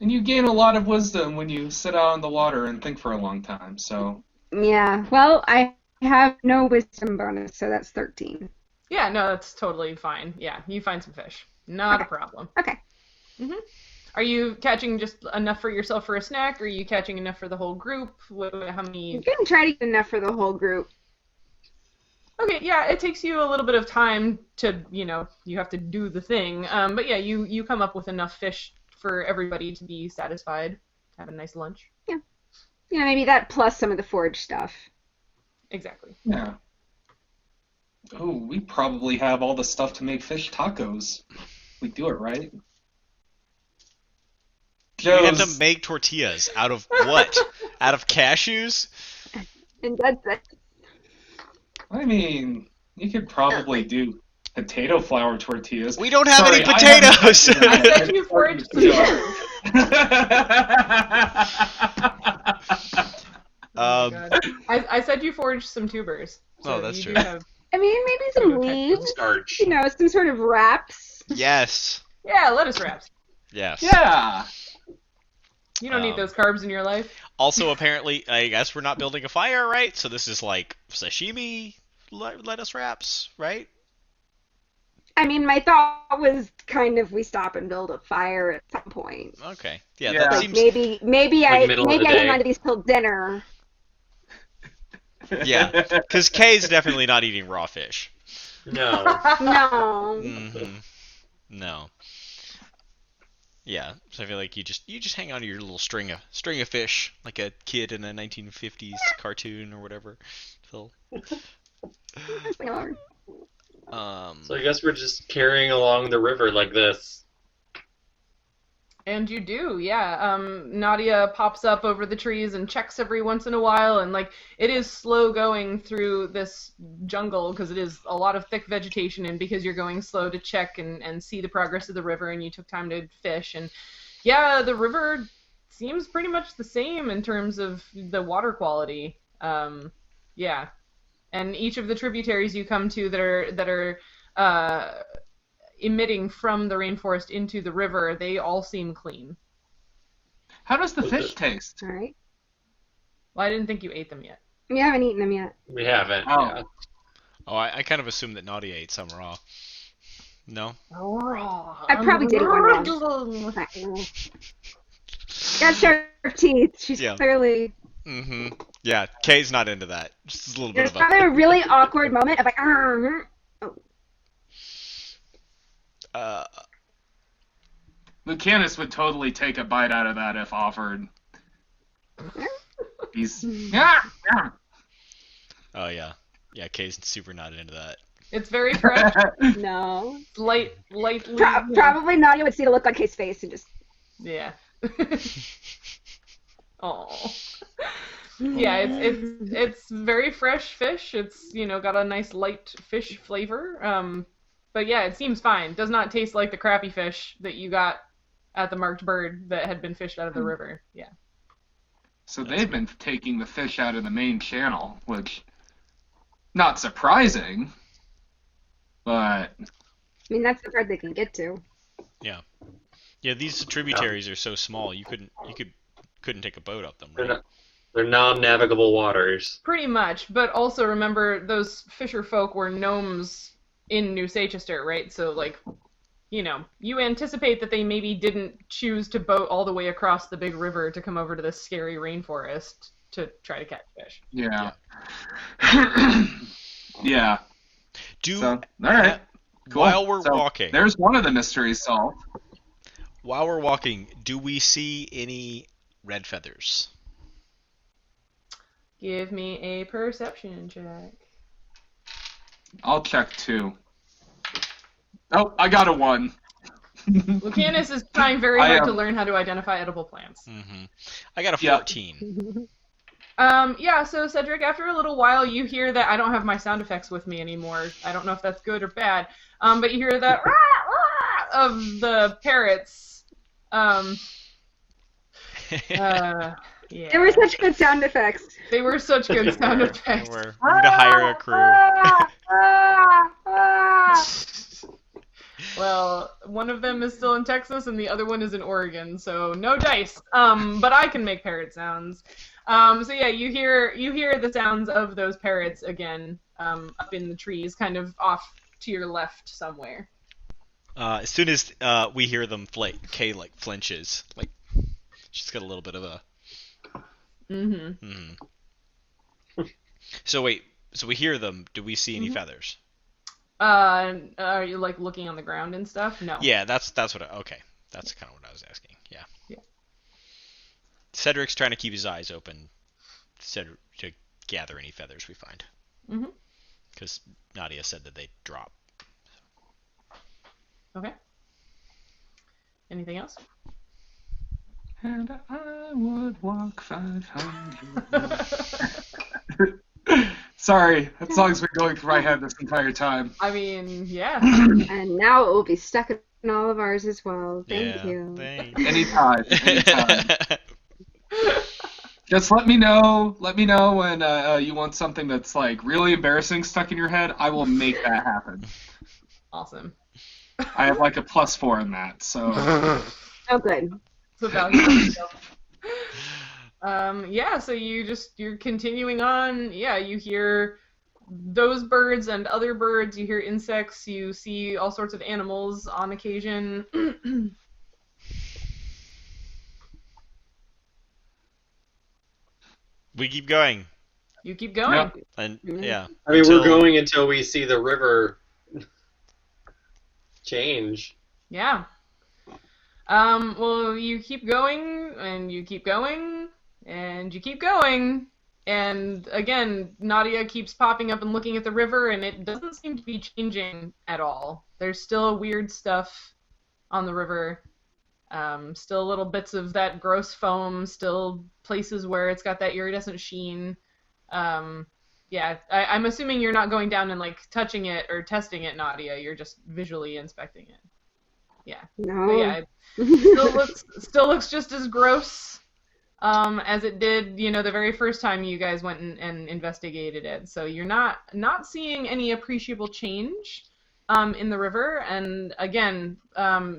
And you gain a lot of wisdom when you sit out in the water and think for a long time, so... Yeah. Well, I have no wisdom bonus, so that's 13. Yeah, no, that's totally fine. Yeah, you find some fish. Not a problem. Okay. Are you catching just enough for yourself for a snack, or are you catching enough for the whole group? How many? I'm gonna try to get enough for the whole group. Okay, yeah, it takes you a little bit of time to, you have to do the thing. But yeah, you come up with enough fish for everybody to be satisfied, have a nice lunch. Yeah, maybe that plus some of the forage stuff. Exactly. Yeah. Oh, we probably have all the stuff to make fish tacos. We do it right. You have Joe's- to make tortillas out of what? Out of cashews? And that's it. I mean, you could probably do potato flour tortillas. We don't have Sorry, any I haven't- potatoes. I said you foraged some tubers. Oh my God. I said you foraged some tubers. Oh, that's you true. do have- I mean, maybe some Okay. leaves. Starch. Some sort of wraps. Yes. Yeah, lettuce wraps. Yes. Yeah. You don't need those carbs in your life. Also, apparently, I guess we're not building a fire, right? So this is like sashimi lettuce wraps, right? I mean, my thought was kind of we stop and build a fire at some point. Okay. Yeah, Yeah. that Like seems. maybe Like I middle of maybe the I hang day. on to these till dinner. Yeah, because Kay's definitely not eating raw fish. No. No. Hmm. No. Yeah, so I feel like you just hang on to your little string of fish, like a kid in a 1950s cartoon or whatever. So, So I guess we're just carrying along the river like this. And you do, yeah. Nautia pops up over the trees and checks every once in a while, and like it is slow going through this jungle because it is a lot of thick vegetation, and because you're going slow to check and see the progress of the river, and you took time to fish, and yeah, the river seems pretty much the same in terms of the water quality. Yeah, and each of the tributaries you come to that are emitting from the rainforest into the river, they all seem clean. How does the fish taste? All right. Well, I didn't think you ate them yet. We haven't eaten them yet. We haven't. Oh. Yeah. Oh, I kind of assumed that Naughty ate some raw. No? I probably did eat one wrong. Got sharp teeth. She's Yeah. clearly. Mm-hmm. Yeah, Kay's not into that. Just a little bit There's of a... probably a really awkward moment of like, oh. Lucanus would totally take a bite out of that if offered. He's yeah. Oh, yeah. Yeah, Kay's super not into that. It's very fresh, No. lightly. Probably Nadia would see the look on Kay's face and just. Yeah. Oh. Yeah, it's very fresh fish. It's got a nice light fish flavor. But yeah, it seems fine. Does not taste like the crappy fish that you got at the marked bird that had been fished out of the river. Yeah. So they've been taking the fish out of the main channel, which not surprising, but I mean, that's the part they can get to. Yeah. Yeah, these tributaries are so small, you couldn't take a boat up them, right? They're non-navigable waters. Pretty much, but also remember those fisher folk were gnomes in New Seychester, right? So like, you anticipate that they maybe didn't choose to boat all the way across the big river to come over to this scary rainforest to try to catch fish. yeah. Yeah. Do So, all right. Cool. While we're So, walking, there's one of the mysteries solved. do we see any red feathers? Give me a perception check. I'll check 2. Oh, I got a 1. Lucanus is trying very hard to learn how to identify edible plants. Mm-hmm. I got a 14. Yeah, so Cedric, after a little while, you hear that I don't have my sound effects with me anymore. I don't know if that's good or bad, but you hear that of the parrots. Yeah. They were such good sound effects. They were such good sound effects. We're going to hire a crew. Well, one of them is still in Texas and the other one is in Oregon, so no dice. But I can make parrot sounds. So yeah, you hear the sounds of those parrots again, up in the trees, kind of off to your left somewhere. As soon as we hear them, Kay flinches. Like she's got a little bit of a. Mm-hmm. Mm-hmm. So wait, so we hear them. Do we see any feathers? Are you like looking on the ground and stuff? No. Yeah, that's what. Okay, that's kind of what I was asking. Yeah. Yeah. Cedric's trying to keep his eyes open, to gather any feathers we find. Mm-hmm. Because Nadia said that they drop. Okay. Anything else? And I would walk 500. Sorry, that song's been going through my head this entire time. I mean, yeah. And now it will be stuck in all of ours as well. Thank you. Thanks. Anytime. Just let me know when you want something that's like really embarrassing stuck in your head. I will make that happen. Awesome. I have like a +4 in that, so. Oh, good. So valuable. Yeah, so you're continuing on. Yeah, you hear those birds and other birds, you hear insects, you see all sorts of animals on occasion. We keep going. You keep going. Yep. And yeah. I mean, we're going until we see the river change. Yeah. Well, you keep going, and you keep going, and you keep going, And again, Nautia keeps popping up and looking at the river, and it doesn't seem to be changing at all. There's still weird stuff on the river. Still little bits of that gross foam, still places where it's got that iridescent sheen. Yeah, I'm assuming you're not going down and like touching it or testing it, Nautia. You're just visually inspecting it. Yeah. No. But yeah, it still looks just as gross as it did, you know, the very first time you guys went and investigated it. So you're not seeing any appreciable change in the river. And again,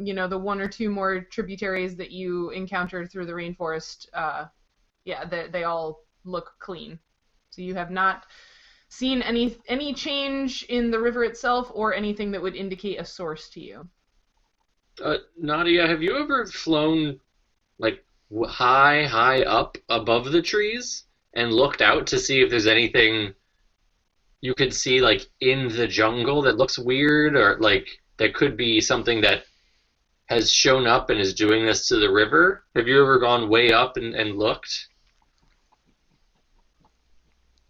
you know, the one or two more tributaries that you encountered through the rainforest, yeah, they all look clean. So you have not seen any change in the river itself or anything that would indicate a source to you. Nautia, have you ever flown like high up above the trees and looked out to see if there's anything you could see like in the jungle that looks weird, or like that could be something that has shown up and is doing this to the river? Have you ever gone way up and looked?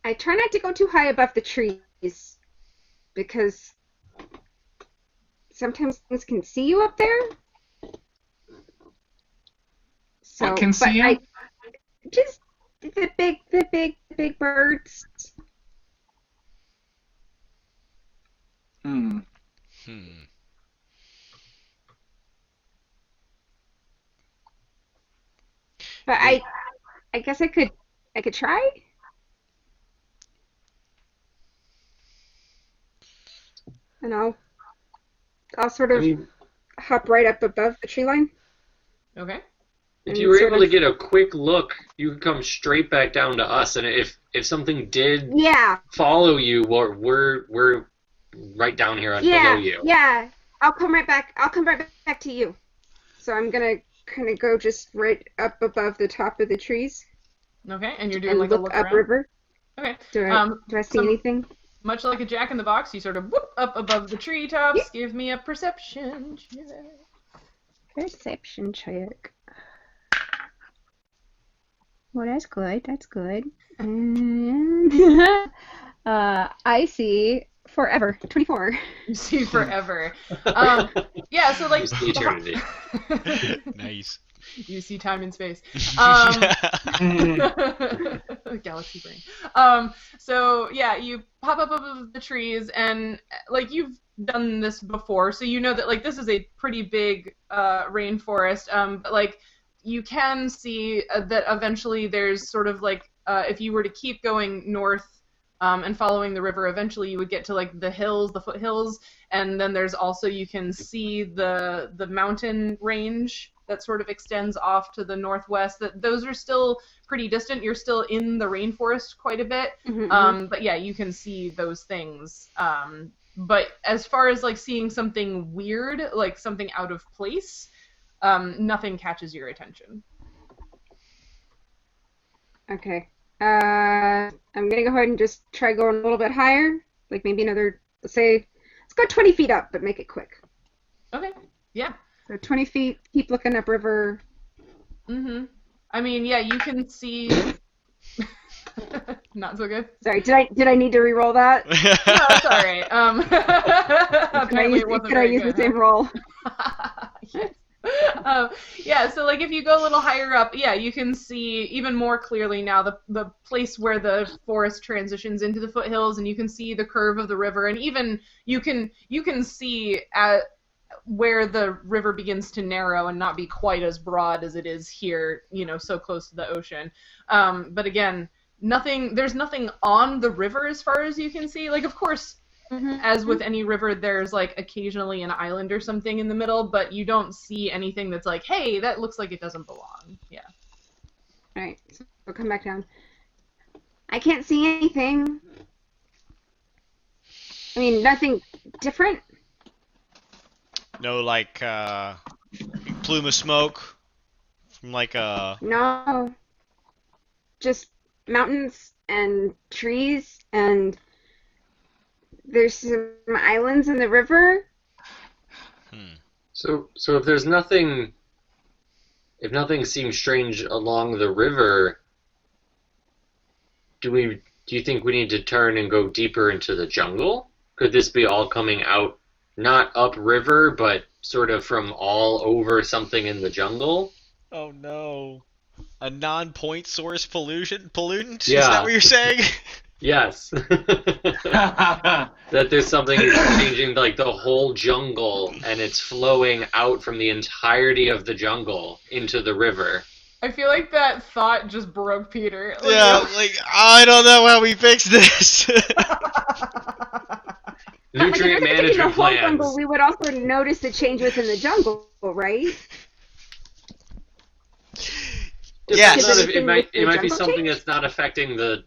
I try not to go too high above the trees because sometimes things can see you up there. So, What can see you? Just the big birds. Hmm. But I guess I could try. You know, I'll sort of hop right up above the tree line. Okay. If you were able to get a quick look, you could come straight back down to us, and if something did follow you, we're right down here below you. Yeah. I'll come right back to you. So I'm gonna kind of go just right up above the top of the trees. Okay, and you're doing like a look around? Upriver. Okay. Do I see anything? Much like a Jack in the Box, you sort of whoop up above the treetops. Yep. Give me a perception check. Perception check. Well, that's good. That's good. And I see forever. 24. You see forever. Yeah, so like... You see eternity. Nice. You see time and space. Galaxy brain. So yeah, you pop up above the trees, and like you've done this before, so you know that like this is a pretty big rainforest. But like you can see that eventually there's sort of like if you were to keep going north and following the river, eventually you would get to like the hills, the foothills, and then there's also you can see the mountain range that sort of extends off to the northwest. That those are still pretty distant. You're still in the rainforest quite a bit, but yeah, you can see those things. But as far as like seeing something weird, like something out of place, nothing catches your attention. Okay. I'm gonna go ahead and just try going a little bit higher, like maybe another, let's go 20 feet up, but make it quick. Okay. Yeah. So 20 feet, keep looking upriver. I mean, yeah, you can see. Not so good. Sorry, did I need to re-roll that? No, it's all right. Apparently, Can I use the same roll? Yes. Yeah, so like if you go a little higher up, yeah, you can see even more clearly now the place where the forest transitions into the foothills, and you can see the curve of the river, and even you can see at where the river begins to narrow and not be quite as broad as it is here, you know, so close to the ocean. But again, there's nothing on the river as far as you can see. Like, of course, as with any river, there's like occasionally an island or something in the middle, but you don't see anything that's like, hey, that looks like it doesn't belong. Yeah. All right, so we'll come back down. I can't see anything. I mean, nothing different. No, like plume of smoke from like a... No. Just mountains and trees, and there's some islands in the river. So if there's nothing, if nothing seems strange along the river, do you think we need to turn and go deeper into the jungle? Could this be all coming out not upriver, but sort of from all over something in the jungle? Oh no. A non-point source pollutant? Is Yeah. that what you're saying? Yes. That there's something that's changing like the whole jungle, and it's flowing out from the entirety of the jungle into the river. I feel like that thought just broke Peter. Like, Yeah, like, I don't know how we fix this. Nutrient Like, if management the whole plans. jungle, we would also notice the change within the jungle, right? Yes. It's not- Does it might anything with be the something jungle that's not affecting the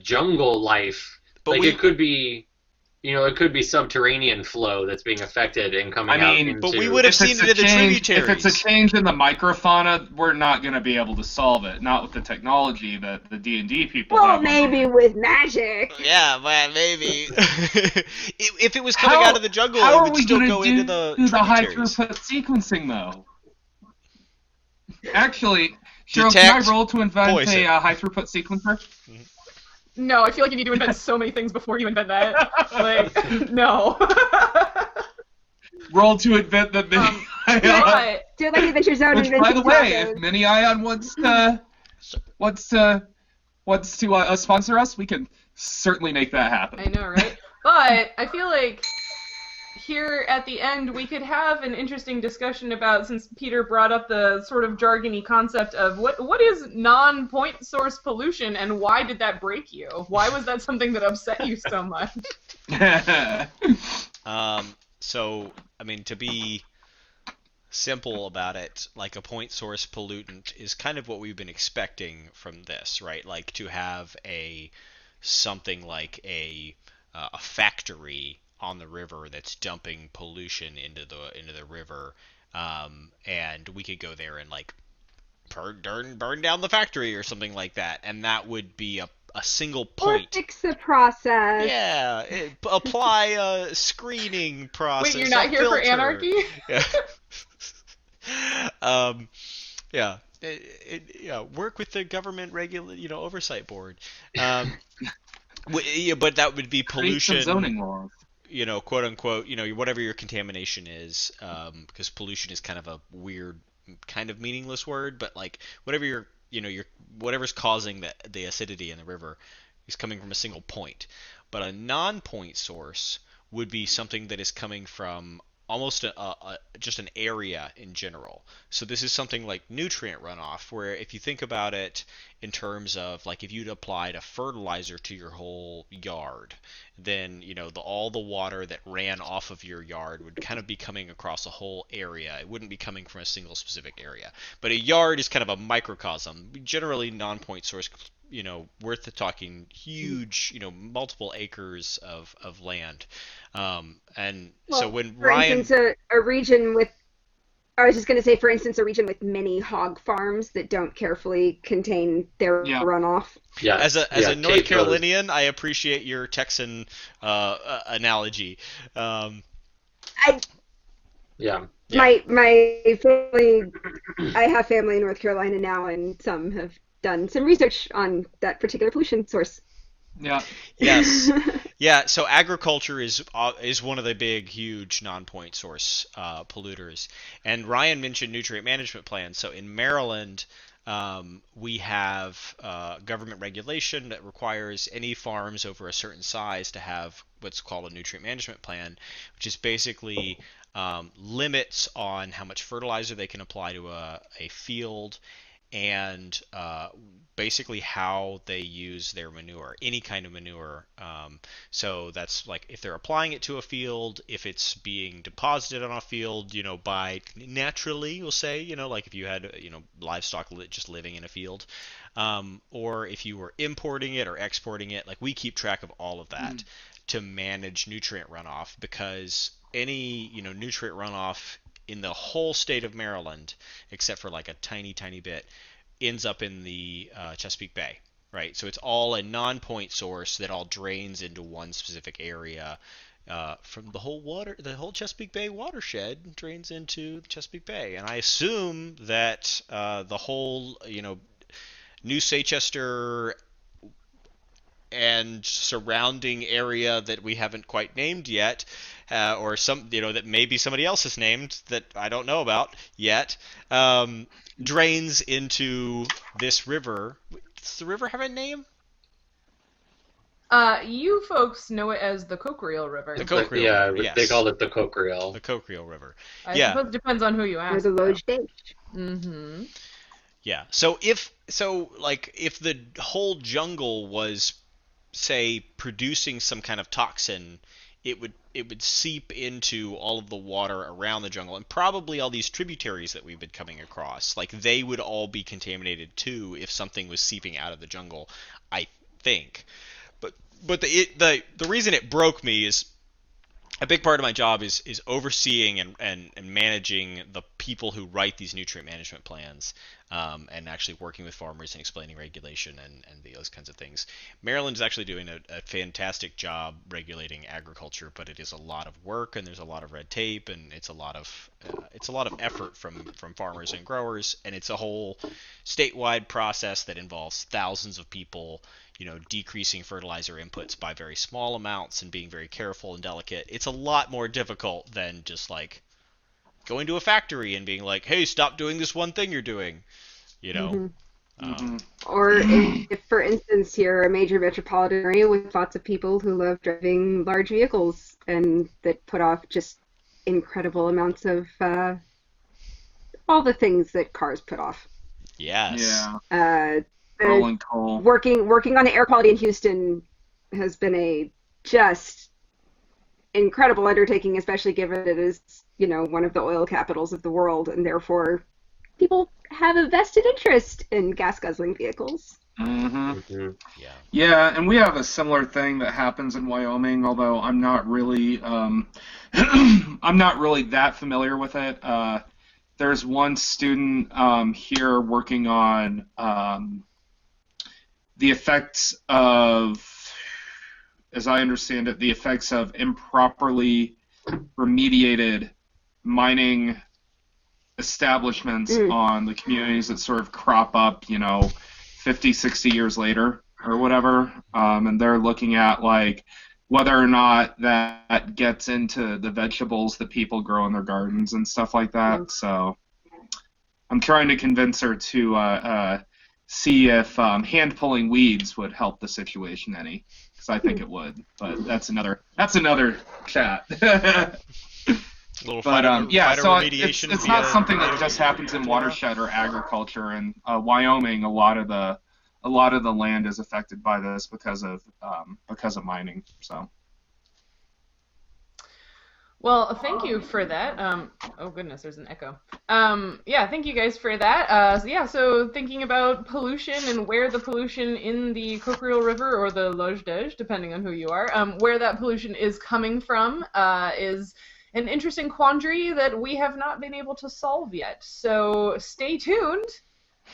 jungle life. But like we- it could be, it could be subterranean flow that's being affected and coming out into. but we would have seen it in the tributaries. If it's a change in the microfauna, we're not going to be able to solve it. Not with the technology that the D&D people Well, have. maybe with magic. Yeah, but maybe. If it was coming How- out of the jungle, How it are would we still going go to into the do the high tributaries. throughput sequencing, though? Actually, Sheryl, can Detect I roll to invent poison. a high throughput sequencer? no, I feel like you need to invent so many things before you invent that. Like, no. Roll to invent the mini ion. But Do it like Adventure Zone. Which, by the inventing way, tacos. if Mini Ion wants to sponsor us, we can certainly make that happen. I know, right? But I feel like here at the end we could have an interesting discussion about, since Peter brought up the sort of jargony concept of what is non-point source pollution and why did that break you? Why was that something that upset you so much? So, I mean, to be simple about it, like a point source pollutant is kind of what we've been expecting from this, right? Like to have something like a factory on the river that's dumping pollution into the river, and we could go there and like burn down the factory or something like that, and that would be a single Or point. fix the process. Yeah, apply a screening process. Wait, you're not a here for filter. anarchy? Yeah. Yeah. Yeah. Work with the government oversight board. Yeah, but that would be Create some pollution. zoning laws. Quote unquote. Whatever your contamination is, because pollution is kind of a weird, kind of meaningless word, but like whatever your whatever's causing the acidity in the river is coming from a single point. But a non-point source would be something that is coming from almost just an area in general. So this is something like nutrient runoff, where if you think about it in terms of like if you'd applied a fertilizer to your whole yard, then all the water that ran off of your yard would kind of be coming across a whole area. It wouldn't be coming from a single specific area. But a yard is kind of a microcosm. Generally, non-point source, worth the talking huge, multiple acres of land. And so when For Ryan, instance, a region with, I was just going to say, for instance, a region with many hog farms that don't carefully contain their Yeah. runoff. Yeah. as a North Kate knows. Carolinian, I appreciate your Texan analogy. Yeah. My family, I have family in North Carolina now, and some have done some research on that particular pollution source. Yeah. Yes. Yeah, so agriculture is one of the big, huge non-point source polluters. And Ryan mentioned nutrient management plans. So in Maryland, we have government regulation that requires any farms over a certain size to have what's called a nutrient management plan, which is basically limits on how much fertilizer they can apply to a field, and basically how they use their manure, any kind of manure. So that's like if they're applying it to a field, if it's being deposited on a field, by naturally, we'll say, like if you had, livestock just living in a field, or if you were importing it or exporting it, like we keep track of all of that to manage nutrient runoff, because any, nutrient runoff in the whole state of Maryland, except for like a tiny, tiny bit, ends up in the Chesapeake Bay, right? So it's all a non-point source that all drains into one specific area from the whole Chesapeake Bay watershed drains into the Chesapeake Bay. And I assume that the whole, New Seychester and surrounding area that we haven't quite named yet, or that maybe somebody else has named that I don't know about yet, drains into this river. Does the river have a name? You folks know it as the Cochrial River. The Cochrial River, yes. They call it the Cochrial. The Cochrial River. I suppose it depends on who you ask. Or the Loge Dage. Mm-hmm. Yeah. So if the whole jungle was, say, producing some kind of toxin, it would seep into all of the water around the jungle, and probably all these tributaries that we've been coming across. Like, they would all be contaminated too if something was seeping out of the jungle, I think. But the reason it broke me is a big part of my job is overseeing and managing the people who write these nutrient management plans, and actually working with farmers and explaining regulation and those kinds of things. Maryland's actually doing a fantastic job regulating agriculture, but it is a lot of work, and there's a lot of red tape, and it's a lot of effort from farmers and growers, and it's a whole statewide process that involves thousands of people, decreasing fertilizer inputs by very small amounts and being very careful and delicate. It's a lot more difficult than just like going to a factory and being like, hey, stop doing this one thing you're doing, Mm-hmm. Or if, for instance, you're a major metropolitan area with lots of people who love driving large vehicles and that put off just incredible amounts of all the things that cars put off. Yes. Yeah. Rolling coal. Working on the air quality in Houston has been a just incredible undertaking, especially given it is, one of the oil capitals of the world, and therefore people have a vested interest in gas-guzzling vehicles. Mm-hmm. Mm-hmm. Yeah, and we have a similar thing that happens in Wyoming, although I'm not really that familiar with it. There's one student here working on the effects of, as I understand it, the effects of improperly remediated mining establishments on the communities that sort of crop up, 50, 60 years later or whatever. And they're looking at, like, whether or not that gets into the vegetables that people grow in their gardens and stuff like that. So I'm trying to convince her to see if hand-pulling weeds would help the situation any, because I think it would. But that's another chat. It's not something that just happens in watershed or agriculture. In Wyoming, a lot of the land is affected by this because of mining. So. Well, thank you for that. Oh goodness, there's an echo. Thank you guys for that. So thinking about pollution and where the pollution in the Cochrial River or the Loge Dej, depending on who you are, where that pollution is coming from is an interesting quandary that we have not been able to solve yet. So stay tuned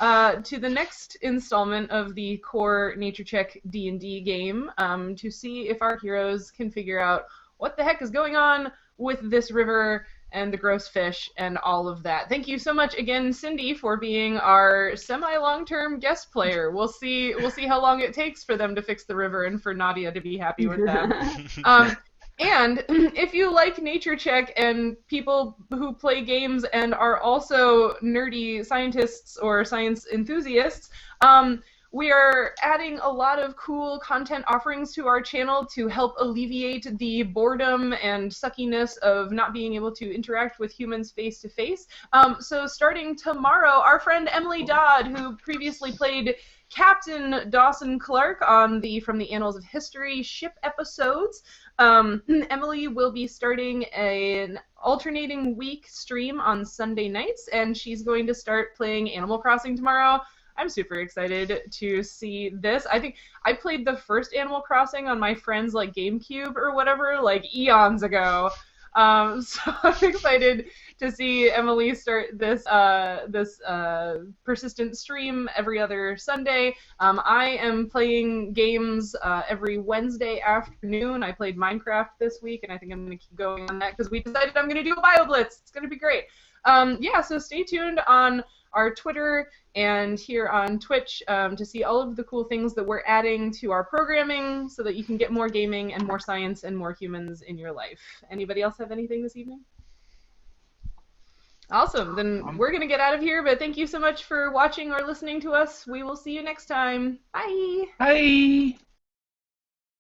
to the next installment of the core Nature Check D&D game to see if our heroes can figure out what the heck is going on with this river and the gross fish and all of that. Thank you so much again, Cindy, for being our semi-long-term guest player. We'll see how long it takes for them to fix the river and for Nautia to be happy with that. And if you like Nature Check and people who play games and are also nerdy scientists or science enthusiasts, we are adding a lot of cool content offerings to our channel to help alleviate the boredom and suckiness of not being able to interact with humans face-to-face. So starting tomorrow, our friend Emily Dodd, who previously played Captain Dawson Clark on the From the Annals of History ship episodes, Emily will be starting an alternating week stream on Sunday nights, and she's going to start playing Animal Crossing tomorrow. I'm super excited to see this. I think I played the first Animal Crossing on my friend's GameCube or whatever, eons ago. So I'm excited to see Emily start this persistent stream every other Sunday. I am playing games every Wednesday afternoon. I played Minecraft this week, and I think I'm going to keep going on that because we decided I'm going to do a BioBlitz. It's going to be great. So stay tuned on our Twitter and here on Twitch to see all of the cool things that we're adding to our programming so that you can get more gaming and more science and more humans in your life. Anybody else have anything this evening? Awesome. Then we're going to get out of here, but thank you so much for watching or listening to us. We will see you next time. Bye. Bye.